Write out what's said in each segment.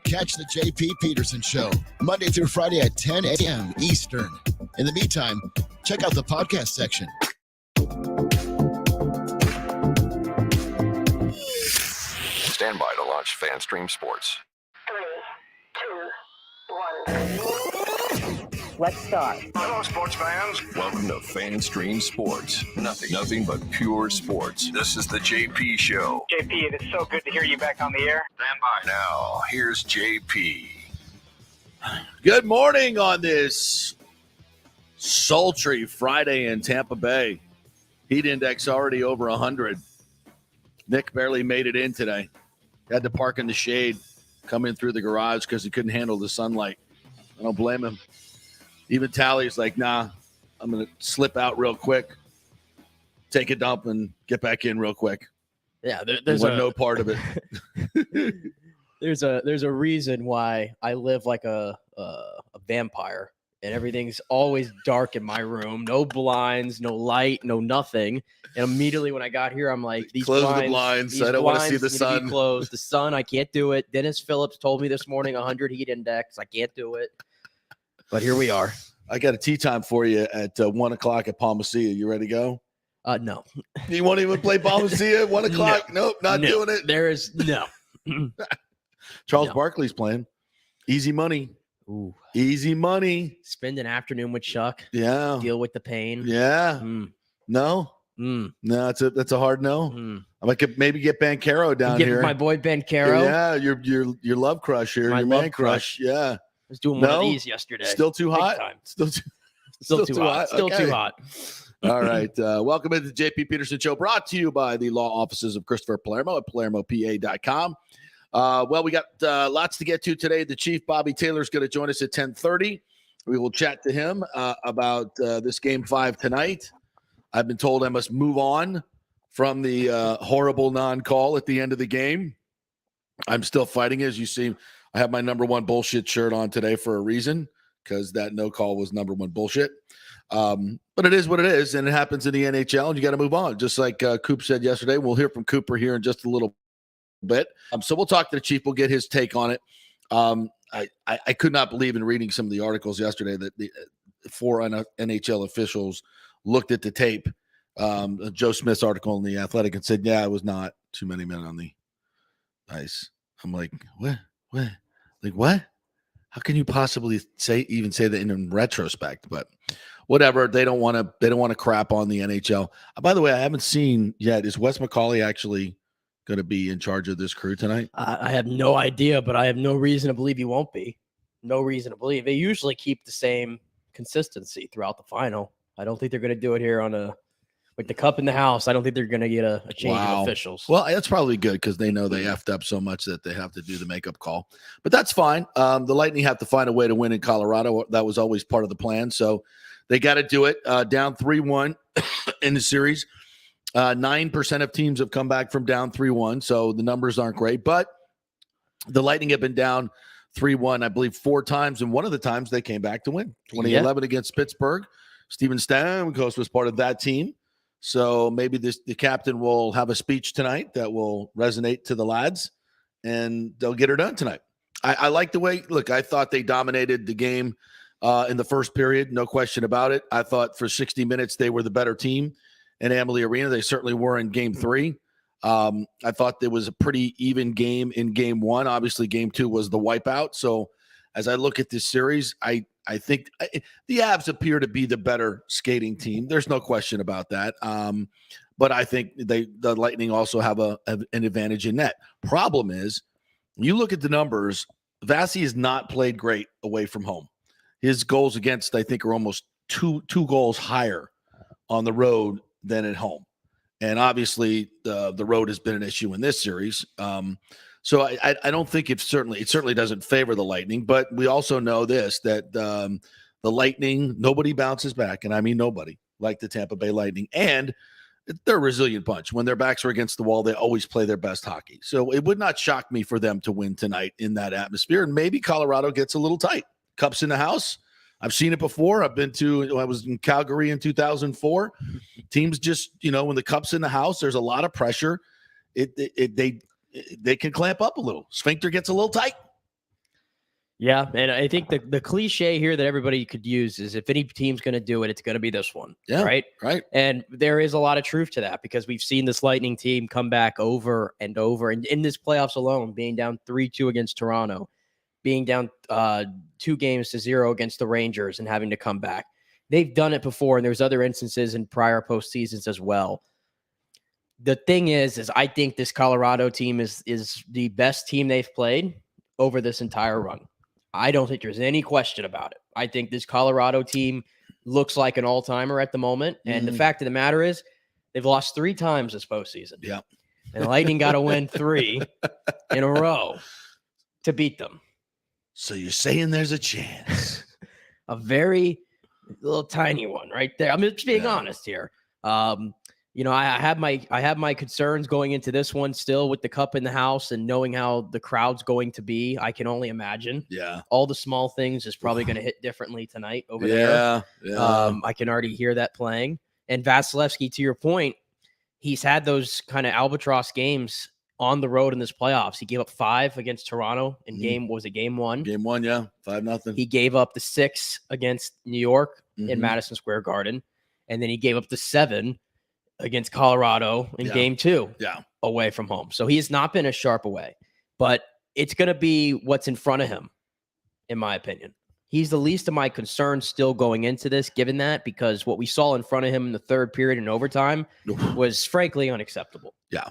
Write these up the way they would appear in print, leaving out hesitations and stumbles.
catch the JP Peterson Show Monday through Friday at 10 a.m. Eastern. In the meantime, check out the podcast section. Stand by to launch FanStream Sports. 3, 2, 1. Let's start. Hello, sports fans. Welcome to FanStream Sports. Nothing but pure sports. This is the JP Show. JP, it is so good to hear you back on the air. Stand by. Now, here's JP. Good morning on this sultry Friday in Tampa Bay. Heat index already over 100. Nick barely made it in today. Had to park in the shade, come in through the garage because he couldn't handle the sunlight. I don't blame him. Even Tally's like, nah, I'm going to slip out real quick, take a dump, and get back in real quick. Yeah, there's no part of it. There's a reason why I live like a vampire, and everything's always dark in my room. No blinds, no light, no nothing. And immediately when I got here, I'm like, Close the blinds. I don't want to see the sun. Closed. The sun, I can't do it. Dennis Phillips told me this morning 100 heat index. I can't do it. But here we are. I got a tea time for you at 1 o'clock at Palmacia. You ready to go? No. You won't even play Palmacia at 1 o'clock? No. Nope, not doing it. There is no. Charles Barkley's playing. Easy money. Ooh. Easy money. Spend an afternoon with Chuck. Yeah. Deal with the pain. Yeah. No. No, that's a hard no. I might maybe get Bancaro down here. My boy Bancaro. Yeah, your love crush here. My your love man crush. Yeah. I was doing one of these yesterday. Still too hot? Still too hot. Still too hot. All right. Welcome into the JP Peterson Show, brought to you by the law offices of Christopher Palermo at PalermoPA.com. Well, we got lots to get to today. The Chief, Bobby Taylor, is going to join us at 10:30. We will chat to him about this Game 5 tonight. I've been told I must move on from the horrible non-call at the end of the game. I'm still fighting, as you see. I have my number one bullshit shirt on today for a reason, because that no call was number one bullshit. But it is what it is, and it happens in the NHL, and you got to move on. Just like Coop said yesterday, we'll hear from Cooper here in just a little bit. So we'll talk to the Chief. We'll get his take on it. I could not believe in reading some of the articles yesterday that the 4 NHL officials looked at the tape. Joe Smith's article in The Athletic and said, yeah, it was not too many men on the ice. I'm like, what? Like, what? How can you possibly say that in retrospect? But whatever. They don't want to crap on the NHL. By the way, I haven't seen yet. Is Wes McCauley actually going to be in charge of this crew tonight? I have no idea, but I have no reason to believe he won't be. No reason to believe. They usually keep the same consistency throughout the final. I don't think they're going to do it here on the cup in the house. I don't think they're going to get a change of officials. Well, that's probably good because they know they effed up so much that they have to do the makeup call. But that's fine. The Lightning have to find a way to win in Colorado. That was always part of the plan. So they got to do it. Down 3-1 in the series. 9% of teams have come back from down 3-1. So the numbers aren't great. But the Lightning have been down 3-1, I believe, 4 times. And one of the times they came back to win. 2011 against Pittsburgh. Steven Stamkos was part of that team. So maybe the captain will have a speech tonight that will resonate to the lads, and they'll get her done tonight. I like the way, look, I thought they dominated the game in the first period, no question about it. I thought for 60 minutes they were the better team in Amalie Arena. They certainly were in Game 3. I thought there was a pretty even game in Game 1. Obviously, Game 2 was the wipeout. So as I look at this series, I think the Avs appear to be the better skating team. There's no question about that. But I think the Lightning also have an advantage in net. Problem is, you look at the numbers, Vasi has not played great away from home. His goals against, I think, are almost two goals higher on the road than at home. And obviously, the road has been an issue in this series. So I don't think it certainly doesn't favor the Lightning, but we also know that the Lightning, nobody bounces back, and I mean nobody, like the Tampa Bay Lightning. And they're a resilient bunch. When their backs are against the wall, they always play their best hockey. So it would not shock me for them to win tonight in that atmosphere. And maybe Colorado gets a little tight. Cups in the house. I've seen it before. I was in Calgary in 2004. Teams just, when the cup's in the house, there's a lot of pressure. They can clamp up a little. Sphincter gets a little tight. Yeah, and I think the cliche here that everybody could use is if any team's going to do it, it's going to be this one. Yeah, right. And there is a lot of truth to that because we've seen this Lightning team come back over and over. And in this playoffs alone, being down 3-2 against Toronto, being down 2-0 against the Rangers and having to come back. They've done it before, and there's other instances in prior postseasons as well. The thing is I think this Colorado team is the best team they've played over this entire run. I don't think there's any question about it. I think this Colorado team looks like an all-timer at the moment. And the fact of the matter is they've lost 3 times this postseason. Yeah. And the Lightning got to win 3 in a row to beat them. So you're saying there's a chance. A very little tiny one right there. I'm just being honest here. I have my concerns going into this one still with the cup in the house and knowing how the crowd's going to be. I can only imagine. Yeah. All the small things is probably going to hit differently tonight over there. Yeah. I can already hear that playing. And Vasilevsky, to your point, he's had those kind of albatross games on the road in this playoffs. He gave up 5 against Toronto in game 1? Game 1, yeah. 5-0. He gave up the 6 against New York in Madison Square Garden. And then he gave up the 7 against Colorado in game 2 away from home. So he has not been as sharp away, but it's going to be what's in front of him, in my opinion. He's the least of my concerns still going into this, given that, because what we saw in front of him in the third period and overtime was frankly unacceptable. Yeah.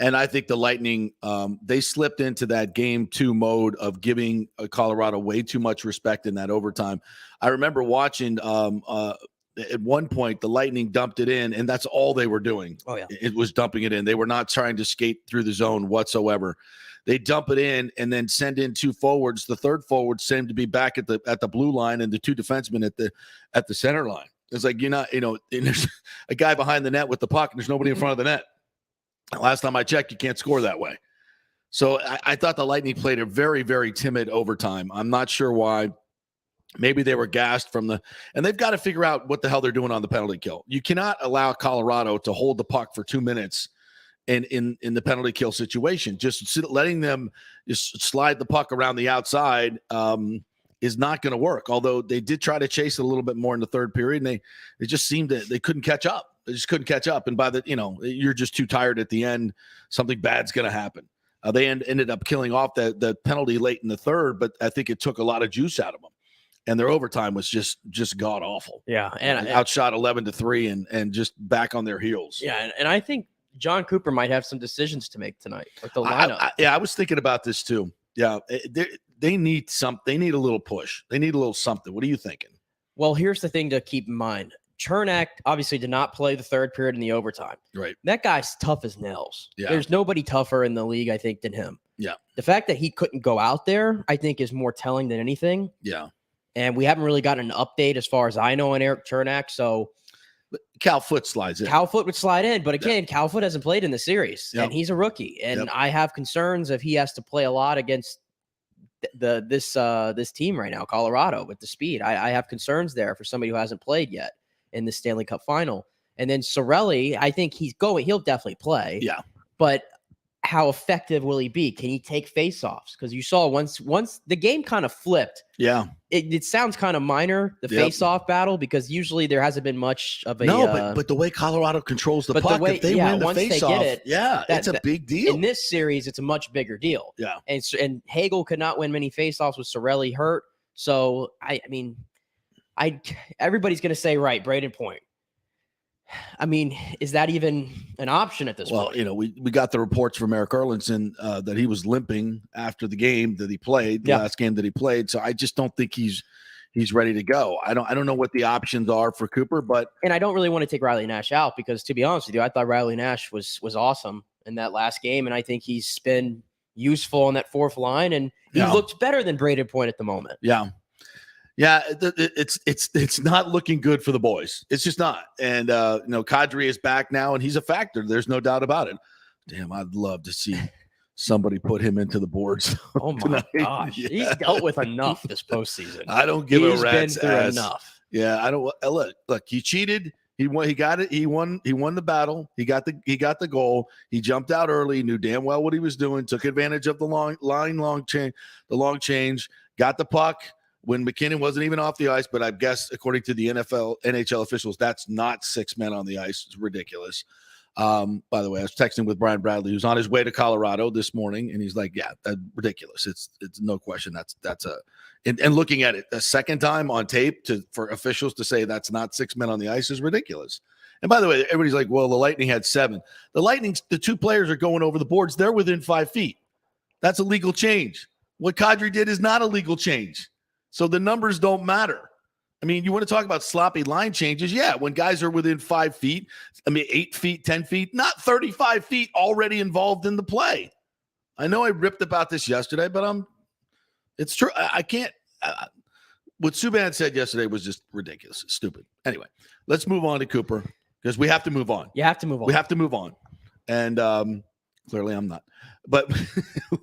And I think the Lightning, they slipped into that game 2 mode of giving Colorado way too much respect in that overtime. I remember watching at one point, the Lightning dumped it in, and that's all they were doing. Oh, yeah. It was dumping it in. They were not trying to skate through the zone whatsoever. They dump it in and then send in 2 forwards. The third forward seemed to be back at the blue line, and the 2 defensemen at the center line. It's like, and there's a guy behind the net with the puck, and there's nobody in front of the net. Last time I checked, you can't score that way. So I thought the Lightning played a very, very timid overtime. I'm not sure why. Maybe they were gassed and they've got to figure out what the hell they're doing on the penalty kill. You cannot allow Colorado to hold the puck for 2 minutes in the penalty kill situation. Just letting them just slide the puck around the outside is not going to work. Although they did try to chase it a little bit more in the third period, and they just seemed that they couldn't catch up. They just couldn't catch up. And by you're just too tired at the end. Something bad's going to happen. They ended up killing off the penalty late in the third, but I think it took a lot of juice out of them. And their overtime was just god awful. Yeah, and outshot 11-3 and just back on their heels. Yeah, and I think John Cooper might have some decisions to make tonight with the lineup. I was thinking about this too. Yeah, they need They need a little push. They need a little something. What are you thinking? Well, here's the thing to keep in mind. Chernak obviously did not play the third period in the overtime. Right. That guy's tough as nails. Yeah. There's nobody tougher in the league, I think, than him. Yeah. The fact that he couldn't go out there, I think, is more telling than anything. Yeah. And we haven't really gotten an update as far as I know on Eric Chernak. So Cal Foot slides in. Cal Foot would slide in. But again, Cal Foot hasn't played in the series, and he's a rookie. And I have concerns if he has to play a lot against this team right now, Colorado, with the speed. I have concerns there for somebody who hasn't played yet in the Stanley Cup Final. And then Cirelli, I think he'll definitely play. Yeah. But how effective will he be? Can he take faceoffs? Because you saw once the game kind of flipped. Yeah. It sounds kind of minor, the face-off battle, because usually there hasn't been much of a but the way Colorado controls the puck, if they win the face-off, it's a big deal. In this series, it's a much bigger deal. Yeah. And Hagel could not win many face-offs with Cirelli hurt. So everybody's going to say, right, Braden Point. I mean, is that even an option at this point? Well, we got the reports from Eric Erlinson that he was limping after the game that he played, the last game that he played. So I just don't think he's ready to go. I don't know what the options are for Cooper, and I don't really want to take Riley Nash out because, to be honest with you, I thought Riley Nash was awesome in that last game, and I think he's been useful on that fourth line, and he looked better than Braden Point at the moment. Yeah. Yeah, it's not looking good for the boys. It's just not. And Kadri is back now, and he's a factor. There's no doubt about it. Damn, I'd love to see somebody put him into the boards. Oh my gosh, he's dealt with enough this postseason. I don't give a rat's been through ass. Enough. Yeah, I don't look. He cheated. He won. He got it. He won the battle. He got the goal. He jumped out early. Knew damn well what he was doing. Took advantage of the long change. got the puck when McKinnon wasn't even off the ice, but I guess according to the NHL officials, that's not 6 men on the ice. It's ridiculous. By the way, I was texting with Brian Bradley, who's on his way to Colorado this morning, and he's like, "Yeah, that's ridiculous. It's no question. And looking at it a second time on tape for officials to say that's not 6 men on the ice is ridiculous." And by the way, everybody's like, "Well, the Lightning had 7. The Lightning, the 2 players are going over the boards. They're within 5 feet. That's a legal change. What Kadri did is not a legal change. So the numbers don't matter. I mean, you want to talk about sloppy line changes? Yeah, when guys are within 5 feet, 8 feet, 10 feet, not 35 feet already involved in the play. I know I ripped about this yesterday, but it's true. I can't. What Subban said yesterday was just ridiculous. It's stupid. Anyway, let's move on to Cooper because we have to move on. You have to move on. We have to move on. And clearly I'm not. But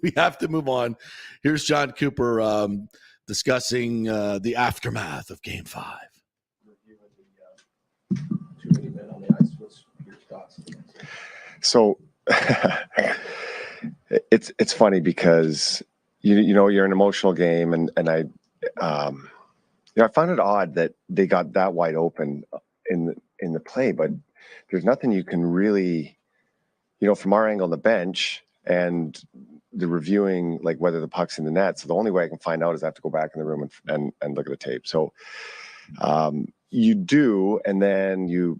we have to move on. Here's John Cooper discussing the aftermath of Game 5. So it's funny because you know you're an emotional game, and I I found it odd that they got that wide open in the play, but there's nothing you can really, from our angle on the bench and the reviewing, like whether the puck's in the net. So the only way I can find out is I have to go back in the room and look at the tape. So you do, and then you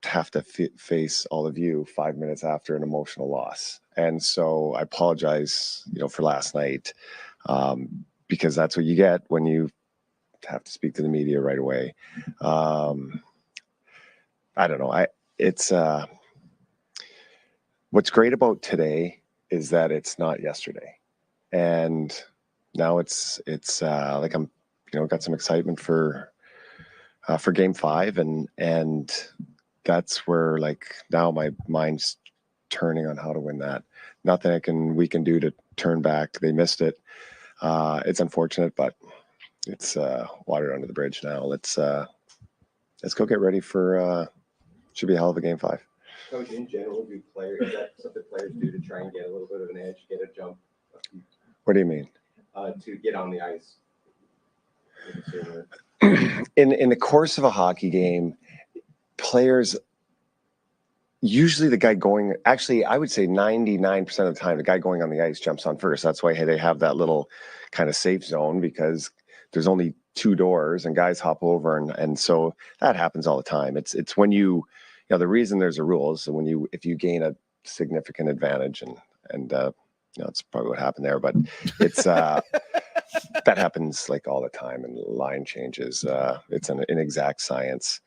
have to face all of you 5 minutes after an emotional loss. And so I apologize, for last night, because that's what you get when you have to speak to the media right away. I don't know. It's what's great about today is that it's not yesterday, and now it's like I'm, got some excitement for Game 5, and that's where now my mind's turning on how to win that. Nothing we can do to turn back. They missed it. It's unfortunate, but it's water under the bridge now. Let's go get ready for should be a hell of a Game 5. Coach, in general, is that something players do to try and get a little bit of an edge, get a jump? What do you mean? To get on the ice. In the course of a hockey game, players, usually the guy going, actually, I would say 99% of the time, the guy going on the ice jumps on first. That's why they have that little kind of safe zone, because there's only 2 doors and guys hop over. And so that happens all the time. It's when the reason there's a rule is if you gain a significant advantage and it's probably what happened there, but it's, that happens all the time, and line changes. It's an inexact science.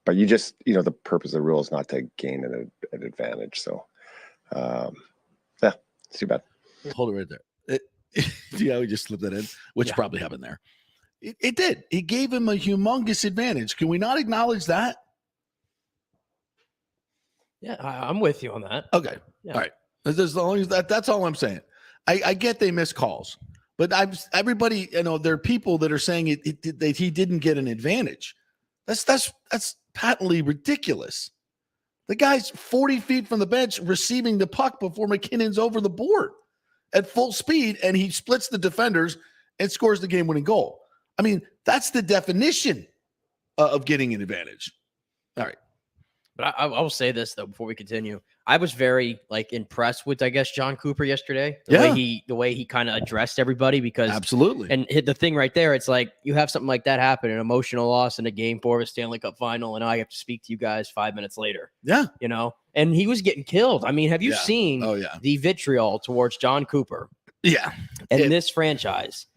But you just, the purpose of the rule is not to gain an advantage. So, it's too bad. Hold it right there. We just slipped that in, which probably happened there. It did. It gave him a humongous advantage. Can we not acknowledge that? Yeah, I'm with you on that. Okay. Yeah. All right. As long as that's all I'm saying. I get they miss calls, but everybody, there are people that are saying that he didn't get an advantage. That's patently ridiculous. The guy's 40 feet from the bench receiving the puck before McKinnon's over the board at full speed, and he splits the defenders and scores the game-winning goal. I mean, that's the definition of getting an advantage. All right. But I will say this, though, before we continue. I was very impressed with, I guess, John Cooper yesterday. The way he kind of addressed everybody, because absolutely. And hit the thing right there. It's like you have something like that happen, an emotional loss in a Game 4 of a Stanley Cup Final, and now I have to speak to you guys 5 minutes later. Yeah. And he was getting killed. I mean, have you seen the vitriol towards John Cooper? Yeah. And this franchise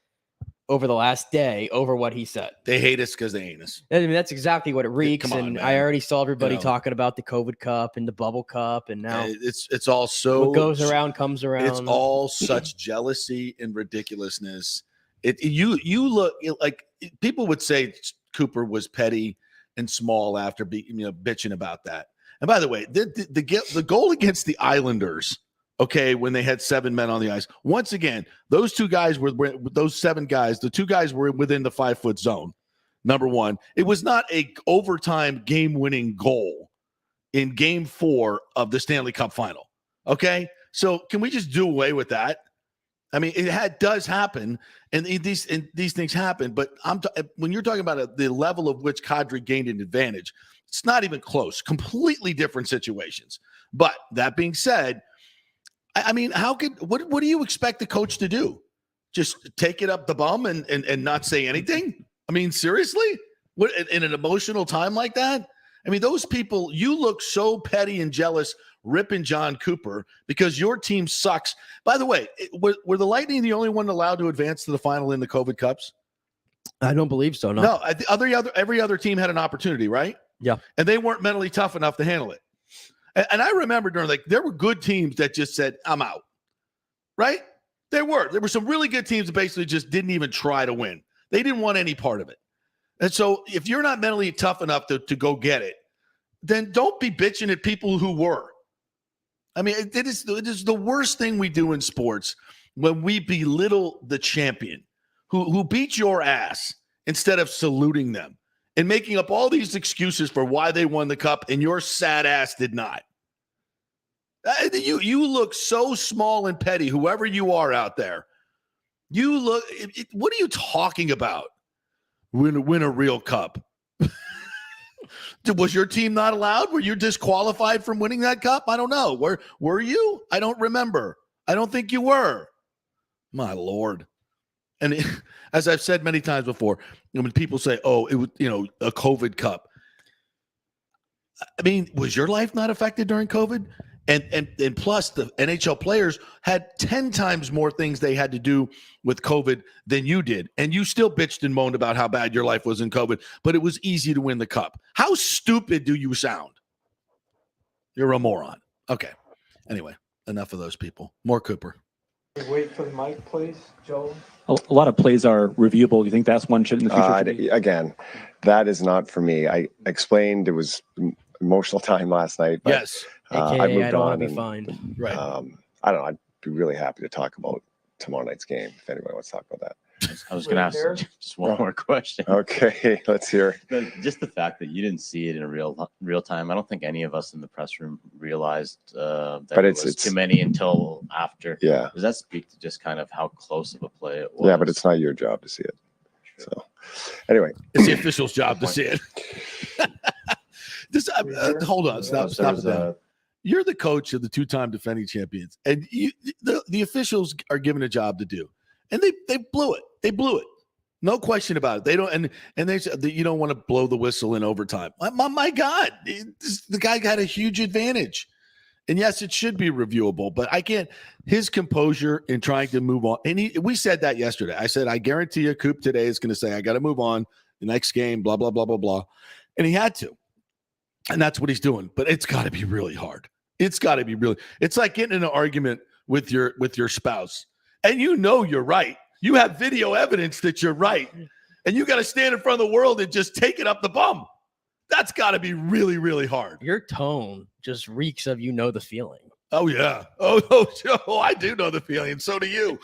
over the last day over what he said. They hate us because they hate us. I mean, that's exactly what it reeks. Come on, and man. I already saw everybody talking about the COVID Cup and the Bubble Cup, and now it's all so what goes around comes around. It's all such jealousy and ridiculousness. You look like people would say Cooper was petty and small after bitching about that. And by the way, the goal against the Islanders, when they had 7 men on the ice, once again, those 2 guys those 7 guys, the 2 guys were within the 5-foot zone. Number one, it was not a overtime game-winning goal in Game 4 of the Stanley Cup Final. Okay, so can we just do away with that? I mean, does happen, and these things happen. But when you're talking about the level of which Kadri gained an advantage, it's not even close. Completely different situations. But that being said, I mean, what do you expect the coach to do? Just take it up the bum and not say anything? I mean, seriously? What, in an emotional time like that? I mean, those people, you look so petty and jealous ripping John Cooper because your team sucks. By the way, were the Lightning the only one allowed to advance to the final in the COVID Cups? I don't believe so. No. No, every other team had an opportunity, right? Yeah. And they weren't mentally tough enough to handle it. And I remember there were good teams that just said, I'm out, right? There were some really good teams that basically just didn't even try to win. They didn't want any part of it. And so if you're not mentally tough enough to go get it, then don't be bitching at people who were. I mean, it is the worst thing we do in sports when we belittle the champion who beat your ass instead of saluting them and making up all these excuses for why they won the cup and your sad ass did not. You look so small and petty, whoever you are out there. You look. What are you talking about? Win a real cup. Was your team not allowed? Were you disqualified from winning that cup? I don't know. Were you? I don't remember. I don't think you were. My Lord. And as I've said many times before, when people say, "Oh, it was a COVID cup," I mean, was your life not affected during COVID? And plus, the NHL players had 10 times more things they had to do with COVID than you did. And you still bitched and moaned about how bad your life was in COVID, but it was easy to win the cup. How stupid do you sound? You're a moron. Okay. Anyway, enough of those people. More Cooper. Wait for the mic, please, Joel. A lot of plays are reviewable. Do you think that's one should in the future? Again, that is not for me. I explained it was emotional time last night. But, yes. I moved I don't on. want to be fined. Right. I don't know. I'd be really happy to talk about tomorrow night's game if anybody wants to talk about that. I was going to ask just one more question. Okay, let's hear. Just the fact that you didn't see it in real time. I don't think any of us in the press room realized that it was too many until after. Yeah. Does that speak to just kind of how close of a play it was? Yeah, but it's not your job to see it. True. So, anyway, it's the official's job to see it. Hold on, stop that. You're the coach of the two-time defending champions, and the officials are given a job to do, and they blew it. They blew it, no question about it. They don't, and they said that you don't want to blow the whistle in overtime. My God, the guy got a huge advantage, and yes, it should be reviewable, but I can't. His composure in trying to move on, and we said that yesterday. I said I guarantee you, Coop today is going to say I got to move on the next game, blah blah blah blah blah, and he had to. And that's what he's doing. But it's got to be really hard. It's got to be really. It's like getting in an argument with your spouse. And you're right. You have video evidence that you're right. And you got to stand in front of the world and just take it up the bum. That's got to be really, really hard. Your tone just reeks of the feeling. Oh, yeah. Oh, I do know the feeling. So do you.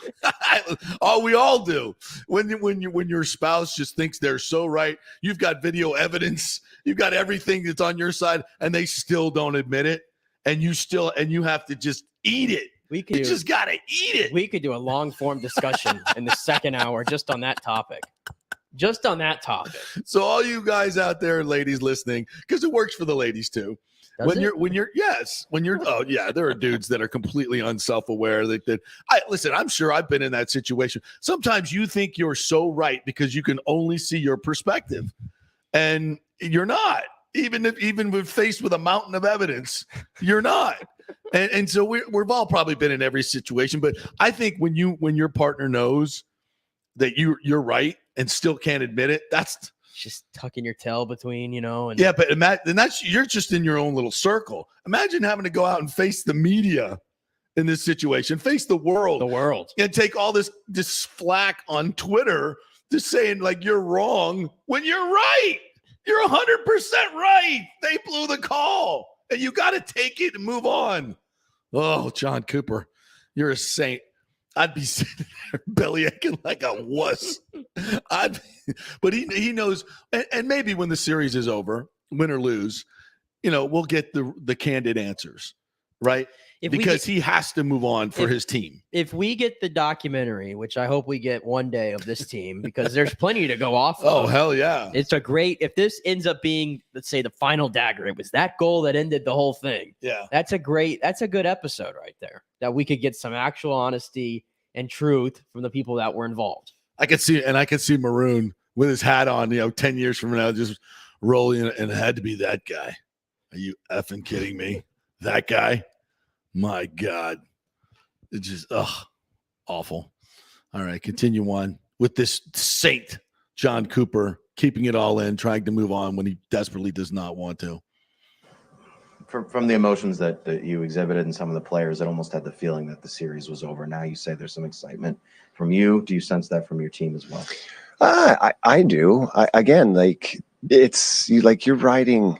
We all do. When your spouse just thinks they're so right, you've got video evidence, you've got everything that's on your side, and they still don't admit it, and you have to just eat it. You just got to eat it. We could do a long form discussion in the second hour just on that topic. Just on that topic. So all you guys out there, ladies listening, because it works for the ladies too. There are dudes that are completely unself-aware listen, I'm sure I've been in that situation. Sometimes you think you're so right because you can only see your perspective, and you're not. Even when faced with a mountain of evidence, you're not. And so we've all probably been in every situation, but I think when your partner knows that you're right and still can't admit it, that's just tucking your tail between, and yeah, but you're just in your own little circle. Imagine having to go out and face the media in this situation, face the world, and take all this flack on Twitter, just saying like you're wrong when you're right. You're 100% right. They blew the call, and you got to take it and move on. Oh, John Cooper, you're a saint. I'd be sitting there belly aching like a wuss. But he knows, and maybe when the series is over, win or lose, we'll get the candid answers, right? because he has to move on for his team. If we get the documentary, which I hope we get one day of this team, because there's plenty to go off Oh, of. hell yeah. It's a great, if this ends up being, let's say, the final dagger, it was that goal that ended the whole thing. Yeah. That's a good episode right there, that we could get some actual honesty and truth from the people that were involved. I could see Maroon with his hat on, 10 years from now, just rolling, and it had to be that guy. Are you effing kidding me? That guy? My God. It's just, awful. All right, continue on with this saint, John Cooper, keeping it all in, trying to move on when he desperately does not want to. From the emotions that you exhibited and some of the players, it almost had the feeling that the series was over. Now you say there's some excitement from you. Do you sense that from your team as well? I do. Again, you're riding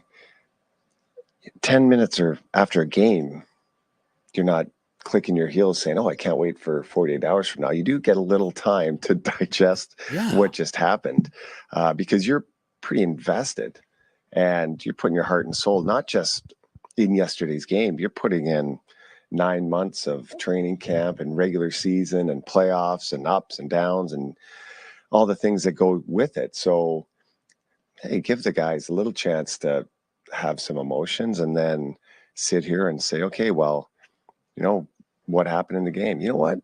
10 minutes or after a game. You're not clicking your heels saying, oh, I can't wait for 48 hours from now. You do get a little time to digest what just happened because you're pretty invested and you're putting your heart and soul, not just in yesterday's game. You're putting in 9 months of training camp and regular season and playoffs and ups and downs and all the things that go with it. So, hey, give the guys a little chance to have some emotions and then sit here and say, okay, well, what happened in the game? You know what?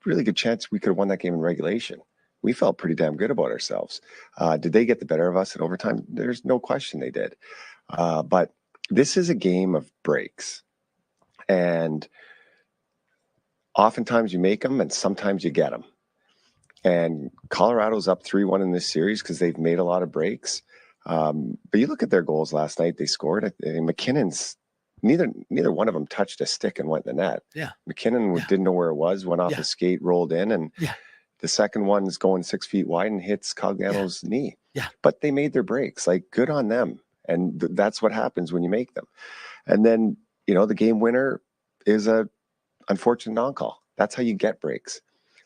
Really good chance we could have won that game in regulation. We felt pretty damn good about ourselves. Did they get the better of us at overtime? There's no question they did. But this is a game of breaks. And oftentimes you make them and sometimes you get them. And Colorado's up 3-1 in this series because they've made a lot of breaks. But you look at their goals last night, they scored. McKinnon's neither one of them touched a stick and went in the net. Yeah. McKinnon didn't know where it was, went off the skate, rolled in, and the second one's going 6 feet wide and hits Cogliano's knee. Yeah. But they made their breaks. Good on them. And that's what happens when you make them. And then, the game winner is a unfortunate non-call. That's how you get breaks.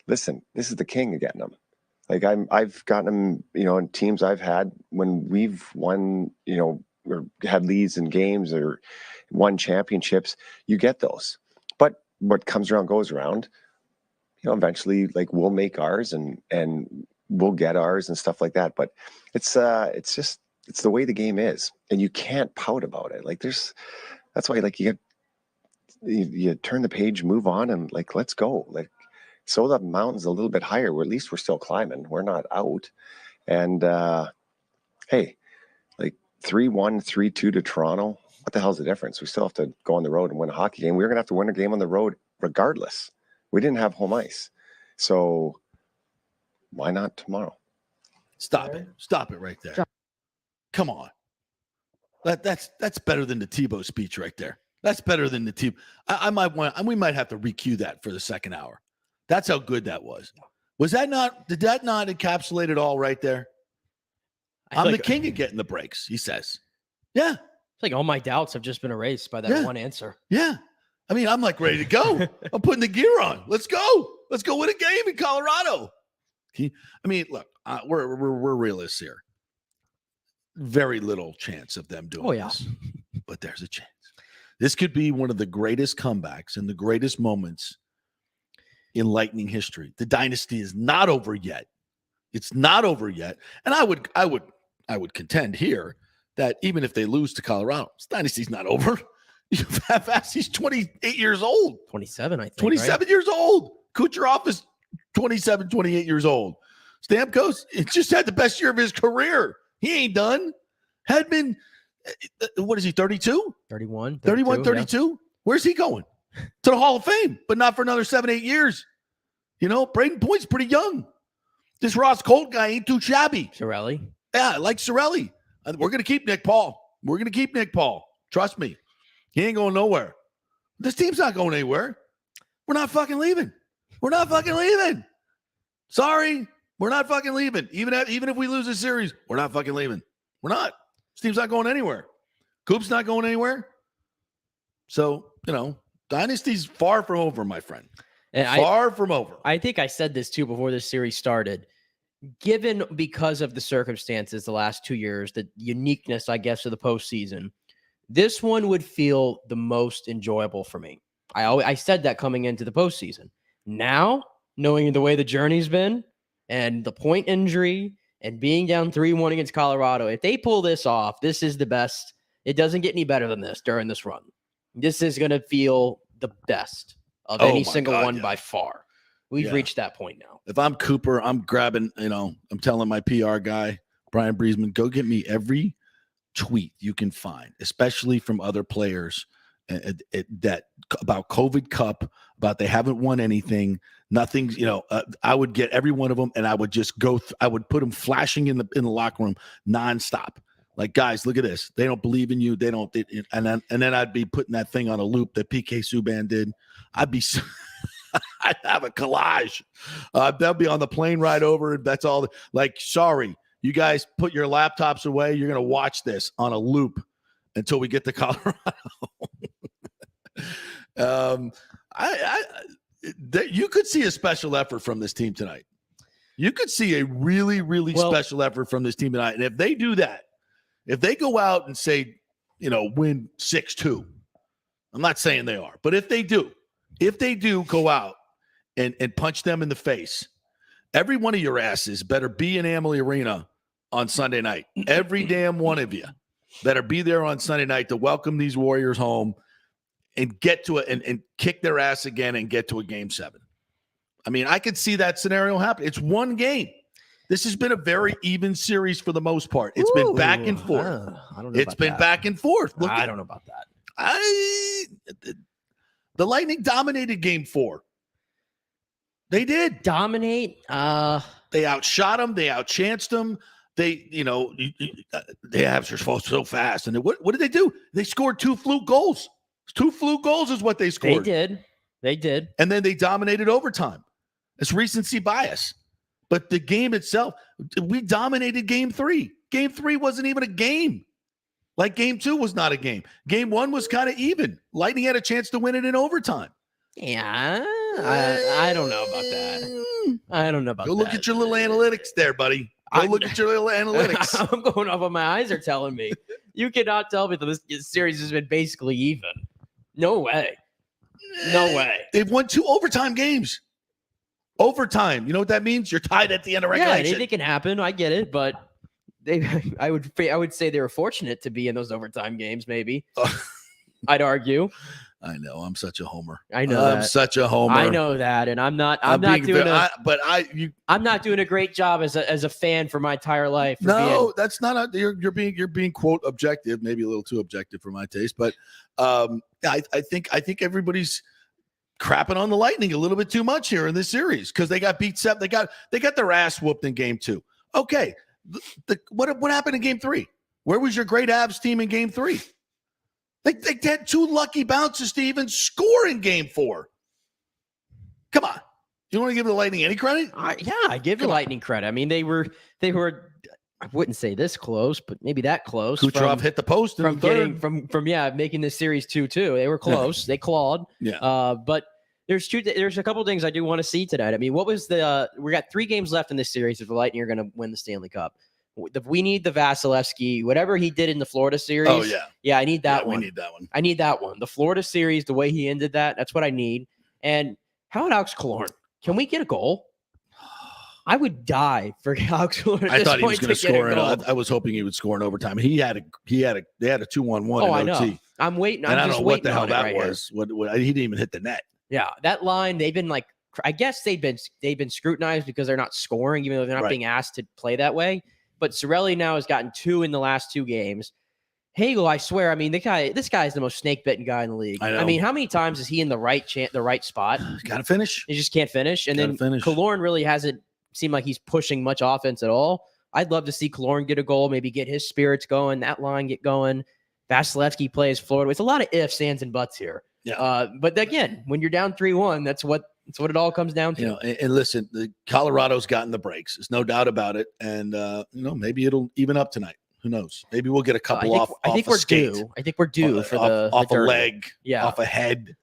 Listen, this is the king of getting them. I've gotten them, in teams I've had when we've won, or had leads in games or won championships, you get those. But what comes around goes around. Eventually, we'll make ours and we'll get ours and stuff like that. But it's the way the game is, and you can't pout about it. That's why you turn the page, move on, and let's go. So the mountain's a little bit higher. Or at least we're still climbing. We're not out. And hey, 3-1, 3-2 to Toronto. What the hell's the difference? We still have to go on the road and win a hockey game. We're going to have to win a game on the road regardless. We didn't have home ice. So why not tomorrow? Stop it. Stop it right there. Come on. That's better than the Tebow speech right there. That's better than the Tebow. We might have to recue that for the second hour. That's how good that was. Did that not encapsulate it all right there? I'm the king of getting the breaks, he says. Yeah. It's all my doubts have just been erased by that one answer. Yeah. I mean, I'm ready to go. I'm putting the gear on. Let's go. Let's go win a game in Colorado. Look, we're realists here. Very little chance of them doing this. But there's a chance. This could be one of the greatest comebacks and the greatest moments in Lightning history. The dynasty is not over yet. It's not over yet. And I would contend here that even if they lose to Colorado, this dynasty's not over. He's 28 years old. 27, I think. 27 years old. Kucherov is 27, 28 years old. Stamkos just had the best year of his career. He ain't done. Hedman, what is he, 32? 31. 32? Yeah. Where's he going? To the Hall of Fame, but not for another 7-8 years. Braden Point's pretty young. This Ross Colt guy ain't too shabby. Cirelli. Yeah, I like Cirelli. We're going to keep Nick Paul. Trust me. He ain't going nowhere. This team's not going anywhere. We're not fucking leaving. Sorry. We're not fucking leaving. Even if we lose a series, we're not fucking leaving. We're not. This team's not going anywhere. Coop's not going anywhere. So, dynasty's far from over, my friend. Far from over. I think I said this too before this series started. Because of the circumstances the last 2 years, the uniqueness, I guess, of the postseason, This one would feel the most enjoyable for me. I said that coming into the postseason. Now, knowing the way the journey's been and the point injury and being down 3-1 against Colorado, if they pull this off, this is the best. It doesn't get any better than this during this run. This is going to feel the best of any single one by far. We've reached that point now. If I'm Cooper, I'm grabbing, I'm telling my PR guy, Brian Breesman, go get me every tweet you can find, especially from other players that about COVID Cup, about they haven't won anything, nothing's, I would get every one of them and I would just I would put them flashing in the locker room nonstop. Like, guys, look at this. They don't believe in you. And then I'd be putting that thing on a loop that PK Subban did. I'd have a collage. They'll be on the plane ride over. That's all. Like, sorry, you guys put your laptops away. You're going to watch this on a loop until we get to Colorado. You could see a special effort from this team tonight. You could see a really, really special effort from this team tonight. And if they do that, if they go out and say, win 6-2, I'm not saying they are, but if they do go out and punch them in the face, every one of your asses better be in Amalie Arena on Sunday night. Every damn one of you better be there on Sunday night to welcome these Warriors home and get to it and kick their ass again and get to a Game 7. I mean, I could see that scenario happen. It's one game. This has been a very even series for the most part. It's been back and forth. I don't know. It's been back and forth. I don't know about that. The Lightning dominated Game 4. They did dominate. They outshot them. They outchanced them. They, they have so fast. And what did they do? They scored 2 fluke goals. 2 fluke goals is what they scored. They did. And then they dominated overtime. It's recency bias. But the game itself, we dominated Game 3. Game 3 wasn't even a game. Like Game 2 was not a game. Game 1 was kind of even. Lightning had a chance to win it in overtime. Yeah, I don't know about that. I don't know about that. Go look at your little analytics there, buddy. Look at your little analytics. I'm going off what my eyes are telling me. You cannot tell me that this series has been basically even. No way. No way. They've won 2 overtime games. Overtime. You know what that means? You're tied at the end of regulation. Yeah, anything can happen. I get it, but I would say they were fortunate to be in those overtime games. Maybe I'd argue. I know. I'm such a homer. I know. I'm such a homer. I know that, and I'm not doing a great job as a fan for my entire life. That's not. You're being quote objective, maybe a little too objective for my taste, but I think everybody's crapping on the Lightning a little bit too much here in this series because they got beat 7. They got their ass whooped in Game 2. Okay, what happened in Game 3? Where was your great Avs team in Game 3? They had 2 lucky bounces to even score in Game 4. Come on, you want to give the Lightning any credit? Yeah, I give the Lightning credit. I mean, they were. I wouldn't say this close, but maybe that close. Kucherov hit the post from making this series 2-2. They were close. They clawed. Yeah. But there's a couple things I do want to see tonight. I mean, what was we got 3 games left in this series if the Lightning are going to win the Stanley Cup. We need the Vasilevsky, whatever he did in the Florida series. Oh, yeah. Yeah, I need that one. We need that one. I need that one. The Florida series, the way he ended that's what I need. And how about Alex Killorn? Can we get a goal? I would die for Alex Killorn. I thought he was going to score. I was hoping he would score in overtime. They had a 2-on-1 in OT. I know. I'm waiting. I don't know what the hell that was. What he didn't even hit the net. Yeah, that line, they've been I guess they've been scrutinized because they're not scoring, even though they're not being asked to play that way. But Cirelli now has gotten 2 in the last 2 games. Hagel, I swear, I mean, this guy is the most snake-bitten guy in the league. I mean, how many times is he in the right spot? Got to finish. He just can't finish. And then Killorn really hasn't seemed like he's pushing much offense at all. I'd love to see Killorn get a goal, maybe get his spirits going, that line get going. Vasilevsky plays Florida. It's a lot of ifs, ands, and buts here. Yeah. But again, when you're down 3-1, that's what it all comes down to. And listen, Colorado's gotten the breaks. There's no doubt about it. And maybe it'll even up tonight. Who knows? Maybe we'll get a couple off. I think we're due. I think we're due for off a leg, yeah, off a head,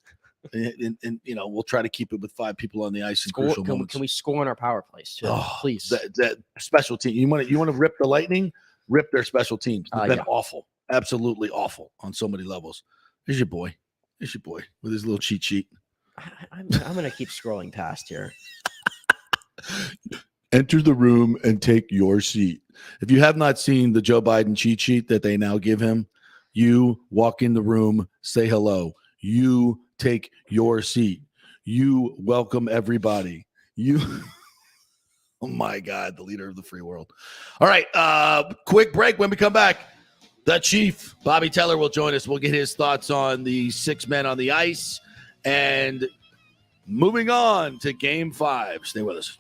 and we'll try to keep it with 5 people on the ice in crucial moments. Can we score on our power plays too? Please. That special team. You want to rip the Lightning? Rip their special teams. They've been awful. absolutely awful on so many levels. There's your boy. There's your boy with his little cheat sheet. I'm going to keep scrolling past here. Enter the room and take your seat. If you have not seen the Joe Biden cheat sheet that they now give him, you walk in the room, say hello. You take your seat. You welcome everybody. You, oh my God, the leader of the free world. All right, quick break. When we come back, the Chief, Bobby Teller, will join us. We'll get his thoughts on the 6 men on the ice and moving on to Game 5. Stay with us.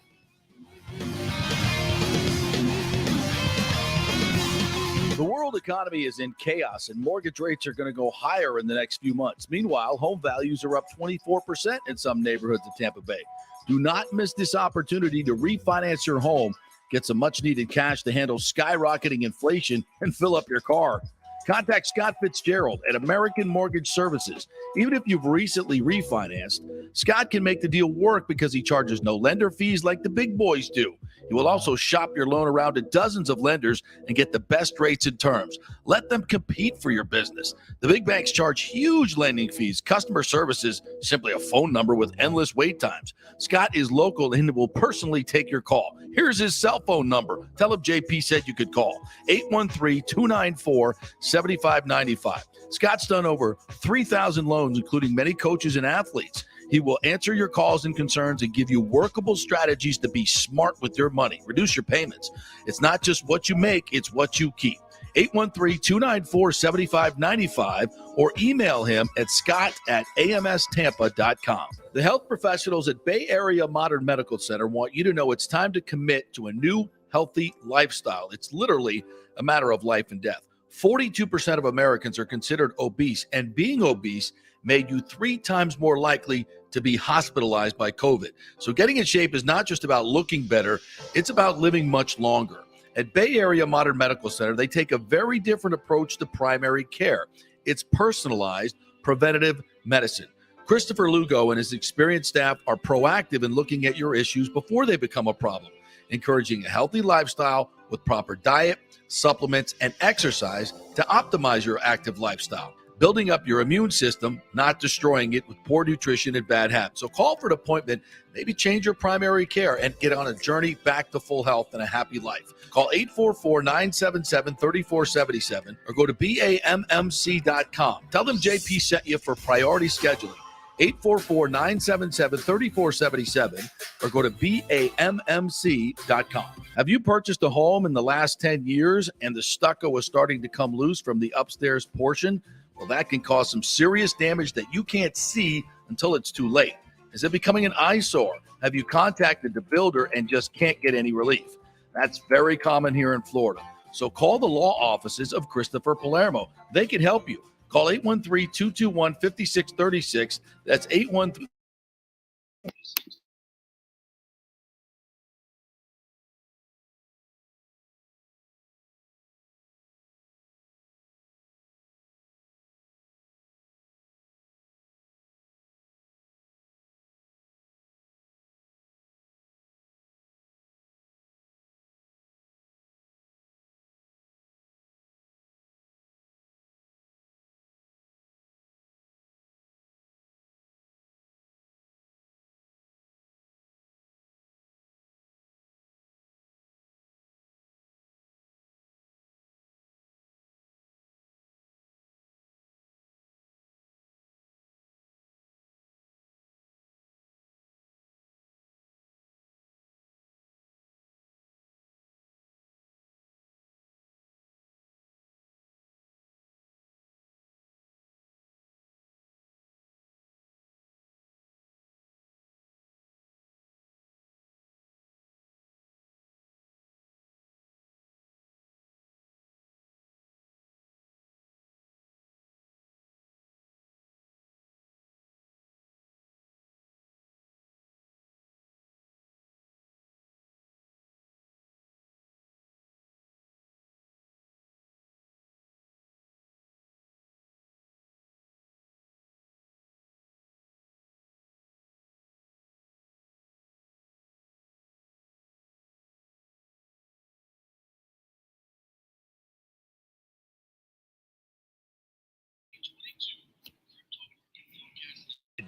The world economy is in chaos, and mortgage rates are going to go higher in the next few months. Meanwhile, home values are up 24% in some neighborhoods of Tampa Bay. Do not miss this opportunity to refinance your home, get some much-needed cash to handle skyrocketing inflation, and fill up your car. Contact Scott Fitzgerald at American Mortgage Services. Even if you've recently refinanced, Scott can make the deal work because he charges no lender fees like the big boys do. He will also shop your loan around to dozens of lenders and get the best rates and terms. Let them compete for your business. The big banks charge huge lending fees. Customer service is simply a phone number with endless wait times. Scott is local and will personally take your call. Here's his cell phone number. Tell him JP said you could call. 813-294-7595. Scott's done over 3,000 loans, including many coaches and athletes. He will answer your calls and concerns and give you workable strategies to be smart with your money. Reduce your payments. It's not just what you make, it's what you keep. 813-294-7595 or email him at scott@amstampa.com. The health professionals at Bay Area Modern Medical Center want you to know it's time to commit to a new healthy lifestyle. It's literally a matter of life and death. 42% of Americans are considered obese, and being obese made you 3 times more likely to be hospitalized by COVID. So getting in shape is not just about looking better, it's about living much longer. At Bay Area Modern Medical Center, they take a very different approach to primary care. It's personalized, preventative medicine. Christopher Lugo and his experienced staff are proactive in looking at your issues before they become a problem, encouraging a healthy lifestyle with proper diet, supplements, and exercise to optimize your active lifestyle. Building up your immune system, not destroying it with poor nutrition and bad habits. So call for an appointment, maybe change your primary care, and get on a journey back to full health and a happy life. Call 844-977-3477 or go to BAMMC.com. Tell them JP sent you for priority scheduling. 844-977-3477 or go to BAMMC.com. Have you purchased a home in the last 10 years and the stucco is starting to come loose from the upstairs portion? Well, that can cause some serious damage that you can't see until it's too late. Is it becoming an eyesore? Have you contacted the builder and just can't get any relief? That's very common here in Florida. So call the law offices of Christopher Palermo. They can help you. Call 813-221-5636. That's 813-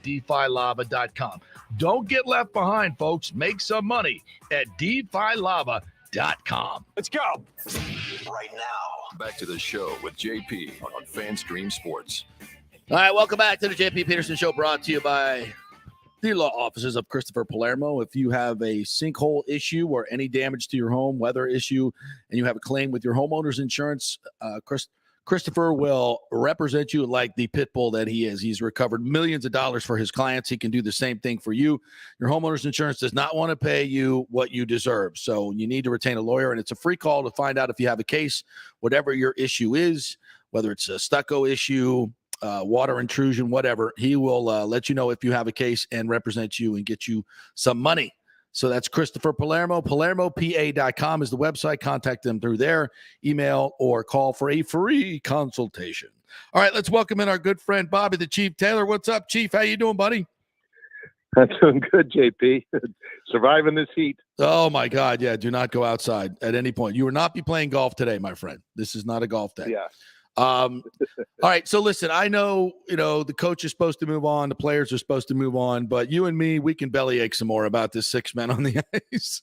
DeFiLava.com. Don't get left behind, folks. Make some money at DeFiLava.com. Let's go. Right now, back to the show with JP on FanStream Sports. All right, welcome back to the JP Peterson Show, brought to you by the law offices of Christopher Palermo. If you have a sinkhole issue or any damage to your home, weather issue, and you have a claim with your homeowner's insurance, Christopher will represent you like the pit bull that he is. He's recovered millions of dollars for his clients. He can do the same thing for you. Your homeowner's insurance does not want to pay you what you deserve. So you need to retain a lawyer, and it's a free call to find out if you have a case, whatever your issue is, whether it's a stucco issue, water intrusion, whatever. He will let you know if you have a case and represent you and get you some money. So that's Christopher Palermo. PalermoPA.com is the website. Contact them through there, email, or call for a free consultation. All right, let's welcome in our good friend, Bobby the Chief Taylor. What's up, Chief? How you doing, buddy? I'm doing good, JP. Surviving this heat. Oh, my God. Yeah, do not go outside at any point. You will not be playing golf today, my friend. This is not a golf day. Yeah. All right. So listen, I know, the coach is supposed to move on. The players are supposed to move on, but you and me, we can bellyache some more about this 6 men on the ice.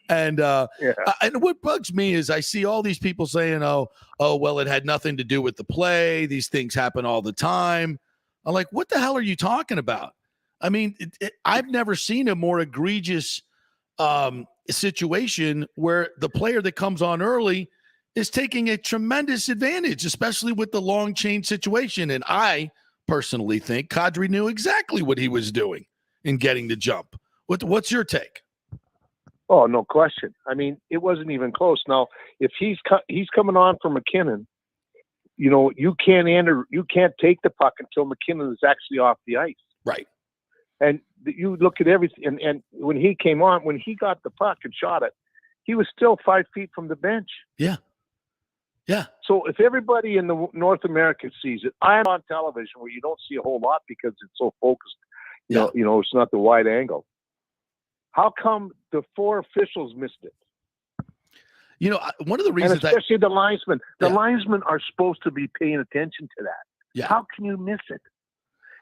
And, and what bugs me is I see all these people saying, well, it had nothing to do with the play. These things happen all the time. I'm like, what the hell are you talking about? I mean, I've never seen a more egregious situation where the player that comes on early is taking a tremendous advantage, especially with the long chain situation. And I personally think Kadri knew exactly what he was doing in getting the jump. What's your take? Oh, no question. I mean, it wasn't even close. Now, if he's coming on for McKinnon, you can't take the puck until McKinnon is actually off the ice. Right. And you look at everything. And when he came on, when he got the puck and shot it, he was still 5 feet from the bench. Yeah. Yeah. So if everybody in the North America sees it, I'm on television where you don't see a whole lot because it's so focused. You know, it's not the wide angle. How come the 4 officials missed it? One of the reasons, and especially the linesmen. The linesmen are supposed to be paying attention to that. Yeah. How can you miss it?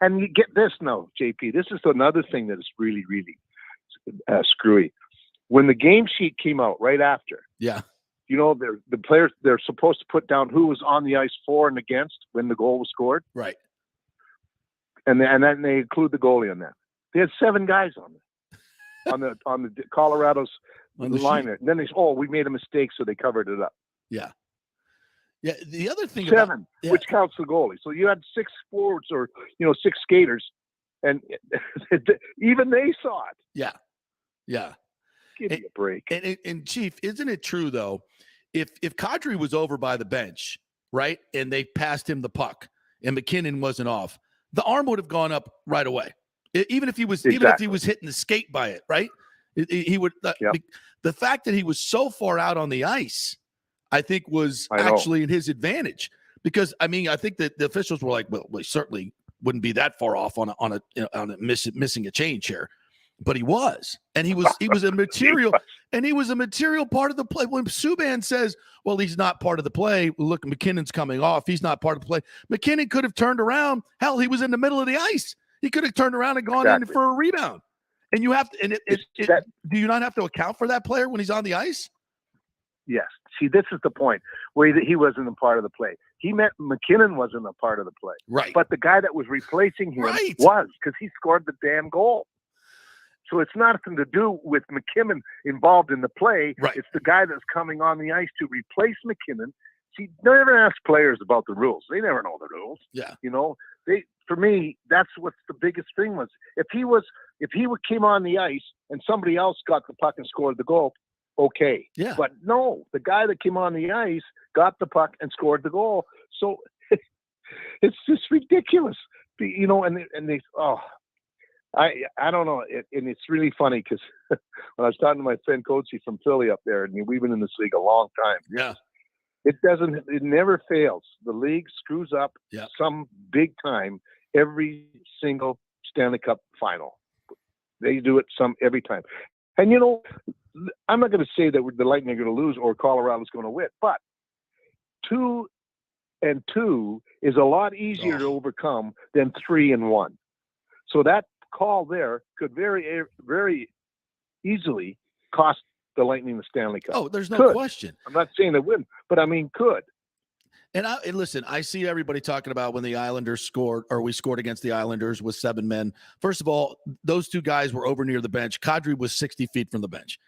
And you get this now, JP. This is another thing that is really, really screwy. When the game sheet came out right after. Yeah. The players, they're supposed to put down who was on the ice for and against when the goal was scored. Right. And then they include the goalie on that. They had 7 guys on it, on the Colorado's line. And then we made a mistake, so they covered it up. Yeah. Yeah. The other thing 7, which counts the goalie. So you had 6 forwards or 6 skaters, and even they saw it. Yeah. Yeah. Give me a break. And Chief, isn't it true though? If Kadri was over by the bench, right, and they passed him the puck, and McKinnon wasn't off, the arm would have gone up right away. Even if he was hitting the skate by it, right? He would. The fact that he was so far out on the ice, I think, was actually in his advantage. Because I think that the officials were like, well, we certainly wouldn't be that far off on a missing a change here. But he was, and he was a material, and he was a material part of the play. When Subban says, "Well, he's not part of the play," look, McKinnon's coming off. He's not part of the play. McKinnon could have turned around. Hell, he was in the middle of the ice. He could have turned around and gone in for a rebound. And you have to. And do you not have to account for that player when he's on the ice? Yes. See, this is the point where he wasn't a part of the play. He meant McKinnon wasn't a part of the play. Right. But the guy that was replacing him was, because he scored the damn goal. So it's nothing to do with McKinnon involved in the play. Right. It's the guy that's coming on the ice to replace McKinnon. See, never ask players about the rules. They never know the rules. Yeah. For me, that's what's the biggest thing was. If he came on the ice and somebody else got the puck and scored the goal, okay. Yeah. But no, the guy that came on the ice got the puck and scored the goal. So it's just ridiculous. I don't know, and it's really funny because when I was talking to my friend Coachy from Philly up there, and we've been in this league a long time. Yeah, it never fails. The league screws up some big time every single Stanley Cup final. They do it every time, and I'm not going to say that the Lightning are going to lose or Colorado's going to win, but 2-2 is a lot easier to overcome than 3-1. So that call there could very, very easily cost the Lightning the Stanley Cup. Oh, there's no question. I'm not saying they wouldn't, but I mean, could. And listen, I see everybody talking about when the Islanders scored, or we scored against the Islanders with 7 men. First of all, those 2 guys were over near the bench. Kadri was 60 feet from the bench.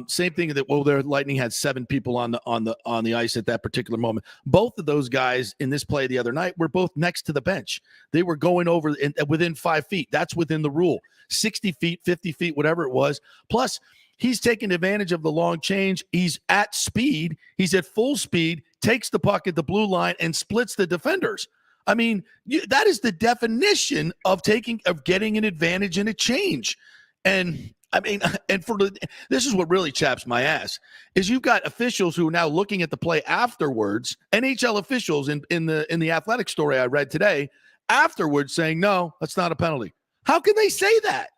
Same thing that their Lightning had 7 people on the ice at that particular moment. Both of those guys in this play the other night were both next to the bench. They were going over within 5 feet. That's within the rule. 60 feet, 50 feet, whatever it was. Plus, he's taking advantage of the long change. He's at speed. He's at full speed, takes the puck at the blue line and splits the defenders. I mean, that is the definition of getting an advantage in a change. And I mean, this is what really chaps my ass is you've got officials who are now looking at the play afterwards, NHL officials in the Athletic story I read today afterwards saying, no, that's not a penalty. How can they say that?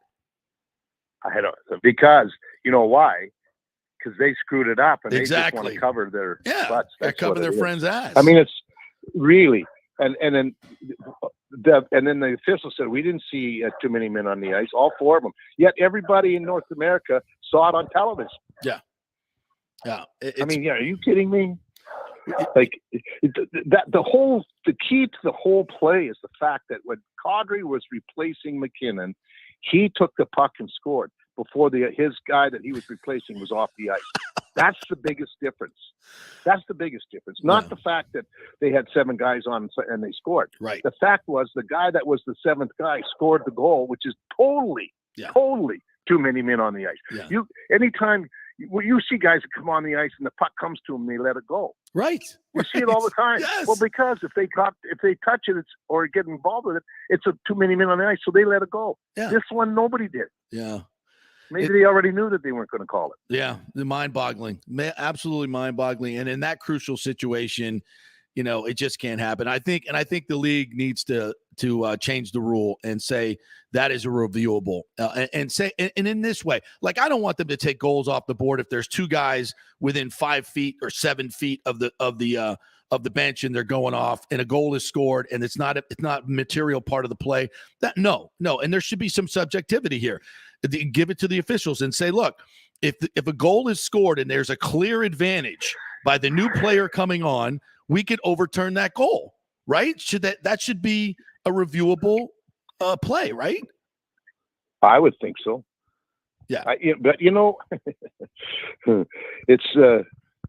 I don't, because you know why? Because they screwed it up and they just want to cover their butts. Cover their friend's ass. I mean, it's really and then the official said we didn't see too many men on the ice, all 4 of them. Yet everybody in North America saw it on television. Yeah. I mean, are you kidding me? Like the key to the whole play is the fact that when Kadri was replacing McKinnon, he took the puck and scored before his guy that he was replacing was off the ice. That's the biggest difference. Not the fact that they had 7 guys on and they scored. Right. The fact was the guy that was the 7th guy scored the goal, which is totally too many men on the ice. Yeah. Anytime you see guys that come on the ice and the puck comes to them, they let it go. Right. You see it all the time. Yes. Well, because if they touch it or get involved with it, it's too many men on the ice, so they let it go. Yeah. This one, nobody did. Yeah. Maybe they already knew that they weren't going to call it. Yeah, mind-boggling, absolutely mind-boggling. And in that crucial situation, it just can't happen. I think the league needs to change the rule and say that is a reviewable, and in this way, like I don't want them to take goals off the board if there's 2 guys within 5 feet or 7 feet of the bench and they're going off and a goal is scored and it's not material part of the play. That no, and there should be some subjectivity here. Give it to the officials and say, look, if a goal is scored and there's a clear advantage by the new player coming on, we could overturn that goal, right? That should be a reviewable play, right? I would think so. Yeah. But it's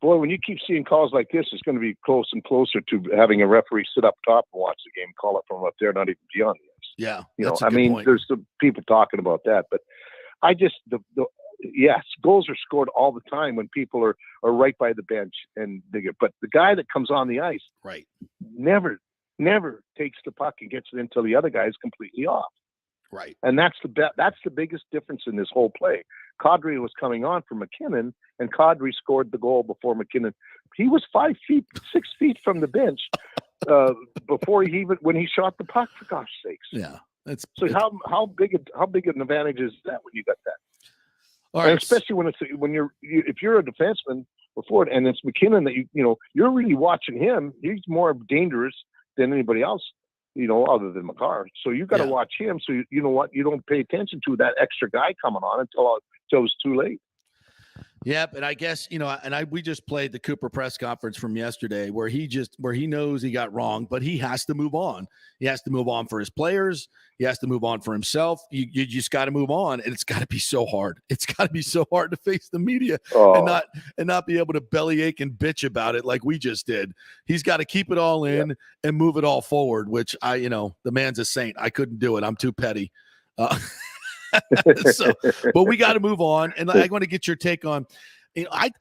boy, when you keep seeing calls like this, it's going to be close and closer to having a referee sit up top and watch the game, call it from up there, not even beyond the ice. Yeah. Point. There's some people talking about that, but I just yes, goals are scored all the time when people are right by the bench and but the guy that comes on the ice, right, never takes the puck and gets it until the other guy is completely off. Right. And that's the biggest difference in this whole play. Kadri was coming on for McKinnon, and Kadri scored the goal before McKinnon. He was 6 feet from the bench before when he shot the puck. For gosh sakes! Yeah, how big an advantage is that when you got that? All right. And especially if you're a defenseman before it, and it's McKinnon that you're really watching him. He's more dangerous than anybody else, other than Makar. So you got to watch him. So you know what? You don't pay attention to that extra guy coming on until it's too late. Yep, and I guess we just played the Cooper press conference from yesterday, where he knows he got wrong, but he has to move on. He has to move on for his players. He has to move on for himself. You just got to move on, and it's got to be so hard. It's got to be so hard to face the media and not be able to bellyache and bitch about it like we just did. He's got to keep it all in and move it all forward. Which the man's a saint. I couldn't do it. I'm too petty. But we got to move on, and I want to get your take on. I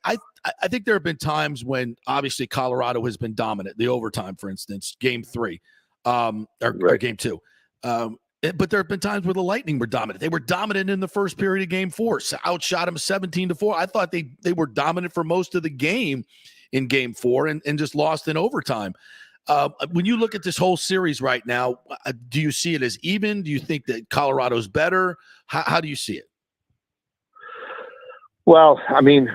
think there have been times when obviously Colorado has been dominant. The overtime, for instance, Game 3, or Game 2. But there have been times where the Lightning were dominant. They were dominant in the first period of Game 4. Outshot them 17-4. I thought they were dominant for most of the game in Game 4 and just lost in overtime. When you look at this whole series right now, do you see it as even? Do you think that Colorado's better? How do you see it? Well, I mean,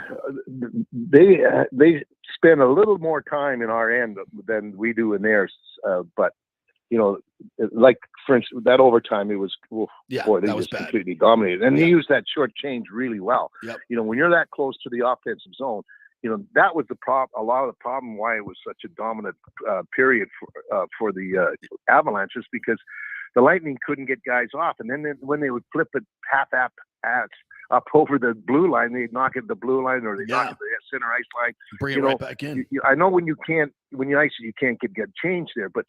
they spend a little more time in our end than we do in theirs. But like for instance, that overtime, it was, boy, they just completely dominated. And they used that short change really well. Yep. You know, when you're that close to the offensive zone, you know, that was the problem. A lot of the problem why it was such a dominant period for the Avalanches, because the Lightning couldn't get guys off. And then when they would flip it half-ass up over the blue line, they'd knock it at the blue line, or they knock it at the center ice line. Bring it right back in. I know when you ice it, you can't get change there, but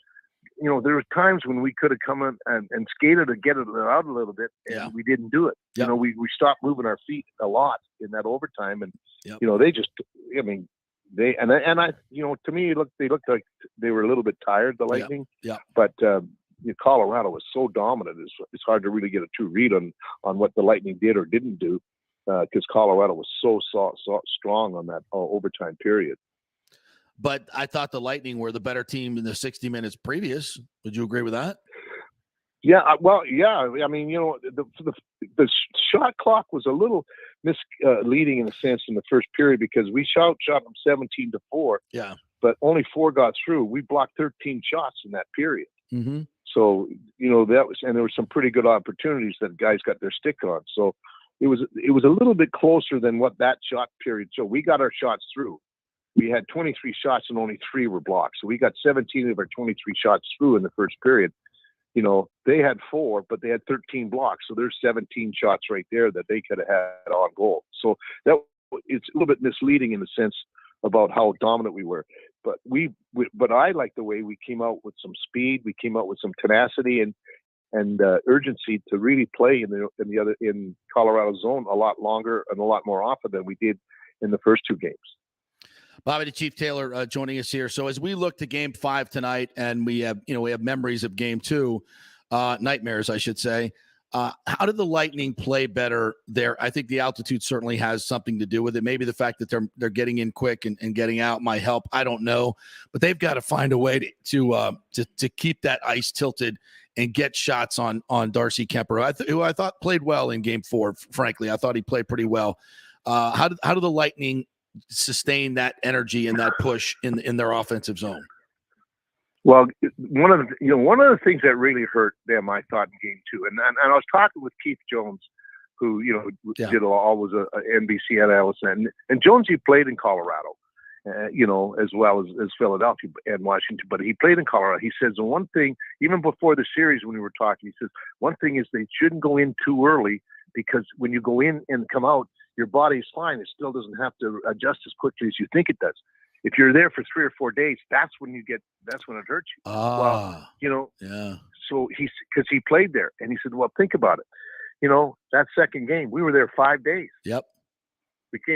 you know, there were times when we could have come in and skated to get it out a little bit, and we didn't do it. Yep. You know, we stopped moving our feet a lot in that overtime, and Yep. you know, they just, I mean, they and I, you know, to me, they looked like they were a little bit tired, the Lightning. Yeah. But Colorado was so dominant; it's hard to really get a true read on what the Lightning did or didn't do, because Colorado was so strong on that overtime period. But I thought the Lightning were the better team in the 60 minutes previous. Would you agree with that? Yeah, well, yeah. I mean, you know, the shot clock was a little misleading in a sense in the first period, because we shot them 17-4. Yeah. But only 4 got through. We blocked 13 shots in that period. Mm-hmm. So, you know, and there were some pretty good opportunities that guys got their stick on. So it was a little bit closer than what that shot period. So we got our shots through. We had 23 shots and only 3 were blocked. So we got 17 of our 23 shots through in the first period. You know, they had 4, but they had 13 blocks. So there's 17 shots right there that they could have had on goal. So it's a little bit misleading in the sense about how dominant we were. But but I like the way we came out with some speed. We came out with some tenacity and urgency to really play in Colorado's zone a lot longer and a lot more often than we did in the first 2 games. Bobby the Chief Taylor joining us here. So as we look to Game 5 tonight, and we have memories of Game 2, nightmares, I should say. How did the Lightning play better there? I think the altitude certainly has something to do with it. Maybe the fact that they're getting in quick and getting out might help. I don't know, but they've got to find a way to keep that ice tilted and get shots on Darcy Kemper, who I thought played well in Game 4. Frankly, I thought he played pretty well. How do the Lightning sustain that energy and that push in their offensive zone? Well, one of the things that really hurt them, I thought, in Game 2, and I was talking with Keith Jones, who did always a NBC analyst, and Jonesy played in Colorado, as well as Philadelphia and Washington, but he played in Colorado. He says the one thing, even before the series when we were talking, he says one thing is they shouldn't go in too early, because when you go in and come out, your body's fine. It still doesn't have to adjust as quickly as you think it does. If you're there for 3 or 4 days, that's when it hurts you. Well, yeah. So because he played there, and he said, well, think about it. That second game, we were there 5 days. Yep.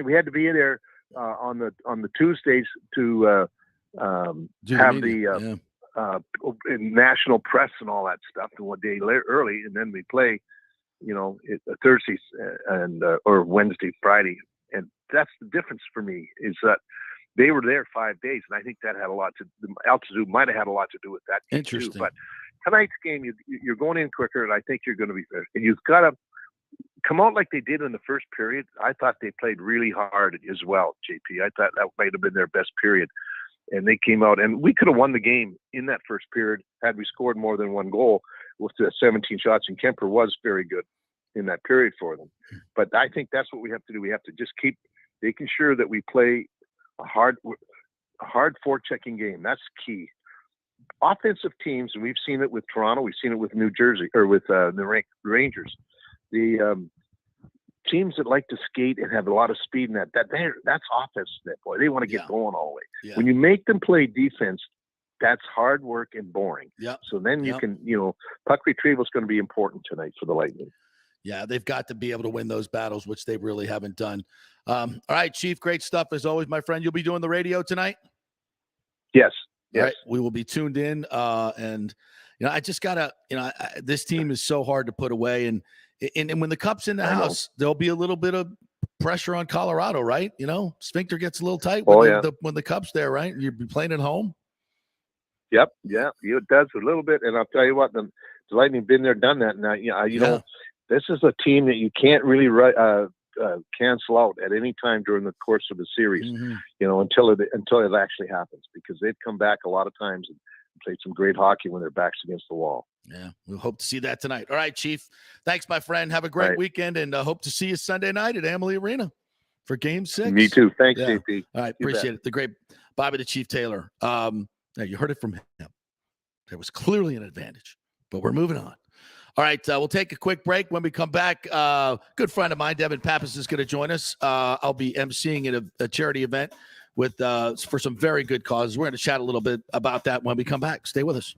We had to be there on the Tuesdays to have the national press and all that stuff, and 1 day early, and then we play, Thursdays and or Wednesday, Friday, and that's the difference for me, is that they were there 5 days, and I think that had the altitude might have had a lot to do with that game too. But tonight's game, you're going in quicker, and I think you're going to be there. And you've got to come out like they did in the first period. I thought they played really hard as well, JP. I thought that might have been their best period. And they came out, and we could have won the game in that first period had we scored more than 1 goal with the 17 shots, and Kemper was very good in that period for them. But I think that's what we have to do. We have to just keep making sure that we play a hard forechecking game. That's key. Offensive teams, and we've seen it with Toronto, we've seen it with New Jersey, or with the Rangers. The teams that like to skate and have a lot of speed in that's offense. That boy, they want to get going all the way. Yeah. When you make them play defense, that's hard work and boring. Yeah. So then you can, puck retrieval is going to be important tonight for the Lightning. Yeah, they've got to be able to win those battles, which they really haven't done. All right, Chief, great stuff as always, my friend. You'll be doing the radio tonight? Yes. All right, we will be tuned in. And, I just got to, this team is so hard to put away. And when the Cup's in the house, there'll be a little bit of pressure on Colorado, right? Sphincter gets a little tight when the Cup's there, right? You'd be playing at home. Yep. Yeah, it does a little bit. And I'll tell you what, the Lightning been there, done that. Now, know, this is a team that you can't really cancel out at any time during the course of the series, until it actually happens, because they've come back a lot of times played some great hockey when their backs against the wall. Yeah, we'll hope to see that tonight. All right, Chief. Thanks, my friend. Have a great weekend, and hope to see you Sunday night at Amalie Arena for Game 6. Me too. Thanks, JP. All right, appreciate it. The great Bobby the Chief Taylor. Now you heard it from him. There was clearly an advantage, but we're moving on. All right, we'll take a quick break. When we come back, good friend of mine, Devin Pappas, is going to join us. I'll be emceeing at a charity event with for some very good causes. We're going to chat a little bit about that when we come back. Stay with us.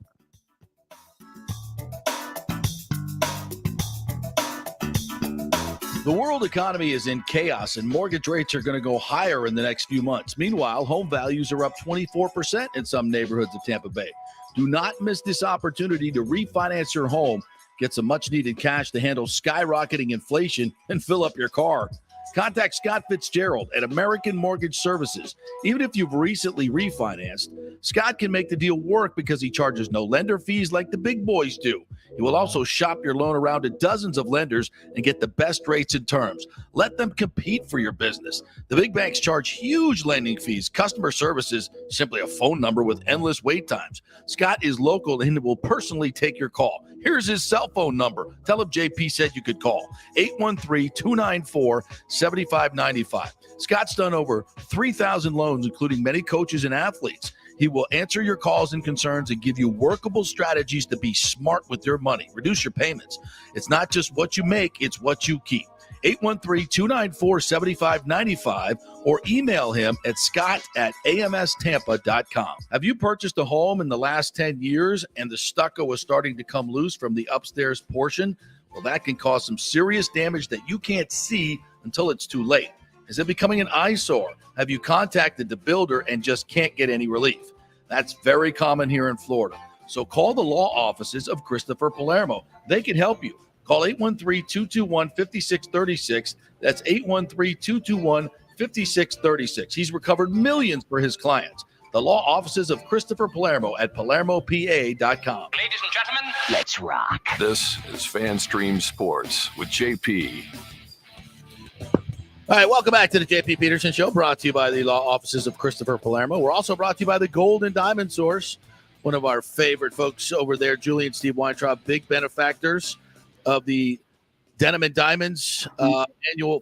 The world economy is in chaos, and mortgage rates are going to go higher in the next few months. Meanwhile, home values are up 24% in some neighborhoods of Tampa Bay. Do not miss this opportunity to refinance your home, get some much-needed cash to handle skyrocketing inflation, and fill up your car. Contact Scott Fitzgerald at American Mortgage Services. Even if you've recently refinanced, Scott can make the deal work because he charges no lender fees like the big boys do. He will also shop your loan around to dozens of lenders and get the best rates and terms. Let them compete for your business. The big banks charge huge lending fees. Customer service is simply a phone number with endless wait times. Scott is local and will personally take your call. Here's his cell phone number. Tell him JP said you could call. 813-294-7595. Scott's done over 3,000 loans, including many coaches and athletes. He will answer your calls and concerns and give you workable strategies to be smart with your money. Reduce your payments. It's not just what you make, it's what you keep. 813-294-7595 or email him at scott@amstampa.com. Have you purchased a home in the last 10 years and the stucco is starting to come loose from the upstairs portion? Well, that can cause some serious damage that you can't see until it's too late. Is it becoming an eyesore? Have you contacted the builder and just can't get any relief? That's very common here in Florida. So call the law offices of Christopher Palermo. They can help you. Call 813-221-5636. That's 813-221-5636. He's recovered millions for his clients. The law offices of Christopher Palermo at PalermoPA.com. Ladies and gentlemen, let's rock. This is FanStream Sports with JP. All right, welcome back to the JP Peterson Show, brought to you by the law offices of Christopher Palermo. We're also brought to you by the Gold and Diamond Source, one of our favorite folks over there, Julie and Steve Weintraub, big benefactors of the Denim and Diamonds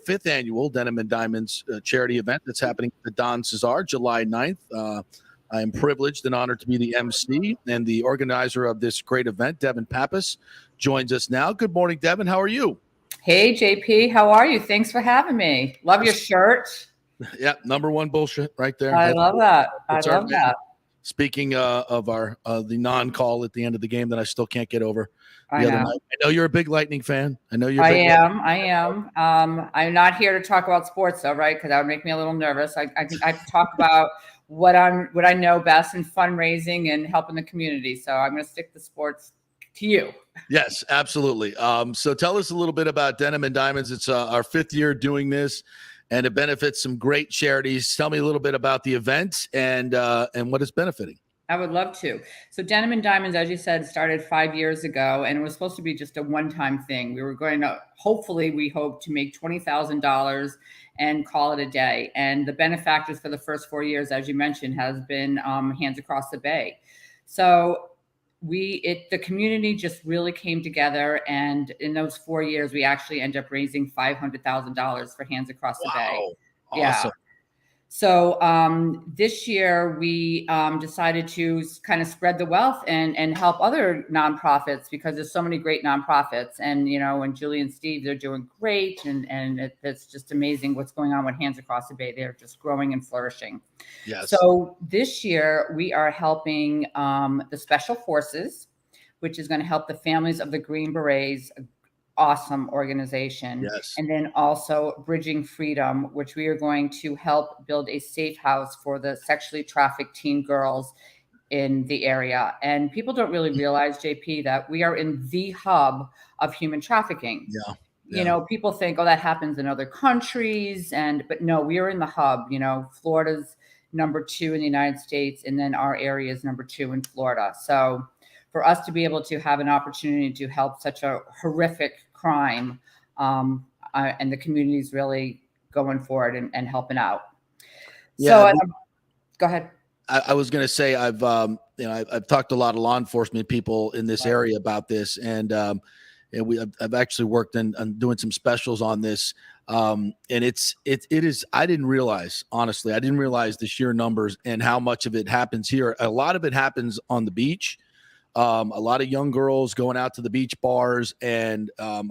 fifth annual Denim and Diamonds charity event that's happening at the Don Cesar, July 9th. I am privileged and honored to be the MC and the organizer of this great event. Devin Pappas joins us now. Good morning, Devin. How are you? Hey, JP. How are you? Thanks for having me. Love your shirt. Yeah, number one bullshit right there. I love that. I love that. Speaking of our the non-call at the end of the game that I still can't get over. I know. I know you're a big Lightning fan. I know you're. I am. I'm not here to talk about sports though, right? Because that would make me a little nervous. I talk about what I know best in fundraising and helping the community. So I'm going to stick to sports to you. Yes, absolutely. So tell us a little bit about Denim and Diamonds. It's our fifth year doing this, and it benefits some great charities. Tell me a little bit about the event and what it's benefiting. I would love to. So Denim and Diamonds, as you said, started 5 years ago, and it was supposed to be just a one-time thing. We were going to, we hope to make $20,000 and call it a day. And the benefactors for the first 4 years, as you mentioned, has been Hands Across the Bay. So the community just really came together, and in those 4 years, we actually ended up raising $500,000 for Hands Across the Bay. Awesome. Yeah. So this year we decided to kind of spread the wealth and help other nonprofits, because there's so many great nonprofits, and and Julie and Steve, they're doing great, and it's just amazing what's going on with Hands Across the Bay. They're just growing and flourishing. Yes. So this year we are helping the Special Forces, which is going to help the families of the Green Berets. Awesome organization. Yes. And then also Bridging Freedom, which we are going to help build a safe house for the sexually trafficked teen girls in the area. And people don't really realize, JP, that we are in the hub of human trafficking. Yeah. People think, that happens in other countries, but no, we are in the hub. Florida's number 2 in the United States, and then our area is number 2 in Florida. So for us to be able to have an opportunity to help such a horrific crime, and the community is really going for it and helping out. Yeah, So go ahead. I was going to say I've talked to a lot of law enforcement people in this area about this, and I've actually worked on doing some specials on this. And it is, I didn't realize, honestly, the sheer numbers and how much of it happens here. A lot of it happens on the beach. A lot of young girls going out to the beach bars. And I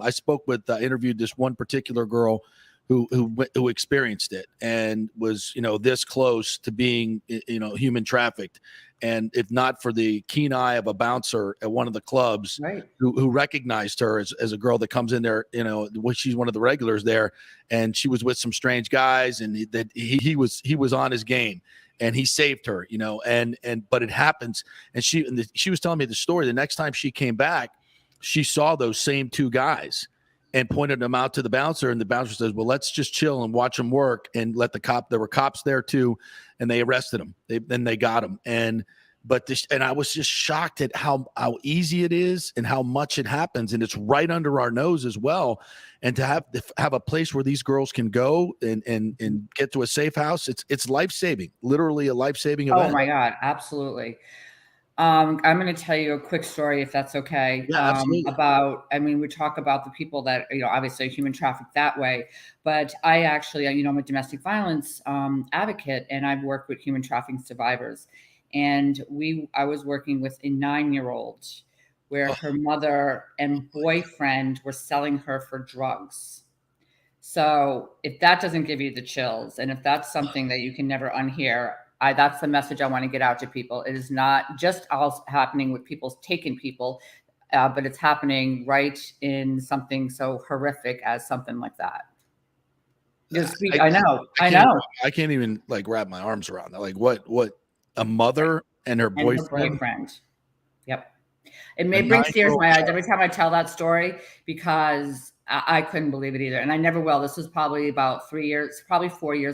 interviewed this one particular girl who experienced it and was, this close to being, human trafficked. And if not for the keen eye of a bouncer at one of the clubs who recognized her as a girl that comes in there, she's one of the regulars there, and she was with some strange guys, and he was on his game, and he saved her, but it happens. And she was telling me the story. The next time she came back, she saw those same two guys and pointed them out to the bouncer, and the bouncer says, well, let's just chill and watch them work, and there were cops there too, and they arrested him. Then they got him. And I was just shocked at how easy it is and how much it happens. And it's right under our nose as well. And to have a place where these girls can go and get to a safe house, it's life-saving, literally a life-saving event. Oh my God. Absolutely. I'm going to tell you a quick story, if that's okay. Yeah, absolutely. We talk about the people that, obviously human trafficked that way, but I actually, I'm a domestic violence advocate, and I've worked with human trafficking survivors. And I was working with a 9-year-old where her mother and boyfriend were selling her for drugs. So if that doesn't give you the chills, and if that's something that you can never unhear, that's the message I want to get out to people. It is not just all happening with people taking people, but it's happening right in something so horrific as something like that. I know. I can't even wrap my arms around that. Like what a mother and her boyfriend. Yep. It may bring tears to my eyes every time I tell that story, because I couldn't believe it either. And I never will. This was probably about 4 years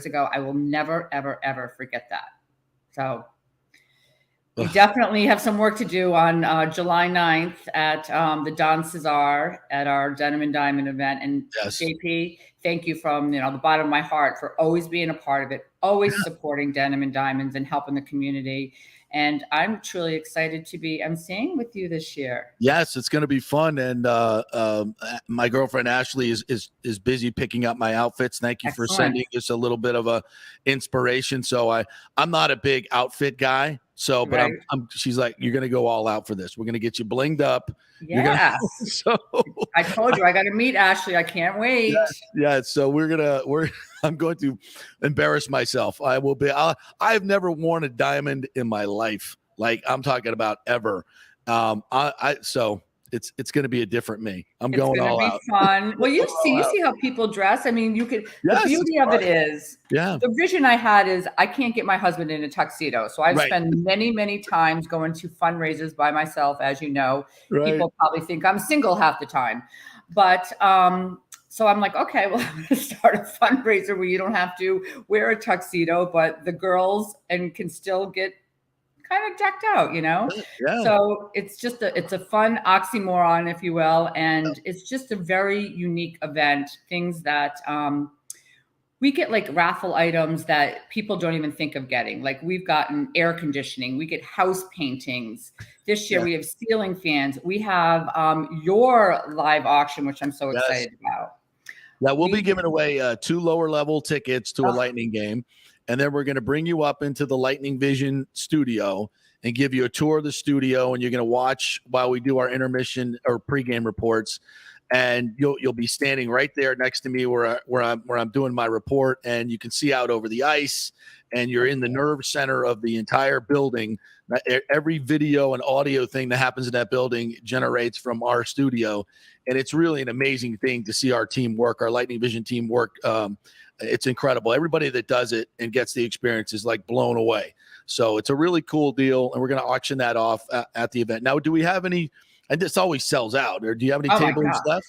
ago. I will never, ever, ever forget that. So we definitely have some work to do on July 9th at the Don Cesar at our Denim and Diamond event. And JP, thank you from the bottom of my heart for always being a part of it, always supporting Denim and Diamonds and helping the community. And I'm truly excited to be emceeing with you this year. Yes, it's going to be fun. And my girlfriend Ashley is busy picking up my outfits. Thank you for sending us a little bit of a inspiration. So I'm not a big outfit guy. So, but she's like, you're going to go all out for this. We're going to get you blinged up. Yeah. So I told you I got to meet Ashley. I can't wait. Yeah. So I'm going to embarrass myself. I've never worn a diamond in my life. Like I'm talking about ever. So it's going to be a different me. I'm going all out. It's going to be fun. Well, you see how people dress. I mean, the beauty of it is, the vision I had is I can't get my husband in a tuxedo. So I've spent many, many times going to fundraisers by myself. As you know, people probably think I'm single half the time, but, so I'm like, okay, well, I'm going to start a fundraiser where you don't have to wear a tuxedo, but the girls can still get kind of decked out, Yeah. So it's a fun oxymoron, if you will. And it's just a very unique event. Things that we get, like raffle items that people don't even think of getting. Like we've gotten air conditioning, we get house paintings. This year we have ceiling fans. We have your live auction, which I'm so excited about. Yeah, we'll be giving away 2 lower level tickets to a Lightning game. And then we're going to bring you up into the Lightning Vision studio and give you a tour of the studio. And you're going to watch while we do our intermission or pregame reports. And you'll be standing right there next to me where I'm doing my report. And you can see out over the ice. And you're in the nerve center of the entire building. Every video and audio thing that happens in that building generates from our studio. And it's really an amazing thing to see our team work, our Lightning Vision team work. It's incredible. Everybody that does it and gets the experience is like blown away. So it's a really cool deal. And we're going to auction that off at the event. Now, do we have any, and this always sells out, or do you have any tables left?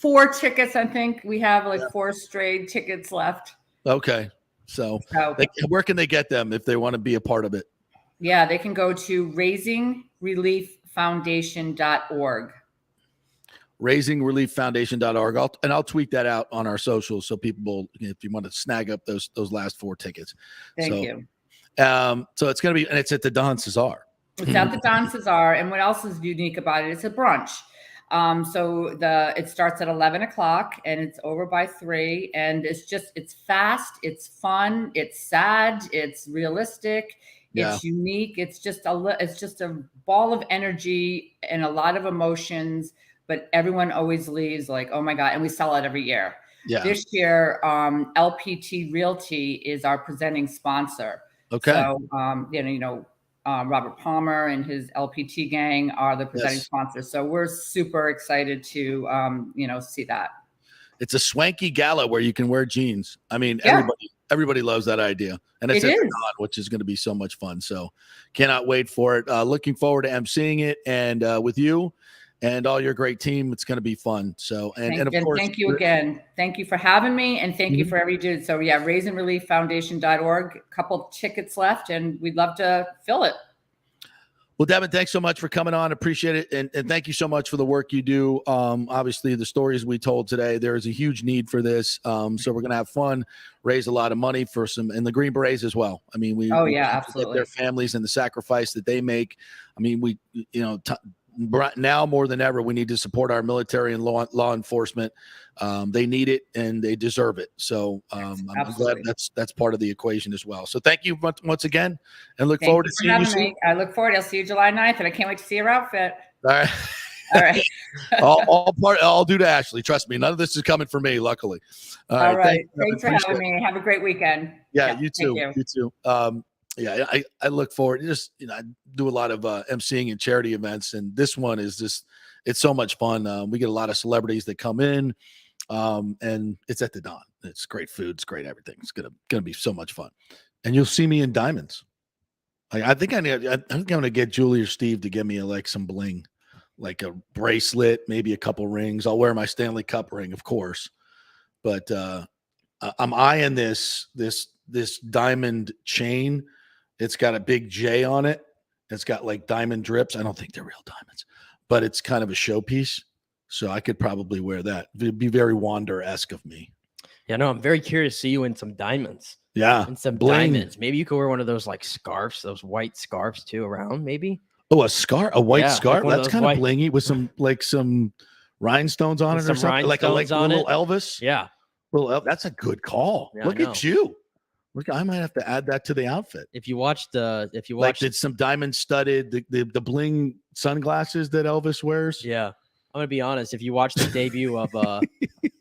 4 tickets. I think we have 4 straight tickets left. Okay. So where can they get them if they want to be a part of it? Yeah, they can go to raisingrelieffoundation.org. raisingrelieffoundation.org. I'll tweet that out on our socials so people will, if you want to snag up those last 4 tickets. Thank you. So it's going to be, and it's at the Don Cesar. It's at the Don Cesar. And what else is unique about it? It's a brunch. So it starts at 11 o'clock and it's over by 3. And it's fast, it's fun, it's sad, it's realistic, it's unique. It's just a ball of energy and a lot of emotions, but everyone always leaves like, oh my God. And we sell it every year. Yeah. This year, LPT Realty is our presenting sponsor. Okay. So, Robert Palmer and his LPT gang are the presenting sponsors. So we're super excited to, see that. It's a swanky gala where you can wear jeans. I mean, everybody loves that idea. And it's at the Don, which is going to be so much fun. So cannot wait for it. Looking forward to emceeing it and with you and all your great team. It's going to be fun. So, and of course, thank you again. Thank you for having me. And thank you for every dude. So raisinrelieffoundation.org, a couple tickets left and we'd love to fill it. Well, Devin, thanks so much for coming on. Appreciate it. And thank you so much for the work you do. Obviously, the stories we told today, there is a huge need for this. So we're going to have fun, raise a lot of money for and the Green Berets as well. I mean, we absolutely. Their families and the sacrifice that they make. I mean, now more than ever, we need to support our military and law enforcement. They need it and they deserve it. So I'm glad that's part of the equation as well. So thank you once again and look forward to seeing you soon. I look forward. I'll see you July 9th and I can't wait to see your outfit. All right. All right. I'll do to Ashley. Trust me. None of this is coming from me, luckily. All right. Thanks for having me. Have a great weekend. Yeah, you too. You too. I look forward. I do a lot of emceeing and charity events, and this one is it's so much fun. We get a lot of celebrities that come in, and it's at the Don. It's great food. It's great everything. It's gonna be so much fun, and you'll see me in diamonds. I think I'm gonna get Julie or Steve to give me some bling, like a bracelet, maybe a couple rings. I'll wear my Stanley Cup ring, of course, but I'm eyeing this diamond chain. It's got a big J on it. It's got diamond drips. I don't think they're real diamonds, but it's kind of a showpiece. So I could probably wear that. It'd be very Wander-esque of me. Yeah, no, I'm very curious to see you in some diamonds. Yeah. And some diamonds. Maybe you could wear one of those scarves, those white scarves too around, maybe. Oh, a white scarf? That's kind of blingy with some rhinestones on it or something. Like a little Elvis. Yeah. That's a good call. Yeah, Look at you. Look, I might have to add that to the outfit. If you watch did some diamond studded the bling sunglasses that Elvis wears. Yeah, I'm gonna be honest. If you watch the debut of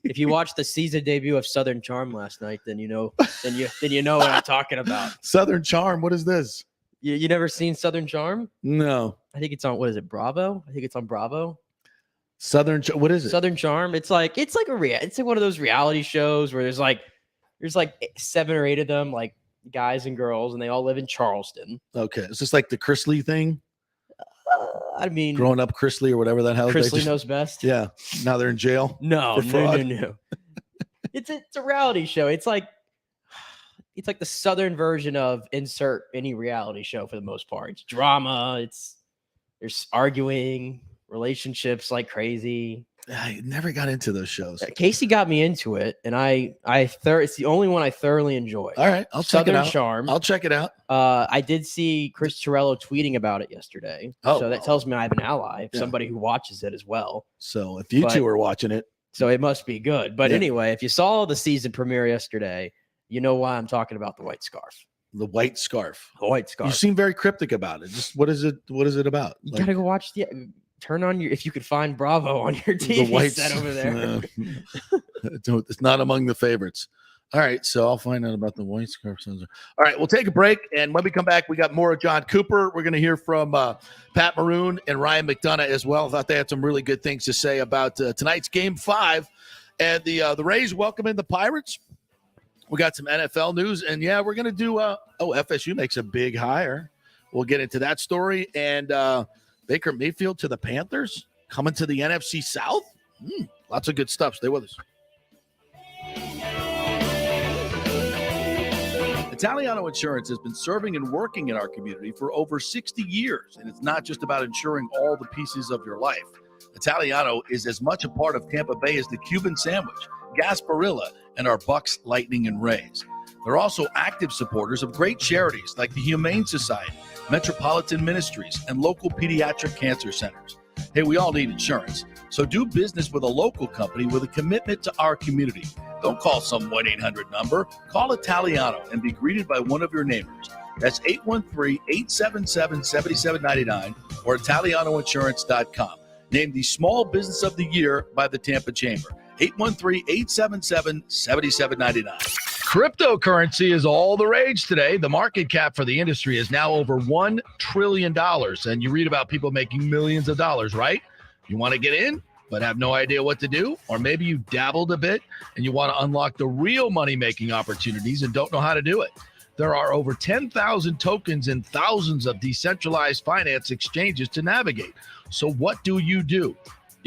if you watch the season debut of Southern Charm last night, then you know what I'm talking about. Southern Charm. What is this? You never seen Southern Charm? No. I think it's on. What is it? Bravo. I think it's on Bravo. What is it? Southern Charm. It's like one of those reality shows where there's 7 or 8 of them, guys and girls, and they all live in Charleston. Okay. Is this like the Chrisley thing? I mean, growing up Chrisley or whatever that hell. Chrisley knows best. Yeah. Now they're in jail. No. It's a reality show. It's like the Southern version of insert any reality show for the most part. It's drama. There's arguing, relationships like crazy. I never got into those shows. Casey got me into it, and it's the only one I thoroughly enjoy. All right, I'll check it out. Southern Charm. I'll check it out. I did see Chris Torello tweeting about it yesterday. So that tells me I have an ally, somebody who watches it as well. So if you two are watching it, so it must be good. But anyway, if you saw the season premiere yesterday, you know why I'm talking about the white scarf. The white scarf. The white scarf. You seem very cryptic about it. Just what is it? What is it about? You gotta go watch turn on if you could find Bravo on your TV set over there. It's not among the favorites. All right, so I'll find out about the white scarf. All right, we'll take a break, and when we come back, we got more of John Cooper. We're going to hear from Pat Maroon and Ryan McDonough as well. I thought they had some really good things to say about tonight's Game 5, and the Rays welcoming the Pirates. We got some NFL news, and we're going to do FSU makes a big hire. We'll get into that story, and Baker Mayfield to the Panthers, coming to the NFC South. Lots of good stuff. Stay with us. Italiano Insurance has been serving and working in our community for over 60 years, and it's not just about insuring all the pieces of your life. Italiano is as much a part of Tampa Bay as the Cuban sandwich, Gasparilla, and our Bucks, Lightning, and Rays. They're also active supporters of great charities like the Humane Society, Metropolitan Ministries, and local pediatric cancer centers. Hey, we all need insurance, so do business with a local company with a commitment to our community. Don't call some 1-800 number. Call Italiano and be greeted by one of your neighbors. That's 813-877-7799 or ItalianoInsurance.com. Named the Small Business of the Year by the Tampa Chamber. 813-877-7799. Cryptocurrency is all the rage today. The market cap for the industry is now over $1 trillion. And you read about people making millions of dollars, right? You want to get in, but have no idea what to do? Or maybe you dabbled a bit and you want to unlock the real money-making opportunities and don't know how to do it. There are over 10,000 tokens and thousands of decentralized finance exchanges to navigate. So what do? You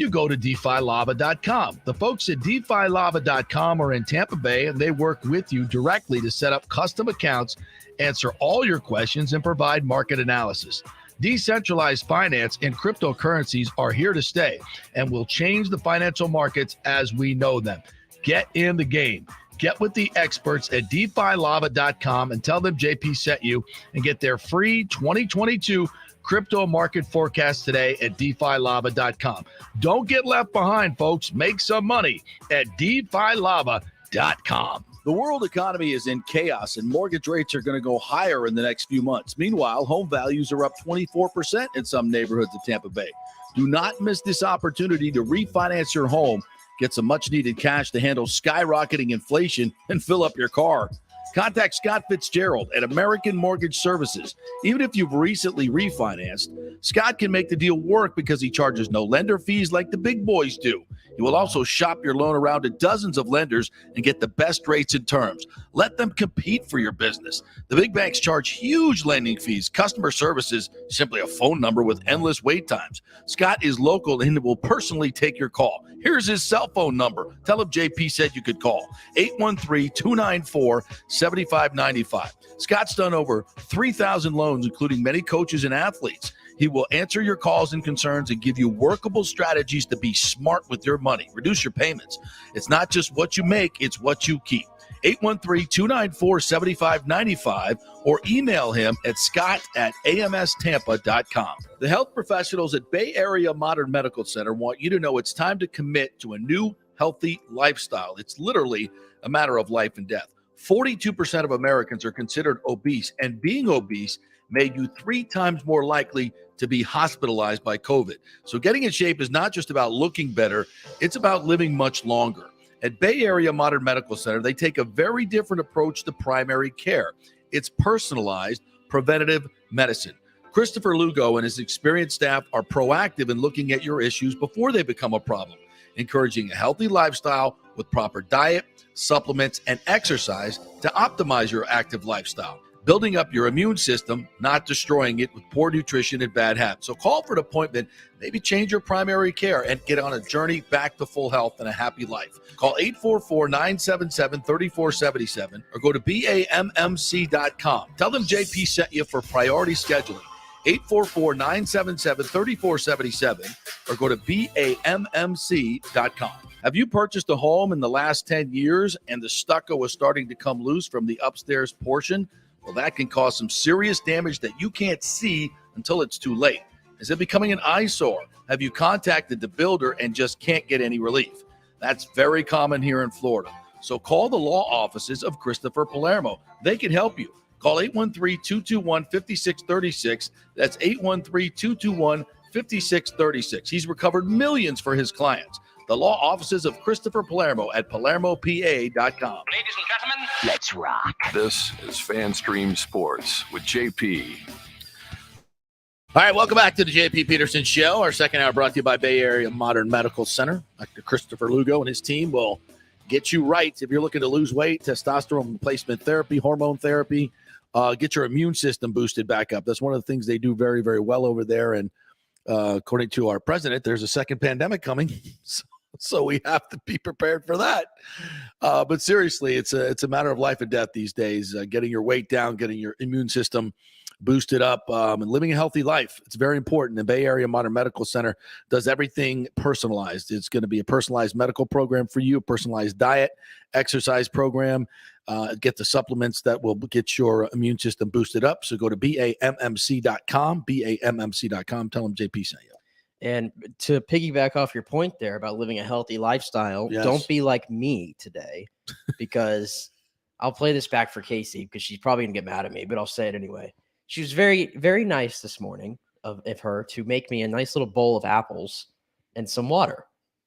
go to DeFiLava.com. The folks at DeFiLava.com are in Tampa Bay, and they work with you directly to set up custom accounts, answer all your questions, and provide market analysis. Decentralized finance and cryptocurrencies are here to stay and will change the financial markets as we know them. Get in the game. Get with the experts at DeFiLava.com and tell them JP sent you and get their free 2022 crypto market forecast today at DeFiLava.com. Don't get left behind, folks. Make some money at DeFiLava.com. The world economy is in chaos, and mortgage rates are going to go higher in the next few months. Meanwhile, home values are up 24% in some neighborhoods of Tampa Bay. Do not miss this opportunity to refinance your home, get some much-needed cash to handle skyrocketing inflation, and fill up your car. Contact Scott Fitzgerald at American Mortgage Services. Even if you've recently refinanced, Scott can make the deal work because he charges no lender fees like the big boys do. He will also shop your loan around to dozens of lenders and get the best rates and terms. Let them compete for your business. The big banks charge huge lending fees. Customer service is simply a phone number with endless wait times. Scott is local and will personally take your call. Here's his cell phone number. Tell him JP said you could call. 813-294-7595. Scott's done over 3,000 loans, including many coaches and athletes. He will answer your calls and concerns and give you workable strategies to be smart with your money. Reduce your payments. It's not just what you make, it's what you keep. 813-294-7595 or email him at scott@amstampa.com. The health professionals at Bay Area Modern Medical Center want you to know it's time to commit to a new healthy lifestyle. It's literally a matter of life and death. 42% of Americans are considered obese, and being obese made you 3 times more likely to be hospitalized by COVID. So getting in shape is not just about looking better, it's about living much longer. At Bay Area Modern Medical Center, they take a very different approach to primary care. It's personalized, preventative medicine. Christopher Lugo and his experienced staff are proactive in looking at your issues before they become a problem, encouraging a healthy lifestyle with proper diet, supplements, and exercise to optimize your active lifestyle. Building up your immune system, not destroying it with poor nutrition and bad habits. So call for an appointment, maybe change your primary care, and get on a journey back to full health and a happy life. Call 844-977-3477 or go to BAMMC.com. Tell them JP sent you for priority scheduling. 844-977-3477 or go to BAMMC.com. Have you purchased a home in the last 10 years and the stucco is starting to come loose from the upstairs portion? Well, that can cause some serious damage that you can't see until it's too late. Is it becoming an eyesore? Have you contacted the builder and just can't get any relief? That's very common here in Florida. So call the law offices of Christopher Palermo. They can help you. Call 813-221-5636. That's 813-221-5636. He's recovered millions for his clients. The law offices of Christopher Palermo at PalermoPA.com. Ladies and gentlemen, let's rock. This is FanStream Sports with JP. All right, welcome back to the JP Peterson Show. Our second hour brought to you by Bay Area Modern Medical Center. Dr. Christopher Lugo and his team will get you right if you're looking to lose weight, testosterone replacement therapy, hormone therapy, get your immune system boosted back up. That's one of the things they do very, very well over there. And according to our president, there's a second pandemic coming. So we have to be prepared for that. But seriously, it's a matter of life and death these days, getting your weight down, getting your immune system boosted up, and living a healthy life. It's very important. The Bay Area Modern Medical Center does everything personalized. It's going to be a personalized medical program for you, a personalized diet, exercise program, get the supplements that will get your immune system boosted up. So go to BAMMC.com, BAMMC.com. Tell them JP sent you. And to piggyback off your point there about living a healthy lifestyle, don't be like me today, because I'll play this back for Casey because she's probably going to get mad at me, but I'll say it anyway. She was very, very nice this morning of her to make me a nice little bowl of apples and some water,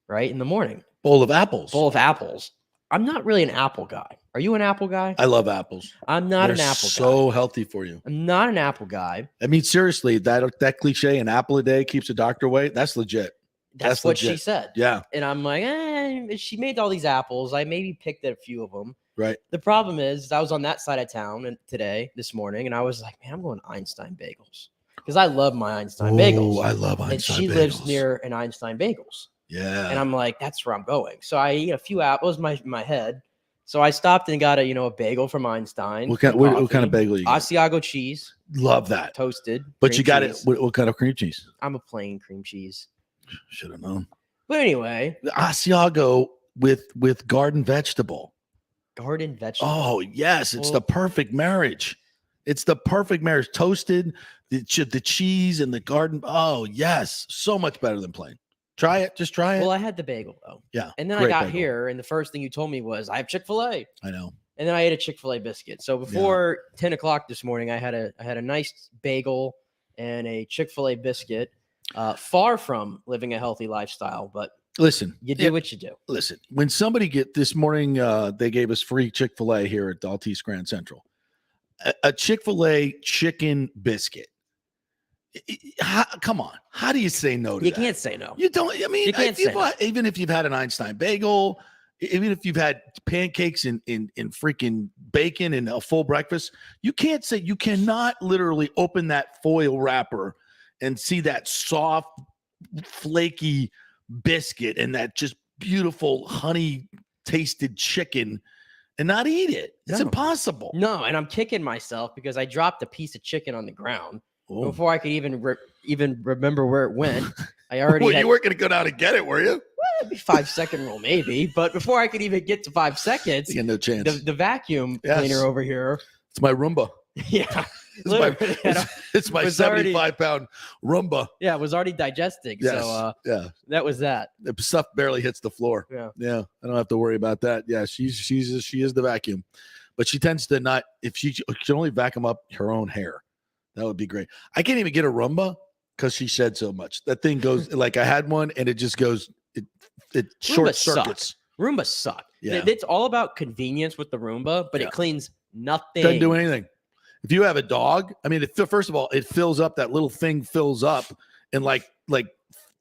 right, in the morning. Bowl of apples? Bowl of apples. I'm not really an apple guy. Are you an apple guy? I love apples. I'm not an apple guy. So healthy for you. I'm not an apple guy. I mean, seriously, that cliche, an apple a day keeps the doctor away, that's legit. That's what she said. Yeah. And I'm like, she made all these apples. I maybe picked at a few of them. Right. The problem is I was on that side of town this morning, and I was like, man, I'm going Einstein Bagels because I love my Einstein Bagels. Oh, I love Einstein and she Bagels. lives near an Einstein Bagels. Yeah. And I'm like, that's where I'm going. So I eat a few apples in my head. So I stopped and got a bagel from Einstein. What kind of bagel you got? Asiago cheese. Love that. Toasted. But you got cheese. it. What kind of cream cheese? I'm a plain cream cheese. Should have known. But anyway. The Asiago with garden vegetable. Garden vegetable. Oh, yes. It's the perfect marriage. It's the perfect marriage. Toasted, the cheese and the garden. Oh, yes. So much better than plain. Try it. Just try it. Well, I had the bagel, though. Yeah. And then I got here, and the first thing you told me was, I have Chick-fil-A. I know. And then I ate a Chick-fil-A biscuit. So before 10 o'clock this morning, I had a nice bagel and a Chick-fil-A biscuit. Far from living a healthy lifestyle, but listen, you do what you do. Listen, when somebody this morning, they gave us free Chick-fil-A here at Daltese Grand Central. A Chick-fil-A chicken biscuit. Come on. How do you say no to that? You can't say no. You don't. I mean, you can't say no. Even if you've had an Einstein bagel, even if you've had pancakes in freaking bacon and a full breakfast, you cannot literally open that foil wrapper and see that soft, flaky biscuit and that just beautiful honey tasted chicken and not eat it. It's impossible. No, and I'm kicking myself because I dropped a piece of chicken on the ground. Before I could even remember where it went. I already you weren't going to go down and get it, were you? Well, it'd be 5-second rule, maybe. But before I could even get to 5 seconds, you had no chance. The vacuum cleaner over here. It's my Roomba. Yeah. It's my 75-pound Roomba. Yeah, it was already digesting. Yes. So that was that. The stuff barely hits the floor. Yeah. I don't have to worry about that. Yeah, she is the vacuum. But she tends to not, if she can only vacuum up her own hair. That would be great. I can't even get a Roomba because she shed so much. That thing goes like I had one and it just goes, it short circuits. Roomba suck. Yeah. It's all about convenience with the Roomba, but it cleans nothing. Doesn't do anything. If you have a dog, I mean, first of all, it fills up. That little thing fills up in like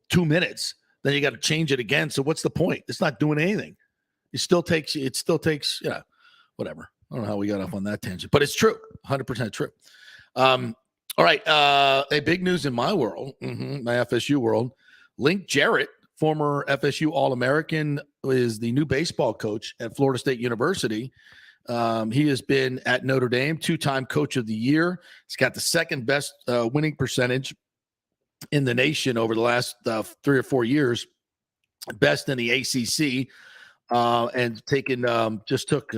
2 minutes. Then you got to change it again. So what's the point? It's not doing anything. It still takes, whatever. I don't know how we got off on that tangent, but it's true. 100% true. All right. A big news in my world, my FSU world. Link Jarrett, former FSU All-American, is the new baseball coach at Florida State University. He has been at Notre Dame, 2-time coach of the year. He's got the second best winning percentage in the nation over the last 3 or 4 years, best in the ACC, and just took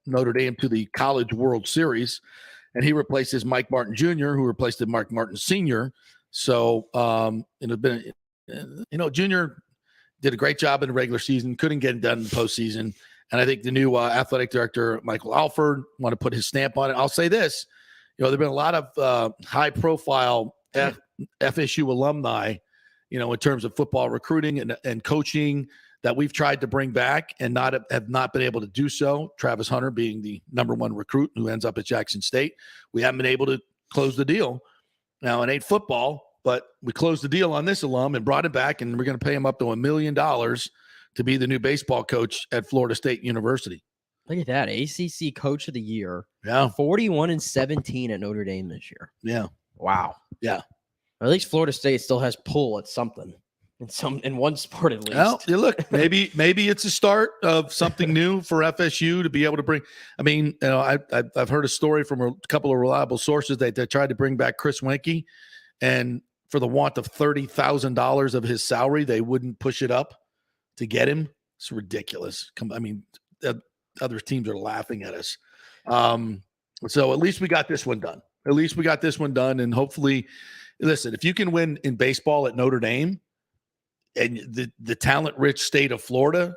Notre Dame to the College World Series. And he replaces Mike Martin Jr., who replaced Mark Martin Sr. So, Jr. did a great job in the regular season, couldn't get it done in the postseason. And I think the new athletic director, Michael Alford, want to put his stamp on it. I'll say this, there have been a lot of high-profile FSU alumni, in terms of football recruiting and coaching that we've tried to bring back and have not been able to do so. Travis Hunter being the number 1 recruit who ends up at Jackson State. We haven't been able to close the deal. Now, it ain't football, but we closed the deal on this alum and brought it back, and we're going to pay him up to $1 million to be the new baseball coach at Florida State University. Look at that. ACC Coach of the Year. Yeah. 41-17 at Notre Dame this year. Yeah. Wow. Yeah. At least Florida State still has pull at something. in one sport at least. Well, look, maybe it's a start of something new for FSU to be able to bring. I mean, I've heard a story from a couple of reliable sources that they tried to bring back Chris Wenke, and for the want of $30,000 of his salary, they wouldn't push it up to get him. It's ridiculous. Other teams are laughing at us. So at least we got this one done. And hopefully, listen, if you can win in baseball at Notre Dame, and the talent-rich state of Florida,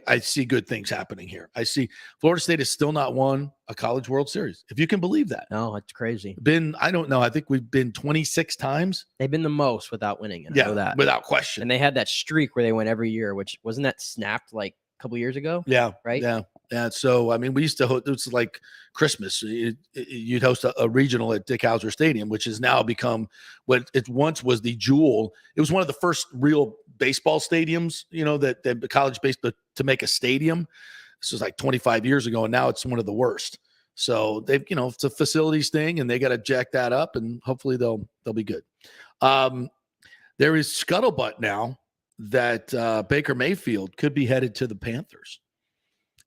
I see good things happening here. I see Florida State has still not won a College World Series, if you can believe that. No, it's crazy. I don't know. I think we've been 26 times. They've been the most without winning. I know that. Without question. And they had that streak where they win every year, which wasn't that snapped like a couple years ago? Yeah. Right? Yeah. So, I mean, we used to host, it was like Christmas. You'd host a regional at Dick Howser Stadium, which has now become what it once was the jewel. It was one of the first real baseball stadiums, that the college baseball to make a stadium. This was like 25 years ago, and now it's one of the worst. So they've, it's a facilities thing, and they got to jack that up, and hopefully they'll be good. There is scuttlebutt now that Baker Mayfield could be headed to the Panthers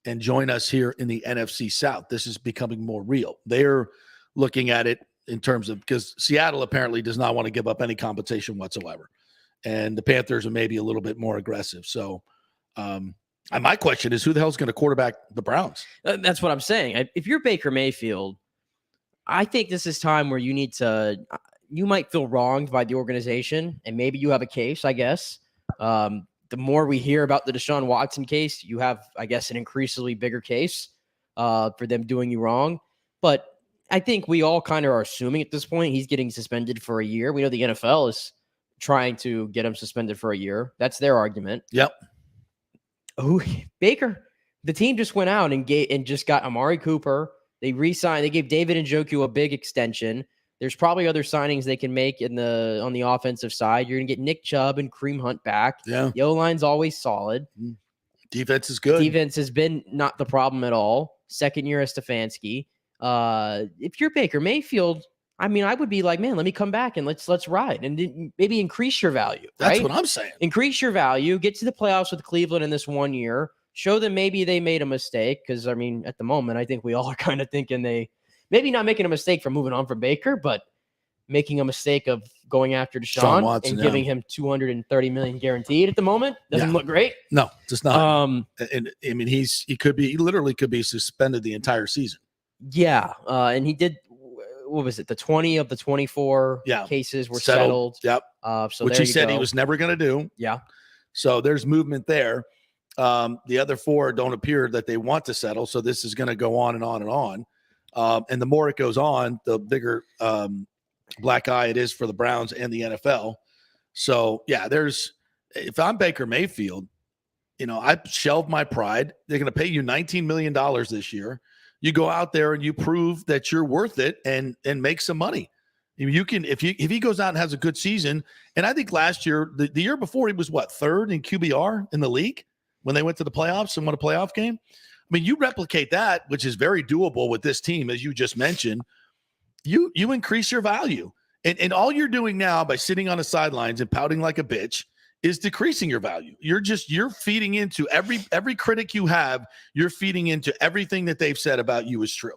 and join us here in the NFC South. This is becoming more real. They're looking at it in terms of, because Seattle apparently does not want to give up any compensation whatsoever. And the Panthers are maybe a little bit more aggressive. So my question is, who the hell is going to quarterback the Browns? That's what I'm saying. If you're Baker Mayfield, I think this is time where you might feel wronged by the organization, and maybe you have a case, I guess. The more we hear about the Deshaun Watson case, you have, I guess, an increasingly bigger case for them doing you wrong. But I think we all kind of are assuming at this point he's getting suspended for a year. We know the NFL is trying to get him suspended for a year. That's their argument. Yep. Baker, the team just went out and just got Amari Cooper. They re-signed. They gave David Njoku a big extension. There's probably other signings they can make on the offensive side. You're going to get Nick Chubb and Kareem Hunt back. Yeah. The O-line's always solid. Defense is good. Defense has been not the problem at all. Second year as Stefanski. If you're Baker Mayfield, I mean, I would be like, man, let me come back and let's ride and maybe increase your value. That's right? what I'm saying. Increase your value. Get to the playoffs with Cleveland in this 1 year. Show them maybe they made a mistake, because, I mean, at the moment, I think we all are kind of thinking they maybe not making a mistake from moving on from Baker, but making a mistake of going after Deshaun Watson, and giving him $230 million guaranteed at the moment. Doesn't look great. No, just not. And I mean, he literally could be suspended the entire season. Yeah. And he did, what was it? The 20 of the 24 cases were settled. Yep. So which he said he was never going to do. Yeah. So there's movement there. The other 4 don't appear that they want to settle. So this is going to go on and on and on. And the more it goes on, the bigger black eye it is for the Browns and the NFL. So, yeah, if I'm Baker Mayfield, I shelved my pride. They're going to pay you $19 million this year. You go out there and you prove that you're worth it and make some money. You can, if he goes out and has a good season, and I think last year, the year before, he was third in QBR in the league when they went to the playoffs and won a playoff game. I mean, you replicate that, which is very doable with this team, as you just mentioned. You increase your value. And all you're doing now by sitting on the sidelines and pouting like a bitch is decreasing your value. You're feeding into every critic you have, you're feeding into everything that they've said about you is true.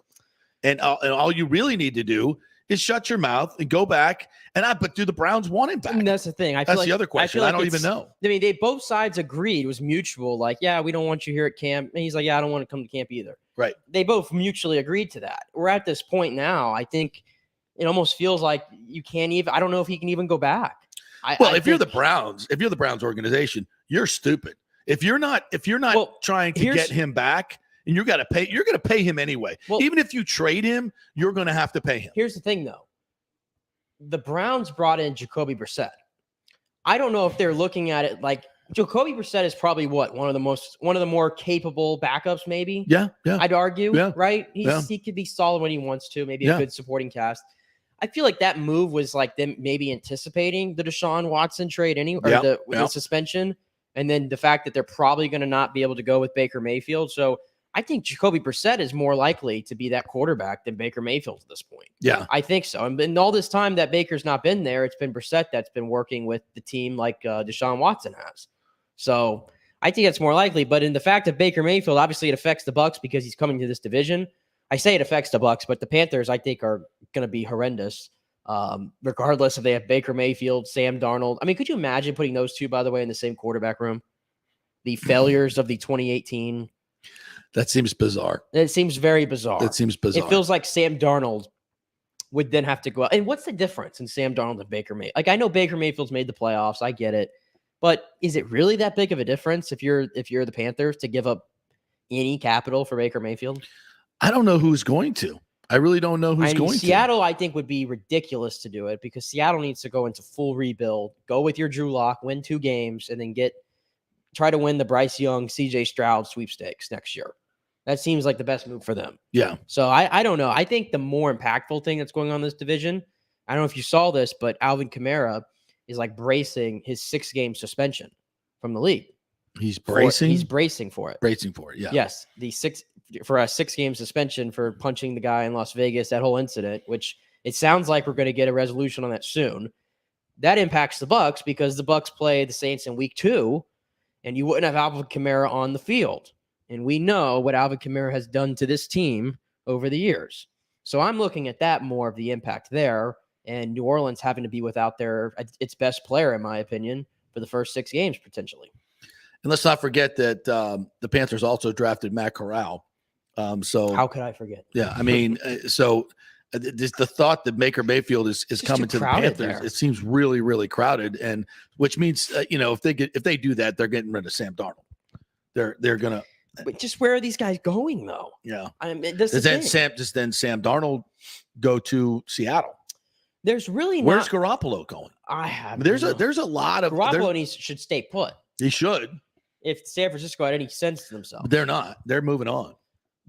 And all you really need to do is shut your mouth and go back. But do the Browns want him back? And that's the thing. That's the other question. I don't even know. I mean, both sides agreed. It was mutual. Like, yeah, we don't want you here at camp. And he's like, yeah, I don't want to come to camp either. Right. They both mutually agreed to that. We're at this point now. I think it almost feels like you can't even. I don't know if he can even go back. If you're the Browns organization, you're stupid. If you're not trying to get him back, and you're going to pay him anyway. Well, even if you trade him, you're going to have to pay him. Here's the thing, though. The Browns brought in Jacoby Brissett. I don't know if they're looking at it like Jacoby Brissett is probably one of the more capable backups, maybe. Yeah. I'd argue, right? Yeah. He could be solid when he wants to, maybe a good supporting cast. I feel like that move was like them maybe anticipating the Deshaun Watson trade the suspension, and then the fact that they're probably going to not be able to go with Baker Mayfield. So I think Jacoby Brissett is more likely to be that quarterback than Baker Mayfield at this point. Yeah. I think so. And all this time that Baker's not been there, it's been Brissett that's been working with the team like Deshaun Watson has. So I think it's more likely. But in the fact of Baker Mayfield, obviously it affects the Bucs because he's coming to this division. I say it affects the Bucs, but the Panthers, I think, are going to be horrendous. Regardless if they have Baker Mayfield, Sam Darnold. I mean, could you imagine putting those two, by the way, in the same quarterback room? The failures of the 2018. That seems bizarre. It seems very bizarre. It seems bizarre. It feels like Sam Darnold would then have to go out. And what's the difference in Sam Darnold and Baker Mayfield? Like, I know Baker Mayfield's made the playoffs. I get it. But is it really that big of a difference if you're the Panthers to give up any capital for Baker Mayfield? I don't know who's going to. I really don't know who's going to. Seattle, I think, would be ridiculous to do it because Seattle needs to go into full rebuild, go with your Drew Lock, win 2 games, and then try to win the Bryce Young, CJ Stroud sweepstakes next year. That seems like the best move for them. Yeah. So I don't know. I think the more impactful thing that's going on in this division, I don't know if you saw this, but Alvin Kamara is like bracing his 6-game suspension from the league. He's bracing? He's bracing for it. Bracing for it, yeah. Yes. For a 6-game suspension for punching the guy in Las Vegas, that whole incident, which it sounds like we're going to get a resolution on that soon. That impacts the Bucs because the Bucs play the Saints in week 2, and you wouldn't have Alvin Kamara on the field. And we know what Alvin Kamara has done to this team over the years. So I'm looking at that more of the impact there, and New Orleans having to be without its best player, in my opinion, for the first 6 games potentially. And let's not forget that the Panthers also drafted Matt Corral. So how could I forget? Yeah, I mean, the thought that Baker Mayfield is coming to the Panthers, there. It seems really, really crowded, and which means if they do that, they're getting rid of Sam Darnold. They're gonna. But just where are these guys going though? Yeah, I mean, does then Sam Darnold go to Seattle? There's really where's Garoppolo going? There's a lot of Garoppolo should stay put. He should. If San Francisco had any sense to themselves, but they're not. They're moving on.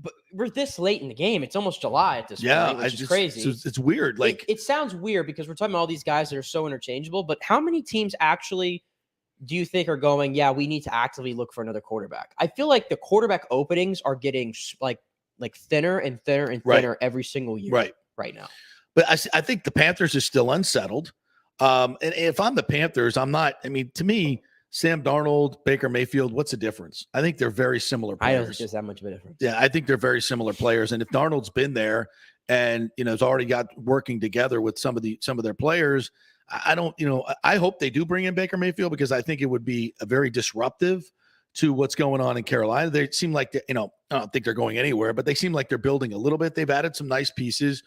But we're this late in the game. It's almost July at this point, which is crazy. It's weird. Like it sounds weird because we're talking about all these guys that are so interchangeable. But how many teams actually do you think are going, yeah, we need to actively look for another quarterback? I feel like the quarterback openings are getting like thinner and thinner and thinner every single year right now. But I think the Panthers are still unsettled. And if I'm the Panthers, I'm not. I mean, to me, Sam Darnold, Baker Mayfield, what's the difference? I think they're very similar players. I don't think there's that much of a difference. Yeah, I think they're very similar players. And if Darnold's been there and has already got working together with some of their players, I hope they do bring in Baker Mayfield because I think it would be a very disruptive to what's going on in Carolina. They seem like I don't think they're going anywhere, but they seem like they're building a little bit. They've added some nice pieces.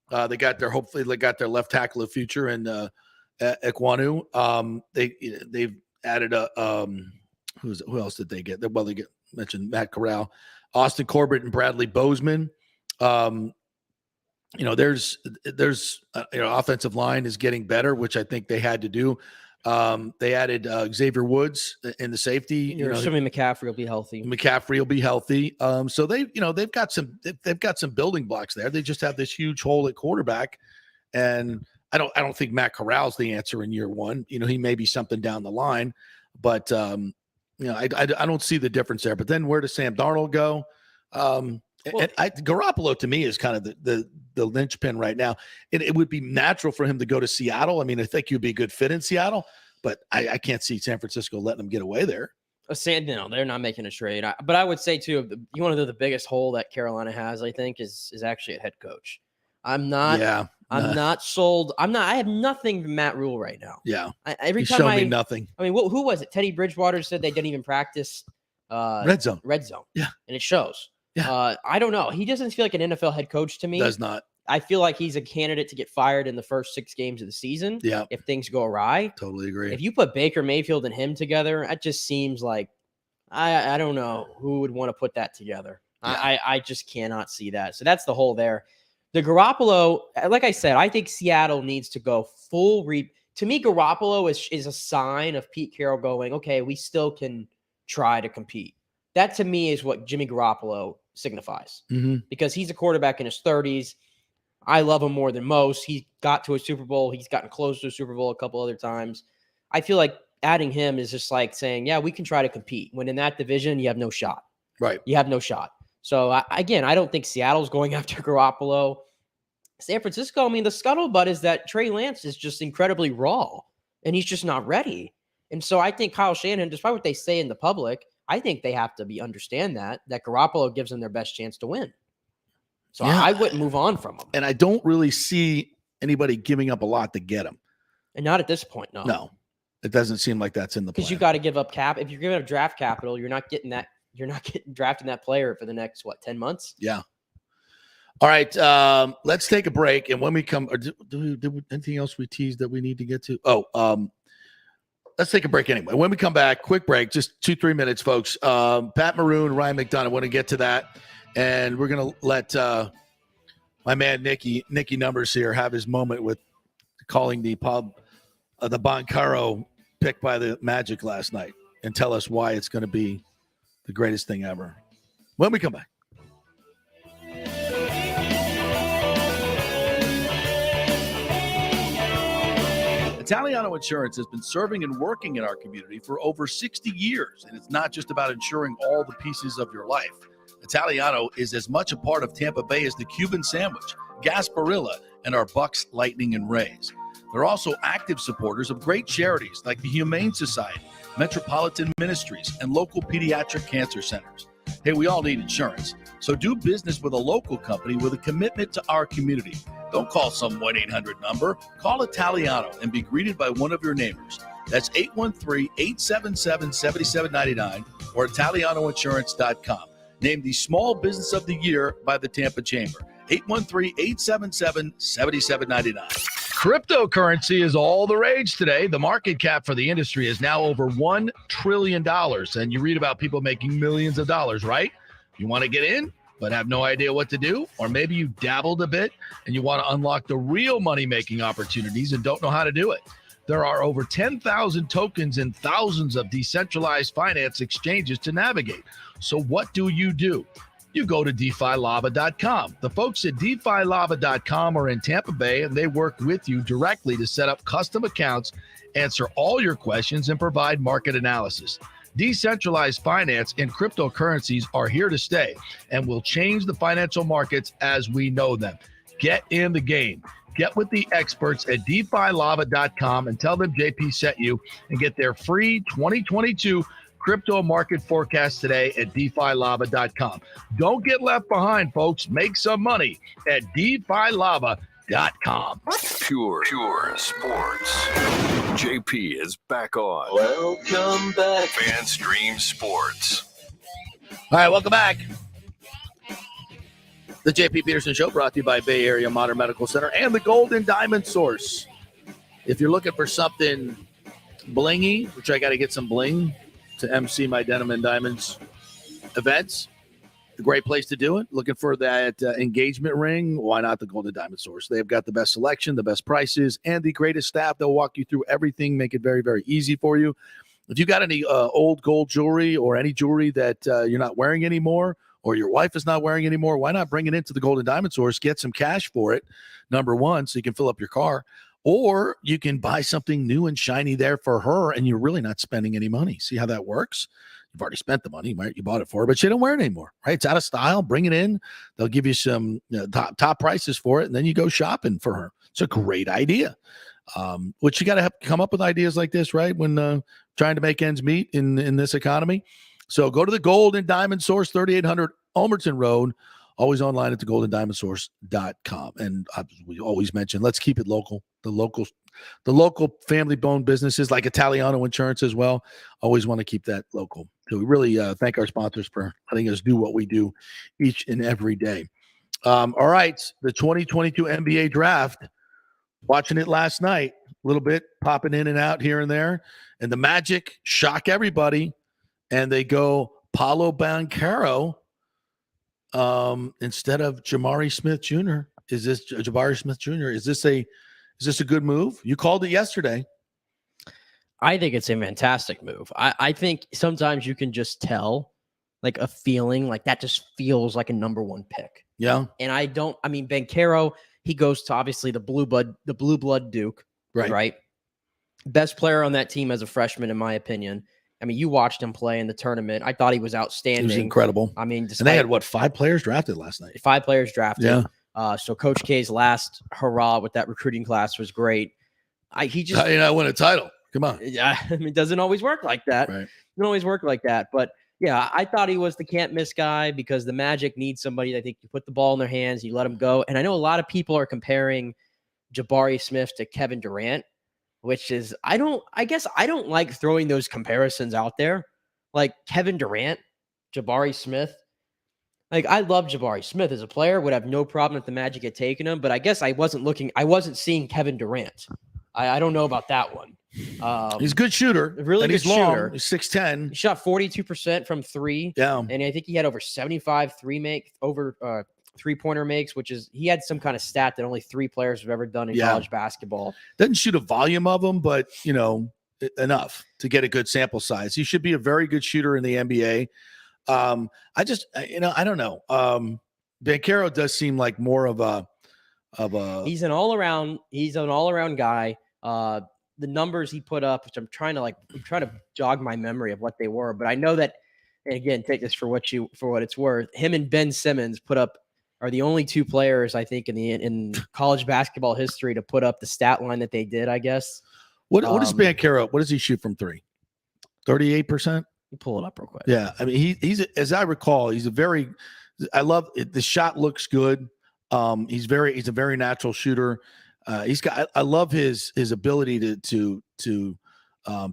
Hopefully they got their left tackle of future and Ekwonu. They've added who else did they get? Well, they mentioned Matt Corral, Austin Corbett, and Bradley Bozeman. There's offensive line is getting better, which I think they had to do. They added Xavier Woods in the safety. You're assuming McCaffrey will be healthy. McCaffrey will be healthy. So they've got some building blocks there. They just have this huge hole at quarterback, and I don't think Matt Corral's the answer in year 1. He may be something down the line, but I don't see the difference there. But then where does Sam Darnold go? Garoppolo to me is kind of the linchpin right now. It would be natural for him to go to Seattle. I mean, I think he'd be a good fit in Seattle, but I can't see San Francisco letting him get away there. No, they're not making a trade. But I would say too, you want to know the biggest hole that Carolina has, I think, is actually a head coach. I'm not sold. I have nothing from Matt Rule right now. Yeah. Every time me nothing. I mean, who was it? Teddy Bridgewater said they didn't even practice red zone. Yeah. And it shows. Yeah. I don't know. He doesn't feel like an NFL head coach to me. Does not. I feel like he's a candidate to get fired in the first 6 games of the season. Yeah. If things go awry. Totally agree. If you put Baker Mayfield and him together, it just seems like I don't know who would want to put that together. Yeah. I just cannot see that. So that's the hole there. The Garoppolo, like I said, I think Seattle needs to go full to me, Garoppolo is a sign of Pete Carroll going, okay, we still can try to compete. That to me is what Jimmy Garoppolo signifies because he's a quarterback in his 30s. I love him more than most. He got to a Super Bowl. He's gotten close to a Super Bowl a couple other times. I feel like adding him is just like saying, yeah, we can try to compete. When in that division, you have no shot. Right. You have no shot. So again, I don't think Seattle's going after Garoppolo. San Francisco, I mean, the scuttlebutt is that Trey Lance is just incredibly raw and he's just not ready. And so I think Kyle Shanahan, despite what they say in the public, I think they have to understand that Garoppolo gives them their best chance to win. So yeah. I wouldn't move on from him. And I don't really see anybody giving up a lot to get him. And not at this point, no. No, it doesn't seem like that's in the plan. Because you got to give up cap. If you're giving up draft capital, you're not getting that. You're not getting drafting that player for the next 10 months. Yeah. All right. Let's take a break, and when we come, or do anything else we teased that we need to get to? Let's take a break anyway. When we come back, quick break, just 2-3 minutes, folks. Pat Maroon, Ryan McDonough, want to get to that, and we're gonna let my man Nicky Numbers here have his moment with calling the Boncaro pick by the Magic last night, and tell us why it's going to be the greatest thing ever. When we come back. Italiano Insurance has been serving and working in our community for over 60 years, and it's not just about insuring all the pieces of your life. Italiano is as much a part of Tampa Bay as the Cuban sandwich, Gasparilla, and our Bucks, Lightning, and Rays. They're also active supporters of great charities like the Humane Society, Metropolitan Ministries, and local pediatric cancer centers. Hey, we all need insurance, so do business with a local company with a commitment to our community. Don't call some 1-800 number. Call Italiano and be greeted by one of your neighbors. That's 813-877-7799 or ItalianoInsurance.com. Named the Small Business of the Year by the Tampa Chamber. 813-877-7799. Cryptocurrency is all the rage today. The market cap for the industry is now over $1 trillion. And you read about people making millions of dollars, right? You want to get in, but have no idea what to do? Or maybe you dabbled a bit and you want to unlock the real money-making opportunities and don't know how to do it. There are over 10,000 tokens and thousands of decentralized finance exchanges to navigate. So what do? You go to DeFiLava.com. The folks at DeFiLava.com are in Tampa Bay, and they work with you directly to set up custom accounts, answer all your questions, and provide market analysis. Decentralized finance and cryptocurrencies are here to stay and will change the financial markets as we know them. Get in the game. Get with the experts at DeFiLava.com and tell them JP sent you, and get their free 2022 crypto market forecast today at DeFiLava.com. Don't get left behind, folks. Make some money at DeFiLava.com. Pure sports. JP is back on. Welcome back. FanStream Sports. All right, welcome back. The JP Peterson Show, brought to you by Bay Area Modern Medical Center and the Golden Diamond Source. If you're looking for something blingy, which I got to get some bling to MC my Denim and Diamonds events, a great place to do it. Looking for that engagement ring? Why not the Golden Diamond Source? They've got the best selection, the best prices, and the greatest staff. They'll walk you through everything, make it very, very easy for you. If you got any old gold jewelry or any jewelry that you're not wearing anymore, or your wife is not wearing anymore, why not bring it into the Golden Diamond Source, get some cash for it, number one, so you can fill up your car, or you can buy something new and shiny there for her, and you're really not spending any money. See how that works? You've already spent the money, right? You bought it for her, but she don't wear it anymore, right? It's out of style. Bring it in. They'll give you some top prices for it, and then you go shopping for her. It's a great idea. Which you got to come up with ideas like this, right? When trying to make ends meet in this economy. So go to the Golden Diamond Source, 3800 Ulmerton Road, always online at thegoldendiamondsource.com. And we always mention, let's keep it local. The local family-owned businesses like Italiano Insurance as well, always want to keep that local. So we really thank our sponsors for letting us do what we do each and every day. All right, the 2022 NBA draft, watching it last night, a little bit popping in and out here and there, and the Magic shock everybody, and they go Paolo Banchero instead of Jabari Smith Jr. Is this Jabari Smith Jr.? Is this a good move? You called it yesterday. I think it's a fantastic move. I think sometimes you can just tell, like a feeling, like that just feels like a number one pick. Yeah. And Banchero, he goes to obviously the blue blood Duke, right? Best player on that team as a freshman, in my opinion. I mean, you watched him play in the tournament. I thought he was outstanding. He was incredible. I mean, and they had, 5 players drafted last night? 5 players drafted. Yeah. So Coach K's last hurrah with that recruiting class was great. He just win a title. Come on. Yeah, I mean, it doesn't always work like that. Right. It doesn't always work like that. But yeah, I thought he was the can't miss guy because the Magic needs somebody that think you put the ball in their hands, you let them go. And I know a lot of people are comparing Jabari Smith to Kevin Durant, which is I don't like throwing those comparisons out there. Like Kevin Durant, Jabari Smith. Like I love Jabari Smith as a player, would have no problem if the Magic had taken him, but I guess I wasn't seeing Kevin Durant. I don't know about that one. He's a good shooter. Really good shooter. He's 6'10". He shot 42% from 3. Yeah. And I think he had over 75 three-pointer makes, which is he had some kind of stat that only 3 players have ever done in college basketball. Doesn't shoot a volume of them, but enough to get a good sample size. He should be a very good shooter in the NBA. I don't know. Banchero does seem like more of a he's an all-around guy. The numbers he put up, which I'm trying to jog my memory of what they were, but I know that, and again, take this for what it's worth. Him and Ben Simmons are the only 2 players I think in college basketball history to put up the stat line that they did, I guess. What is Banchero? What does he shoot from 3? 38%? You pull it up real quick. Yeah. I mean, he's as I recall, I love it. The shot looks good. He's a very natural shooter. I love his ability to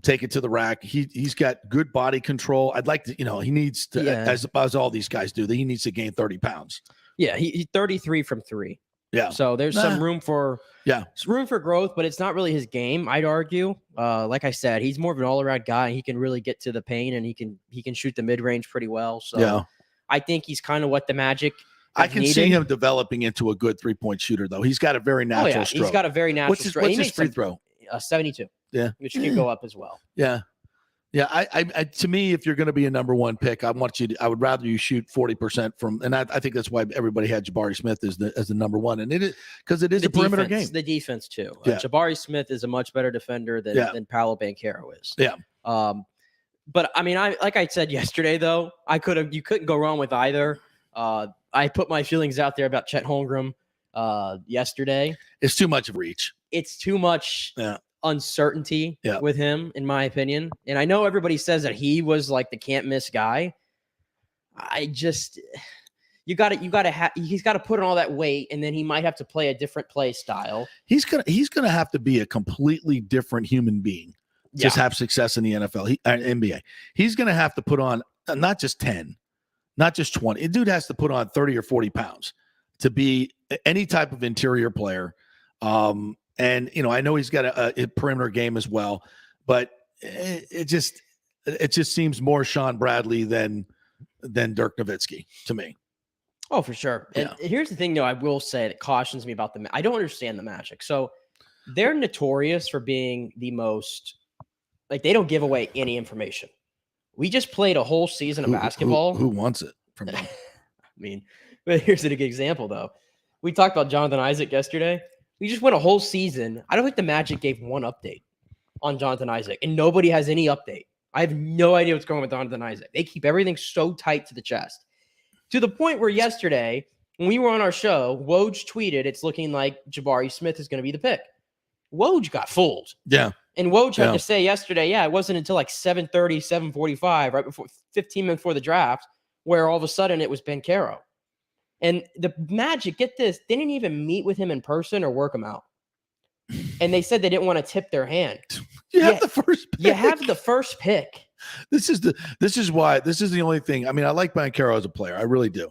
take it to the rack. He's got good body control. I'd like to, he needs to, as all these guys do, that he needs to gain 30 pounds. Yeah. He's 33 from 3. Yeah. So there's some room for growth, but it's not really his game, I'd argue. Like I said, he's more of an all-around guy. He can really get to the paint and he can shoot the mid-range pretty well. So I think he's kind of what the Magic I can see him developing into a good 3-point shooter, though. He's got a very natural stroke. He's got a very natural stroke. What's his free throw? 72. Yeah. Which can go up as well. Yeah. Yeah. I to me, if you're going to be a number 1 pick, I would rather you shoot 40% from, and I think that's why everybody had Jabari Smith as the number 1. And it is because it is a perimeter game. The defense too. Yeah. Jabari Smith is a much better defender than Paolo Banchero is. Yeah. But I mean, like I said yesterday, though, you couldn't go wrong with either. I put my feelings out there about Chet Holmgren yesterday. It's too much of reach. It's too much uncertainty with him, in my opinion. And I know everybody says that he was like the can't miss guy. He's got to put on all that weight, and then he might have to play a different play style. He's gonna have to be a completely different human being to just have success in the NFL, NBA. He's gonna have to put on not just 10. Not just 20. A dude has to put on 30 or 40 pounds to be any type of interior player. And, I know he's got a perimeter game as well, but it just seems more Sean Bradley than Dirk Nowitzki to me. Oh, for sure. And here's the thing, though, I will say that cautions me about I don't understand the Magic. So they're notorious for being the most, like, they don't give away any information. We just played a whole season of basketball. Who wants it from them? I mean, but here's a good example, though. We talked about Jonathan Isaac yesterday. We just went a whole season. I don't think the Magic gave one update on Jonathan Isaac, and nobody has any update. I have no idea what's going on with Jonathan Isaac. They keep everything so tight to the chest. To the point where yesterday, when we were on our show, Woj tweeted, it's looking like Jabari Smith is going to be the pick. Woj got fooled. Yeah. And Woj had to say yesterday, it wasn't until like 7:30, 7:45, right before 15 minutes before the draft, where all of a sudden it was Banchero. And the Magic, get this, they didn't even meet with him in person or work him out. And they said they didn't want to tip their hand. You have the first pick. You have the first pick. This is the only thing. I mean, I like Banchero as a player. I really do.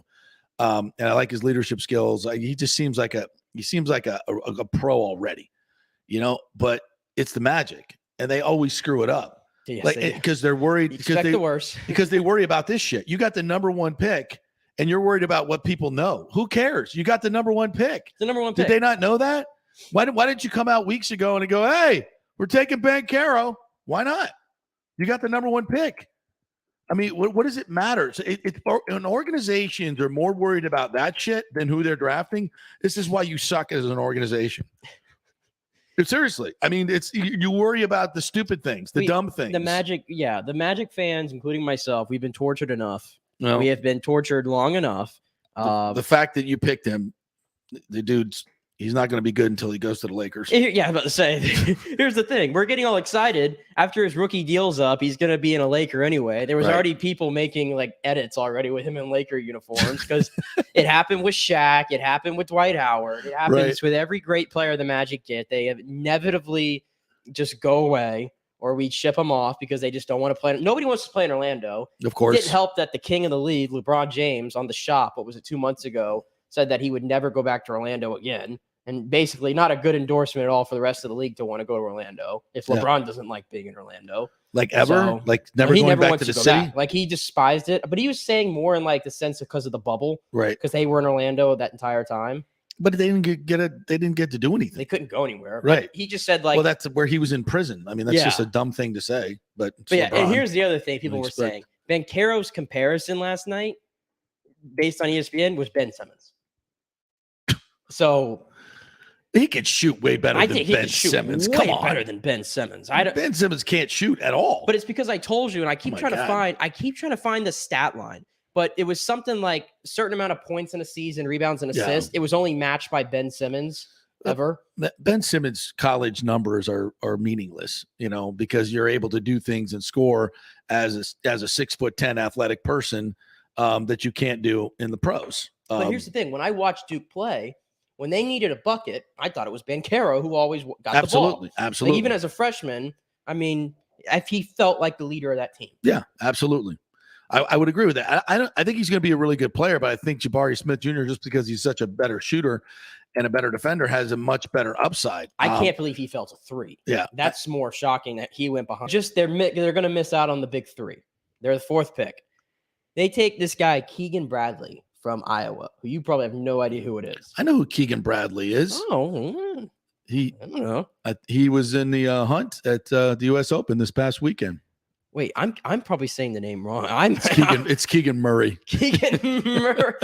And I like his leadership skills. He just seems like a pro already, but it's the Magic and they always screw it up. Yes, because they're worried because they worry about this shit. You got the number 1 pick and you're worried about what people know. Who cares? You got the number 1 pick. The number 1 pick. Did they not know that? Why didn't you come out weeks ago and go, hey, we're taking Banchero? Why not? You got the number 1 pick. I mean, what does it matter? So an organizations are more worried about that shit than who they're drafting. This is why you suck as an organization. Seriously. I mean, it's you worry about the stupid things, the dumb things. The Magic fans, including myself, we've been tortured enough. No. We have been tortured long enough. The fact that you picked him, the dude's he's not going to be good until he goes to the Lakers. Yeah, I'm about to say. Here's the thing: we're getting all excited after his rookie deal's up. He's going to be in a Laker anyway. There was already people making like edits already with him in Laker uniforms because it happened with Shaq. It happened with Dwight Howard. It happens with every great player the Magic get. They inevitably just go away, or we ship them off because they just don't want to play. Nobody wants to play in Orlando. Of course, it didn't help that the king of the league, LeBron James, on the shop, what was it, 2 months ago, said that he would never go back to Orlando again. And basically not a good endorsement at all for the rest of the league to want to go to Orlando if LeBron doesn't like being in Orlando. Like ever? So, like never he going never back wants to the go city? back. Like he despised it. But he was saying more in like the sense because of the bubble. Right. Because they were in Orlando that entire time. But they didn't get to do anything. They couldn't go anywhere. Right. Like, he just said like, well, that's where he was in prison. I mean, that's just a dumb thing to say. But yeah, and here's the other thing people were saying. Banchero's comparison last night, based on ESPN, was Ben Simmons. So he could shoot way better than Ben Simmons. Come on, better than Ben Simmons. Ben Simmons can't shoot at all. But it's because I told you, and I keep trying to find the stat line. But it was something like a certain amount of points in a season, rebounds and assists. It was only matched by Ben Simmons ever. Ben Simmons' college numbers are meaningless, because you're able to do things and score as a 6'10" athletic person that you can't do in the pros. But here's the thing: when I watched Duke play, when they needed a bucket, I thought it was Banchero who always got the ball. Absolutely. Like, even as a freshman, I mean, if he felt like the leader of that team. Yeah, absolutely. I would agree with that. I think he's going to be a really good player, but I think Jabari Smith Jr., just because he's such a better shooter and a better defender, has a much better upside. I can't believe he fell to 3. Yeah. That's more shocking that he went behind. Just they're going to miss out on the big 3. They're the 4th pick. They take this guy, Keegan Bradley from Iowa, who you probably have no idea who it is. I know who Keegan Bradley is. Oh, I don't know. He was in the hunt at the U.S. Open this past weekend. Wait, I'm probably saying the name wrong. It's Keegan Murray. Keegan Murray.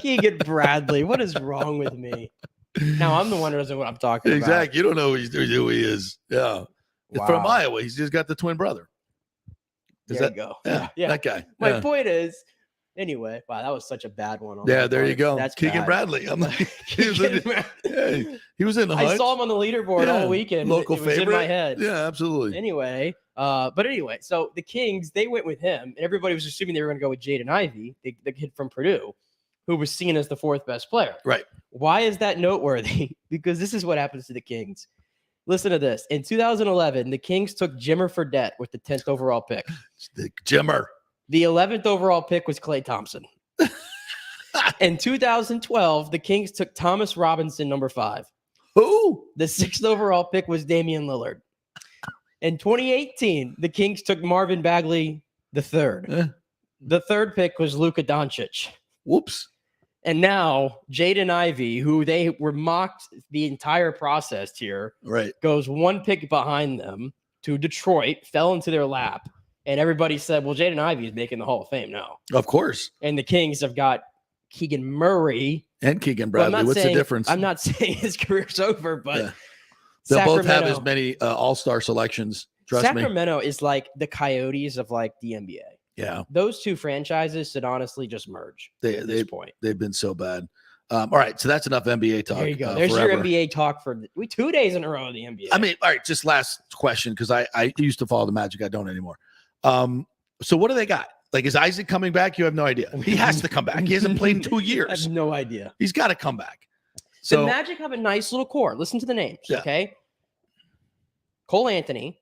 Keegan Bradley. What is wrong with me? Now I'm the one who doesn't know what I'm talking about. Exactly. You don't know who he is. Yeah. Wow. From Iowa. He's just got the twin brother. There you go. Yeah, that guy. My point is, anyway, wow, that was such a bad one. Yeah, there you go. That's Keegan bad. Bradley. I'm like, he was in the hunt. I saw him on the leaderboard all weekend. Local it was favorite. in my head. Yeah, absolutely. Anyway, so the Kings, they went with him, and everybody was assuming they were going to go with Jaden Ivey, the kid from Purdue, who was seen as the 4th best player. Right. Why is that noteworthy? Because this is what happens to the Kings. Listen to this. In 2011, the Kings took Jimmer Fredette with the 10th overall pick. Jimmer. The 11th overall pick was Klay Thompson. In 2012, the Kings took Thomas Robinson, number 5. Who? The 6th overall pick was Damian Lillard. In 2018, the Kings took Marvin Bagley, the 3rd. The 3rd pick was Luka Doncic. Whoops. And now Jaden Ivey, who they were mocked the entire process here, goes 1 pick behind them to Detroit, fell into their lap. And everybody said, well, Jaden Ivey is making the Hall of Fame now. Of course. And the Kings have got Keegan Murray. And Keegan Bradley. What's the difference? I'm not saying his career's over, but they'll both have as many all-star selections. Trust me. Sacramento is like the Coyotes of like the NBA. Yeah. Those two franchises should honestly just merge at this point. They've been so bad. All right. So that's enough NBA talk. There you go. There's your NBA talk for 2 days in a row of the NBA. I mean, all right. Just last question, because I used to follow the Magic. I don't anymore. So what do they got? Like, is Isaac coming back? You have no idea. He has to come back. He hasn't played in 2 years. I have no idea. He's got to come back. So the Magic have a nice little core. Listen to the names, okay? Cole Anthony,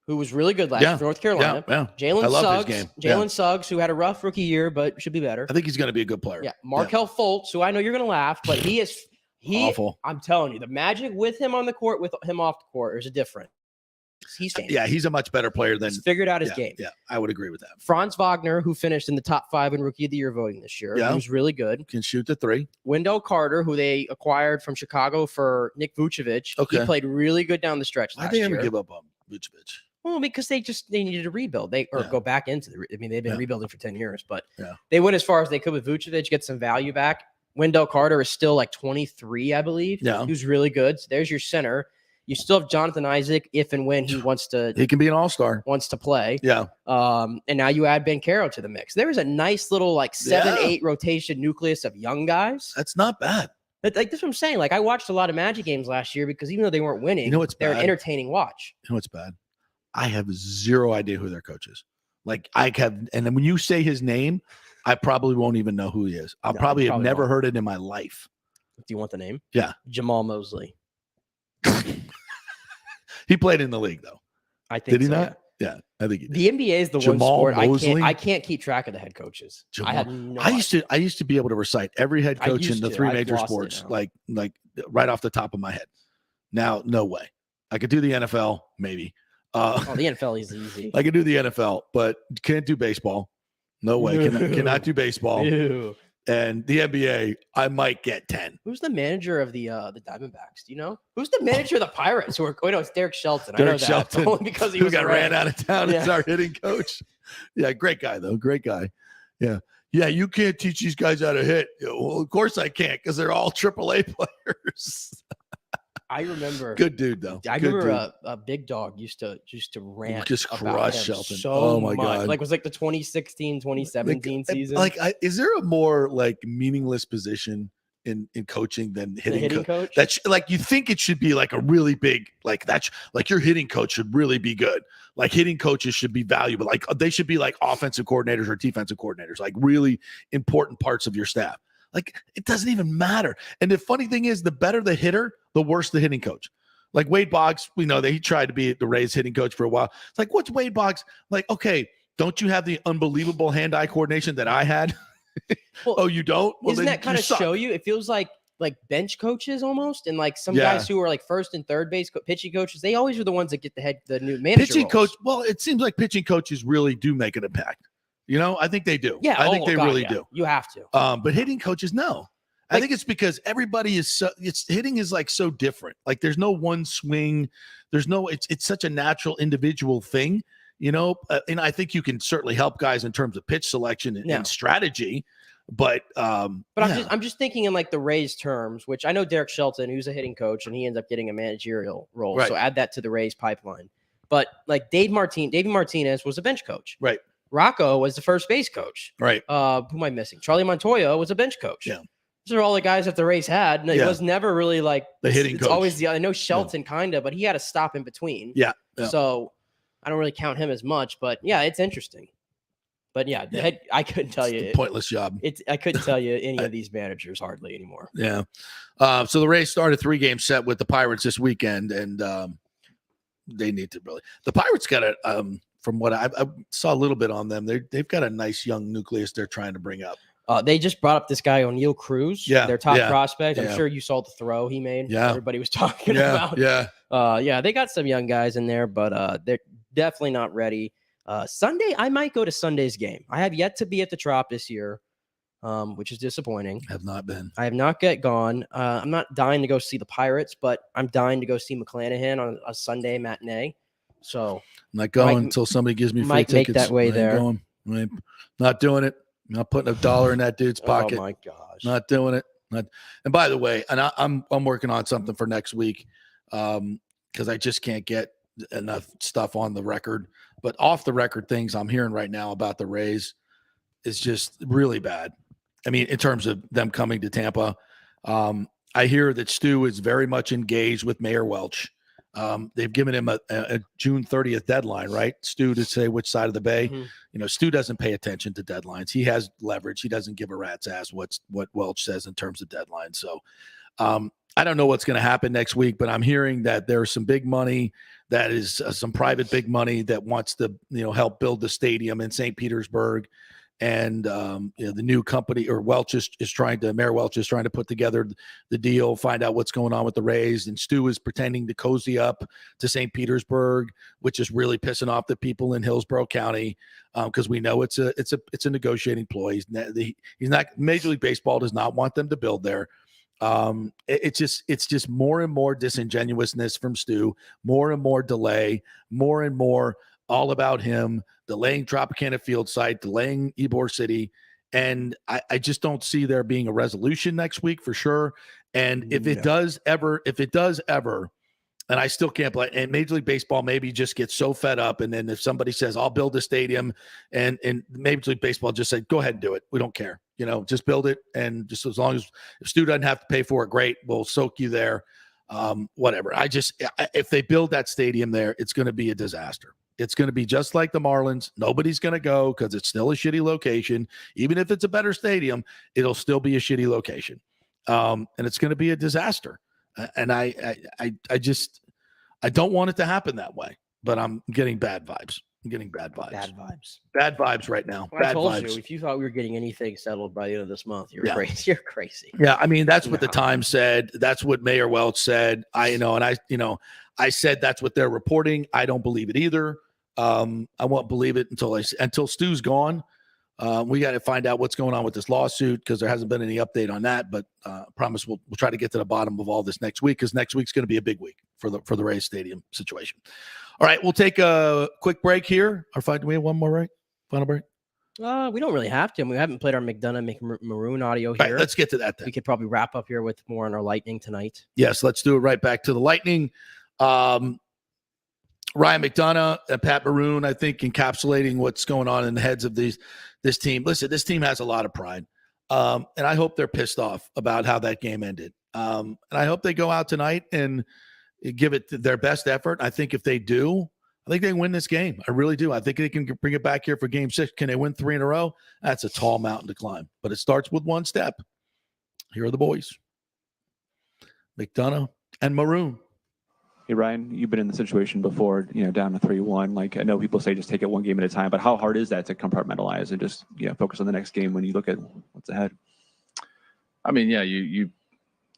who was really good last year for North Carolina. Jalen Suggs, who had a rough rookie year, but should be better. I think he's going to be a good player. Yeah. Markelle Fultz, who I know you're going to laugh, but he is awful. I'm telling you, the Magic with him on the court, with him off the court, is a difference. He's famous. Yeah, he's a much better player than he's figured out his game. Yeah, I would agree with that. Franz Wagner, who finished in the top 5 in Rookie of the Year voting this year, who's really good. Can shoot the 3. Wendell Carter, who they acquired from Chicago for Nick Vucevic. Okay. He played really good down the stretch last year. Why'd they ever give up on Vucevic? Well, because they needed to rebuild. Go back into they've been rebuilding for 10 years, but they went as far as they could with Vucevic, get some value back. Wendell Carter is still like 23, I believe. Yeah. Who's really good. So there's your center. You still have Jonathan Isaac if and when he wants to. He can be an all-star. Wants to play. Yeah. And now you add Ben Caro to the mix. There is a nice little 7-8 rotation nucleus of young guys. That's not bad. That's what I'm saying. I watched a lot of Magic games last year because even though they weren't winning, they're an entertaining watch. You know what's bad? I have zero idea who their coach is. And then when you say his name, I probably won't even know who he is. I'll probably have never heard it in my life. Do you want the name? Yeah. Jamal Mosley. He played in the league, though. I think Did he so, not? Yeah, I think he did. The NBA is the Jamal one sport Mosley? I can't keep track of the head coaches. I have no I used to be able to recite every head coach in the three major sports, like right off the top of my head. Now, no way. I could do the NFL, maybe. The NFL is easy. I could do the NFL, but can't do baseball. No way. Cannot do baseball. Ew. And the NBA, I might get 10. Who's the manager of the Diamondbacks? Do you know? Who's the manager of the Pirates? No, it's Derek Shelton. I know that. Shelton, only because he who got ran out of town as Yeah. our hitting coach. Yeah, great guy though. Great guy. Yeah. Yeah, you can't teach these guys how to hit. Well, of course I can't because they're all AAA players. I remember. Good dude though. I Good remember dude. a big dog used to rant. Just about crush him Shelton. So Oh, my much. God. It was the 2016, 2017 season. Is there a more meaningless position in coaching than hitting coach? That you think it should be a really big your hitting coach should really be good. Hitting coaches should be valuable. They should be offensive coordinators or defensive coordinators, really important parts of your staff. It doesn't even matter. And the funny thing is, the better the hitter, the worse the hitting coach. Wade Boggs, we know that he tried to be the Rays hitting coach for a while. It's what's Wade Boggs? Okay, don't you have the unbelievable hand-eye coordination that I had? Well, oh, you don't? Well, doesn't then that kind you of suck. show you? It feels like bench coaches almost, and some guys who are first and third base pitching coaches. They always are the ones that get the new manager Pitching roles. coach. Well, it seems like pitching coaches really do make an impact. I think they do. Yeah, I think they really do. You have to. But hitting coaches, no. I think it's because everybody is hitting is so different. There's no one swing. There's no, it's such a natural individual thing, and I think you can certainly help guys in terms of pitch selection and strategy. But I'm just thinking in the Rays terms, which I know Derek Shelton, who's a hitting coach, and he ends up getting a managerial role. Right. So add that to the Rays pipeline. But David Martinez was a bench coach. Right. Rocco was the first base coach. Right. Who am I missing? Charlie Montoya was a bench coach. Yeah. Those are all the guys that the Rays had. And it was never really the hitting it's coach. always I know Shelton kind of, but he had a stop in between. Yeah. So I don't really count him as much, but yeah, it's interesting. But the head, I couldn't tell you. Pointless job. I couldn't tell you any of these managers hardly anymore. Yeah. So the Rays started a 3-game set with the Pirates this weekend, and they need to really. The Pirates got from what I saw a little bit on them, they've got a nice young nucleus they're trying to bring up. They just brought up this guy O'Neal Cruz, their top prospect. I'm sure you saw the throw he made. Yeah. Everybody was talking about. Yeah. They got some young guys in there, but they're definitely not ready. Sunday, I might go to Sunday's game. I have yet to be at the Trop this year, which is disappointing. Have not been. I have not yet gone. I'm not dying to go see the Pirates, but I'm dying to go see McClanahan on a Sunday matinee. So I'm not going until somebody gives me free tickets. Make that way there. Going. Not doing it. Not putting $1 in that dude's pocket. Oh my gosh. Not doing it. And by the way, and I'm working on something for next week because I just can't get enough stuff on the record. But off the record things I'm hearing right now about the Rays is just really bad. I mean, in terms of them coming to Tampa, I hear that Stu is very much engaged with Mayor Welch. They've given him a June 30th deadline, right? Stu, to say which side of the bay. Mm-hmm. Stu doesn't pay attention to deadlines. He has leverage. He doesn't give a rat's ass what Welch says in terms of deadlines. So I don't know what's going to happen next week, but I'm hearing that there's some big money that is some private big money that wants to, help build the stadium in St. Petersburg. And the new company or Welch Mayor Welch is trying to put together the deal, find out what's going on with the Rays. And Stu is pretending to cozy up to St. Petersburg, which is really pissing off the people in Hillsborough County because we know it's a negotiating ploy. He's not. Major League Baseball does not want them to build there. It's just more and more disingenuousness from Stu, more and more delay, more and more all about him, delaying Tropicana Field site, delaying Ybor City. And I just don't see there being a resolution next week for sure. And if it does ever And I still can't play. And Major League Baseball maybe just gets so fed up. And then if somebody says, I'll build a stadium, and Major League Baseball just said, go ahead and do it. We don't care. Just build it. And just as long as Stu doesn't have to pay for it, great. We'll soak you there. Whatever. If they build that stadium there, it's going to be a disaster. It's going to be just like the Marlins. Nobody's going to go because it's still a shitty location. Even if it's a better stadium, it'll still be a shitty location. And it's going to be a disaster. And I don't want it to happen that way, but I'm getting bad vibes. I'm getting bad vibes. Bad vibes right now. Well, bad I told vibes. you, if you thought we were getting anything settled by the end of this month, you're crazy. You're crazy. Yeah, I mean that's what the Times said. That's what Mayor Welch said. I said that's what they're reporting. I don't believe it either. I won't believe it until Stu's gone. We got to find out what's going on with this lawsuit because there hasn't been any update on that. But I promise we'll try to get to the bottom of all this next week because next week's going to be a big week for the Rays Stadium situation. All right, we'll take a quick break here. Do we have one more break? Final break? We don't really have to. We haven't played our McDonough Maroon audio here. Right, let's get to that then. We could probably wrap up here with more on our Lightning tonight. Yes, let's do it right back to the Lightning. Ryan McDonough and Pat Maroon, I think, encapsulating what's going on in the heads of this team. Listen, this team has a lot of pride, and I hope they're pissed off about how that game ended. And I hope they go out tonight and give it their best effort. I think if they do, I think they win this game. I really do. I think they can bring it back here for Game 6. Can they win 3 in a row? That's a tall mountain to climb, but it starts with one step. Here are the boys, McDonough and Maroon. Hey, Ryan, you've been in the situation before, down to 3-1. Like, I know people say just take it one game at a time, but how hard is that to compartmentalize and just, focus on the next game when you look at what's ahead? I mean, yeah, you in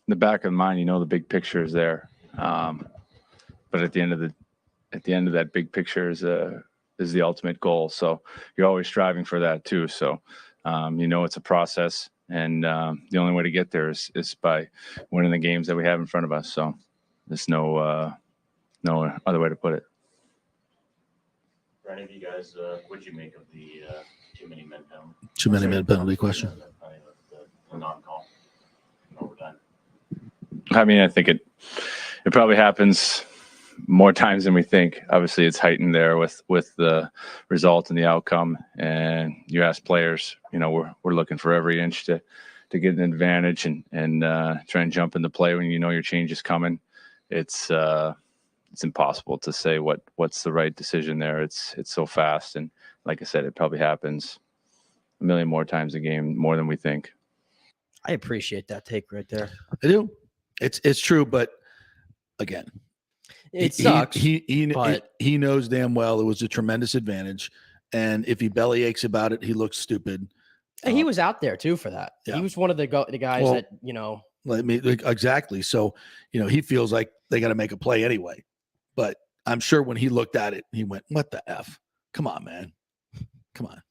the back of the mind, the big picture is there. But at the end of that big picture is the ultimate goal. So you're always striving for that too. So, it's a process, and the only way to get there is by winning the games that we have in front of us. So there's no other way to put it. For any of you guys, what'd you make of the too many men penalty? Too many men penalty question. The non-call in overtime. I mean, I think it probably happens more times than we think. Obviously, it's heightened there with the result and the outcome. And you ask players, we're looking for every inch to get an advantage and try and jump into play when your change is coming. It's impossible to say what's the right decision there. It's so fast, and like I said, it probably happens a million more times a game, more than we think. I appreciate that take right there. I do. It's true, but again, it sucks. He knows damn well it was a tremendous advantage, and if he belly aches about it, he looks stupid. He was out there too for that. Yeah. He was one of the guys that exactly. So he feels like they got to make a play anyway. But I'm sure when he looked at it, he went, "What the f? Come on, man, come on."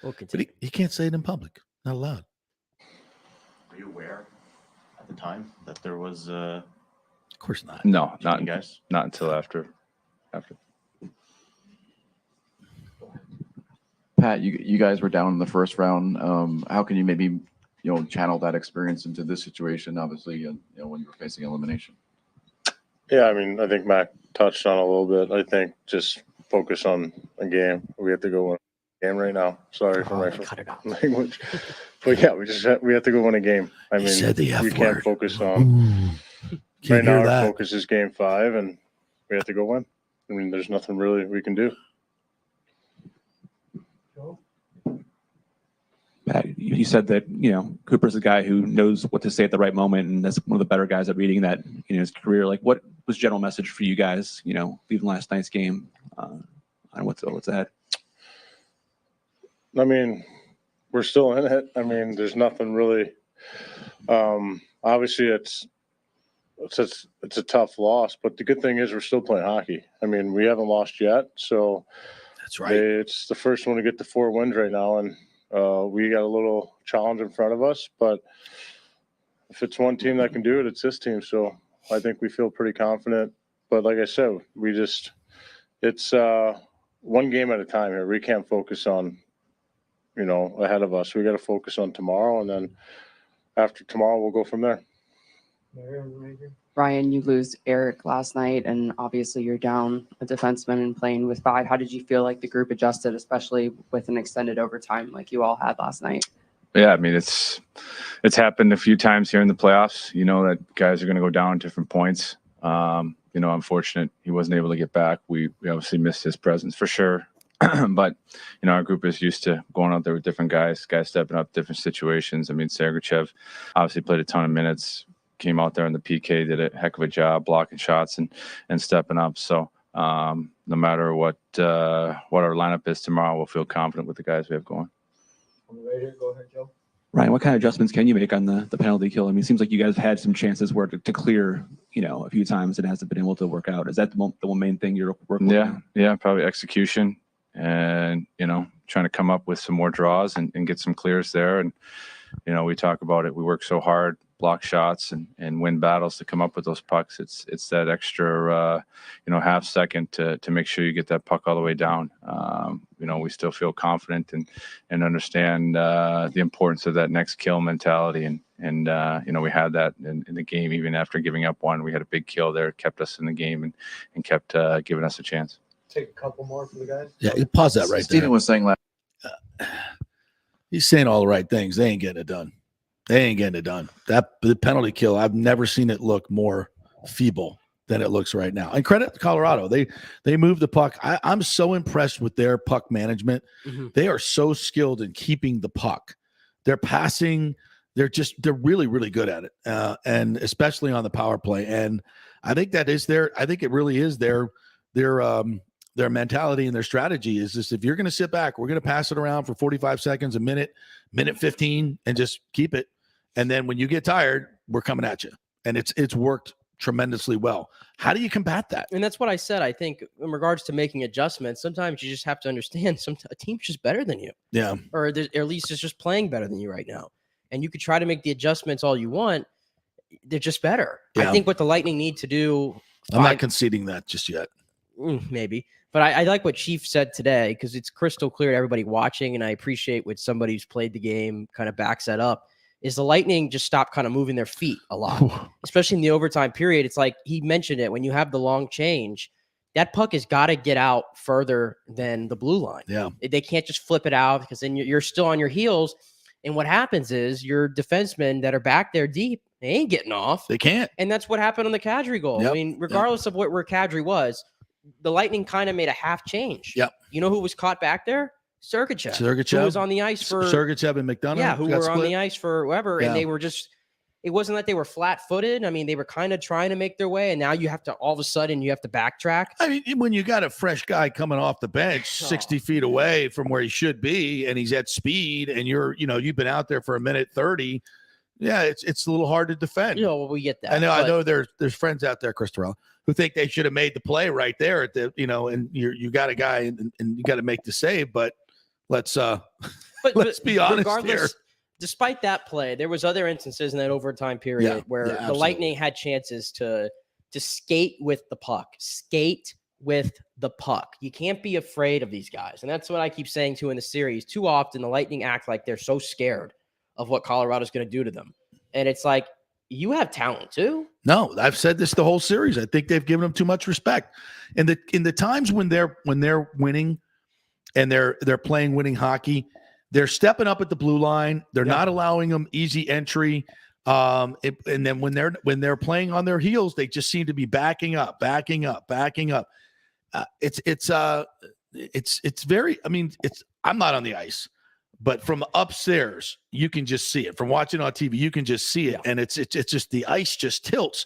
But he can't say it in public. Not allowed. Were you aware at the time that there was? Of course not. No, not guys. Not until after. Pat, you guys were down in the first round. How can you maybe channel that experience into this situation? Obviously, when you were facing elimination. Yeah, I mean, I think Mac touched on it a little bit. I think just focus on a game. We have to go win a game right now. Sorry for my language, but yeah, we have to go win a game. I mean, we can't focus on. Right now, our focus is Game 5, and we have to go win. I mean, there's nothing really we can do. Pat, you said that Cooper's a guy who knows what to say at the right moment, and that's one of the better guys at reading that in his career. Like, what was general message for you guys? Leaving last night's game, on what's ahead. I mean, we're still in it. I mean, there's nothing really. Obviously, it's a tough loss, but the good thing is we're still playing hockey. I mean, we haven't lost yet, so that's right. It's the first one to get to 4 wins right now, and we got a little challenge in front of us. But if it's one team that can do it, it's this team. So I think we feel pretty confident. But like I said, it's one game at a time here. We can't focus on, ahead of us. We got to focus on tomorrow, and then after tomorrow, we'll go from there. Ryan, you lose Eric last night, and obviously you're down a defenseman and playing with 5. How did you feel like the group adjusted, especially with an extended overtime like you all had last night? Yeah, I mean, it's happened a few times here in the playoffs. You know that guys are going to go down different points. You know, unfortunate he wasn't able to get back. We obviously missed his presence for sure. But, you know, our group is used to going out there with different guys stepping up different situations. I mean, Sergachev obviously played a ton of minutes, came out there in the PK, did a heck of a job blocking shots and stepping up. So no matter what our lineup is tomorrow, we'll feel confident with the guys we have going. Right here, go ahead, Joe. Ryan, what kind of adjustments can you make on the penalty kill? I mean, it seems like you guys have had some chances where to clear, you know, a few times and hasn't been able to work out. Is that the one main thing you're working on? Yeah, probably execution and, you know, trying to come up with some more draws and get some clears there. And, you know, we talk about it. We work so hard, block shots and win battles to come up with those pucks. It's that extra, you know, half second to make sure you get that puck all the way down. You know, we still feel confident and understand the importance of that next kill mentality. And you know, we had that in the game. Even after giving up one, we had a big kill there. It kept us in the game and kept giving us a chance. Take a couple more for the guys. Yeah, you pause that right Steven there. was saying He's saying all the right things. They ain't getting it done. The penalty kill, I've never seen it look more feeble than it looks right now. And credit to Colorado. They moved the puck. I'm so impressed with their puck management. Mm-hmm. They are so skilled in keeping the puck. Their passing, they're really, really good at it. And especially on the power play. And I think it really is their mentality and their strategy is just, if you're going to sit back, we're going to pass it around for 45 seconds, a minute 15, and just keep it. And then when you get tired, we're coming at you. And it's worked tremendously well. How do you combat that? And that's what I said. I think in regards to making adjustments, sometimes you just have to understand a team's just better than you. Yeah. Or at least it's just playing better than you right now. And you could try to make the adjustments all you want. They're just better. Yeah. I think what the Lightning need to do. I'm not conceding that just yet. Maybe. But I like what Chief said today, because it's crystal clear to everybody watching, and I appreciate what somebody who's played the game kind of backs that up, is the Lightning just stopped kind of moving their feet a lot, especially in the overtime period. It's like he mentioned it, when you have the long change, that puck has got to get out further than the blue line. Yeah. They can't just flip it out, because then you're still on your heels. And what happens is your defensemen that are back there deep, they ain't getting off. They can't. And that's what happened on the Kadri goal. Yep. I mean, regardless of where Kadri was, the Lightning kind of made a half change. Yep. You know who was caught back there? Sergachev. Who was on the ice for Sergachev and McDonough. Yeah, who were on the ice for whoever, Yeah. and they were just. It wasn't that they were flat-footed. I mean, they were kind of trying to make their way, and now you have to all of a sudden you have to backtrack. I mean, when you got a fresh guy coming off the bench 60 feet away from where he should be, and he's at speed, and you've been out there for a minute 30. Yeah, it's a little hard to defend. Well, we get that. I know there's friends out there, Chris Terrell, who think they should have made the play right there at the, and you got a guy and you got to make the save, but let's be honest here. Despite that play, there was other instances in that overtime period where the Lightning had chances to skate with the puck. Skate with the puck. You can't be afraid of these guys. And that's what I keep saying too in the series. Too often the Lightning act like they're so scared of what Colorado's going to do to them. And it's like, you have talent too. No, I've said this the whole series. I think they've given them too much respect. And in the times when they're winning and they're playing winning hockey, they're stepping up at the blue line. They're not allowing them easy entry. And then when they're playing on their heels, they just seem to be backing up. It's very. I mean, I'm not on the ice, but from upstairs, you can just see it. From watching on TV, you can just see it, and it's just the ice just tilts,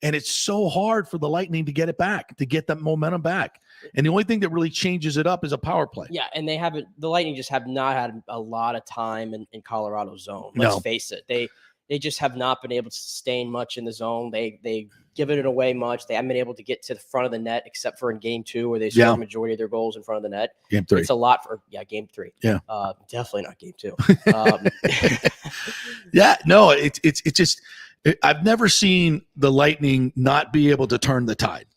and it's so hard for the Lightning to get it back, to get that momentum back. And the only thing that really changes it up is a power play. Yeah, and the Lightning just have not had a lot of time in Colorado's zone. Let's face it. They just have not been able to sustain much in the zone. They given it away much. They haven't been able to get to the front of the net, except for in game 2, where they score the majority of their goals in front of the net. Game 3. It's a lot for game 3. Yeah. Definitely not game 2. Yeah, no, it's just I've never seen the Lightning not be able to turn the tide.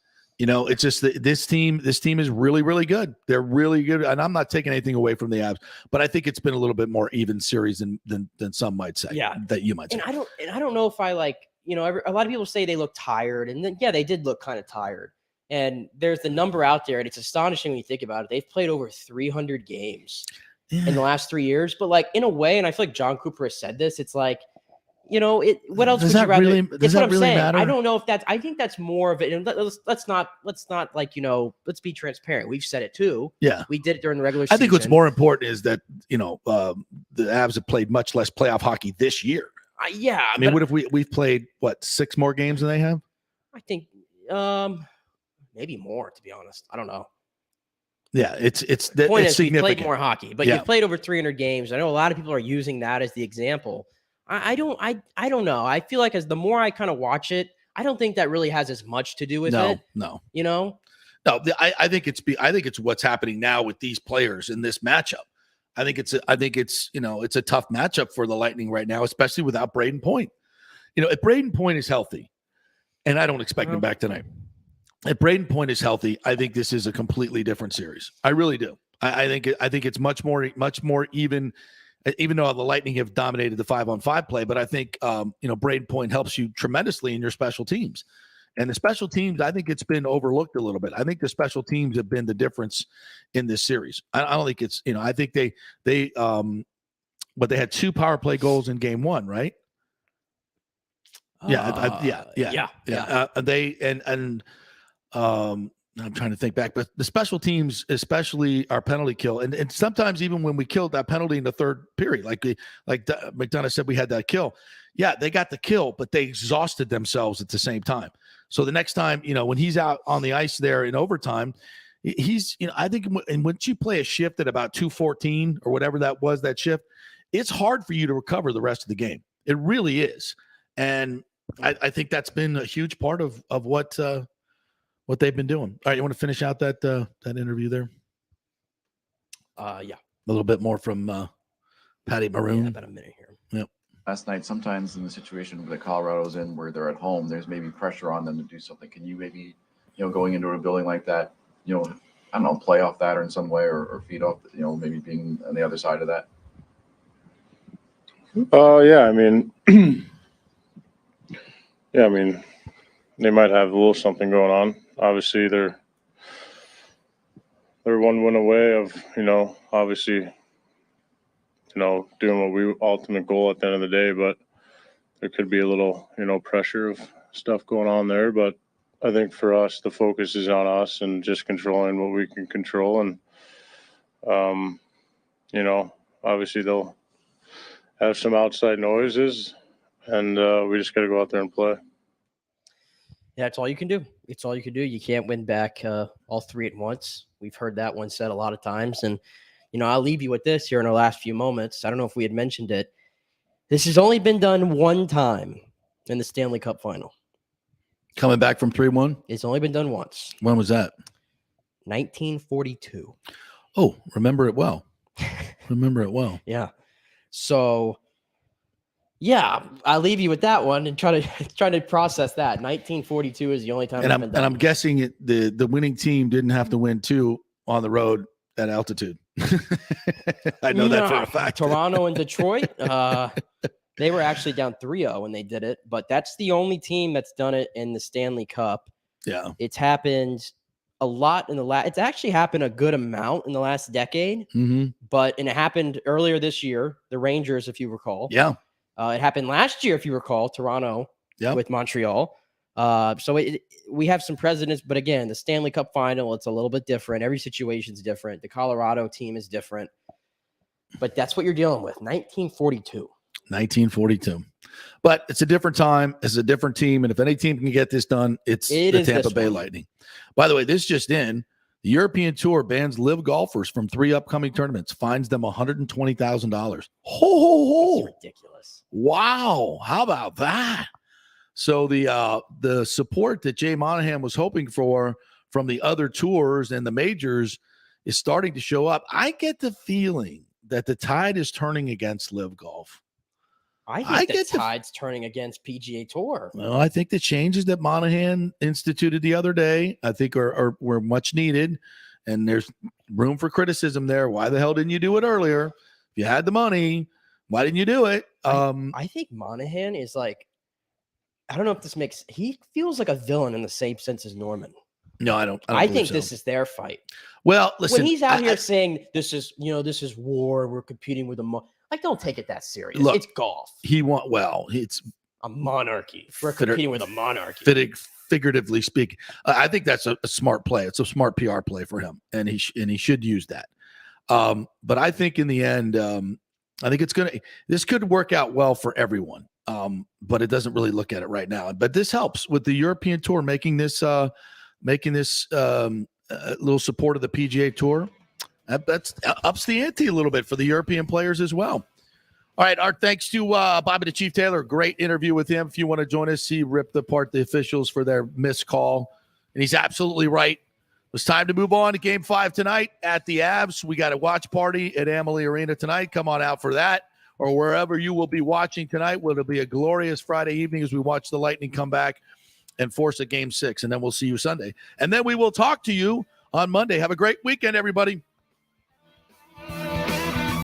It's just that this team is really, really good. They're really good. And I'm not taking anything away from the Avs, but I think it's been a little bit more even series than some might say. Yeah. That you might say. And I don't know if I a lot of people say they look tired, and then, yeah, they did look kind of tired. And there's the number out there, and it's astonishing when you think about it. They've played over 300 games in the last 3 years. But, like, in a way, and I feel like John Cooper has said this, it's like, what else would you rather? Really, it's what I'm saying. matter? I don't know if that's. I think that's more of it. And let's not like let's be transparent. We've said it too. Yeah, we did it during the regular season. I think what's more important is that the Avs have played much less playoff hockey this year. Yeah, I mean, what if we've played 6 more games than they have? I think maybe more. To be honest, I don't know. Yeah, it's the point is significant. We played more hockey, but you've played over 300 games. I know a lot of people are using that as the example. I don't know. I feel like as the more I kind of watch it, I don't think that really has as much to do with it. No. No, I think it's what's happening now with these players in this matchup. I think it's a tough matchup for the Lightning right now, especially without Braden Point. If Braden Point is healthy, and I don't expect him back tonight. If Braden Point is healthy, I think this is a completely different series. I really do. I think it's much more even. Even though the Lightning have dominated the 5-on-5 play, but I think Braden Point helps you tremendously in your special teams. And the special teams, I think it's been overlooked a little bit. I think the special teams have been the difference in this series. I don't think it's I think they had 2 power play goals in game 1, right? I'm trying to think back, but the special teams, especially our penalty kill, and sometimes even when we killed that penalty in the third period, like McDonough said, we had that kill. Yeah, they got the kill, but they exhausted themselves at the same time. So the next time, when he's out on the ice there in overtime, he's, I think, and once you play a shift at about 2:14 or whatever that shift, it's hard for you to recover the rest of the game. It really is, and I think that's been a huge part of what they've been doing. All right, you want to finish out that interview there? Yeah. A little bit more from Patty Maroon. Yeah, about a minute here. Yep. Last night, sometimes in the situation that Colorado's in where they're at home, there's maybe pressure on them to do something. Can you maybe, going into a building like that, I don't know, play off that or in some way or feed off, maybe being on the other side of that? Yeah, I mean, they might have a little something going on. Obviously, they're one win away of, obviously, doing what we ultimate goal at the end of the day, but there could be a little, pressure of stuff going on there. But I think for us, the focus is on us and just controlling what we can control. And, obviously they'll have some outside noises and we just got to go out there and play. Yeah, it's all you can do. It's all you can do. You can't win back all 3 at once. We've heard that one said a lot of times. And, I'll leave you with this here in our last few moments. I don't know if we had mentioned it. This has only been done one time in the Stanley Cup Final. Coming back from 3-1? It's only been done once. When was that? 1942. Oh, remember it well. Remember it well. Yeah. So, yeah, I'll leave you with that one and try to process that. 1942 is the only time. And I'm guessing the winning team didn't have to win 2 on the road at altitude. I know that for a fact. Toronto and Detroit, they were actually down 3-0 when they did it, but that's the only team that's done it in the Stanley Cup. Yeah. It's happened a lot in it's actually happened a good amount in the last decade, and it happened earlier this year, the Rangers, if you recall. Yeah. It happened last year, if you recall, Toronto with Montreal. So we have some precedents, but again, the Stanley Cup Final, it's a little bit different. Every situation's different. The Colorado team is different, but that's what you're dealing with. 1942. But it's a different time. It's a different team. And if any team can get this done, it's the Tampa Bay Lightning. By the way, this just in. The European Tour bans live golfers from 3 upcoming tournaments, fines them $120,000. Ho! That's ridiculous. Wow. How about that? So the support that Jay Monahan was hoping for from the other tours and the majors is starting to show up. I get the feeling that the tide is turning against live golf. I think the tide's turning against PGA Tour. Well, I think the changes that Monahan instituted the other day, I think were much needed, and there's room for criticism there. Why the hell didn't you do it earlier? If you had the money, why didn't you do it? I think Monahan is like, I don't know if this makes. He feels like a villain in the same sense as Norman. No, I don't. I think this is their fight. Well, listen, when he's out here saying this is war, we're competing with like, don't take it that serious. Look, it's golf. It's a monarchy. We're competing with a monarchy. Figuratively speaking, I think that's a smart play. It's a smart PR play for him, and he should use that. But I think in the end, I think this could work out well for everyone. But it doesn't really look at it right now. But this helps with the European Tour making this little support of the PGA Tour. That's ups the ante a little bit for the European players as well. All right, our thanks to Bobby the Chief Taylor. Great interview with him. If you want to join us, he ripped apart the officials for their missed call. And he's absolutely right. It's time to move on to Game 5 tonight at the Avs. We got a watch party at Amalie Arena tonight. Come on out for that, or wherever you will be watching tonight. It'll be a glorious Friday evening as we watch the Lightning come back and force a Game 6. And then we'll see you Sunday. And then we will talk to you on Monday. Have a great weekend, everybody.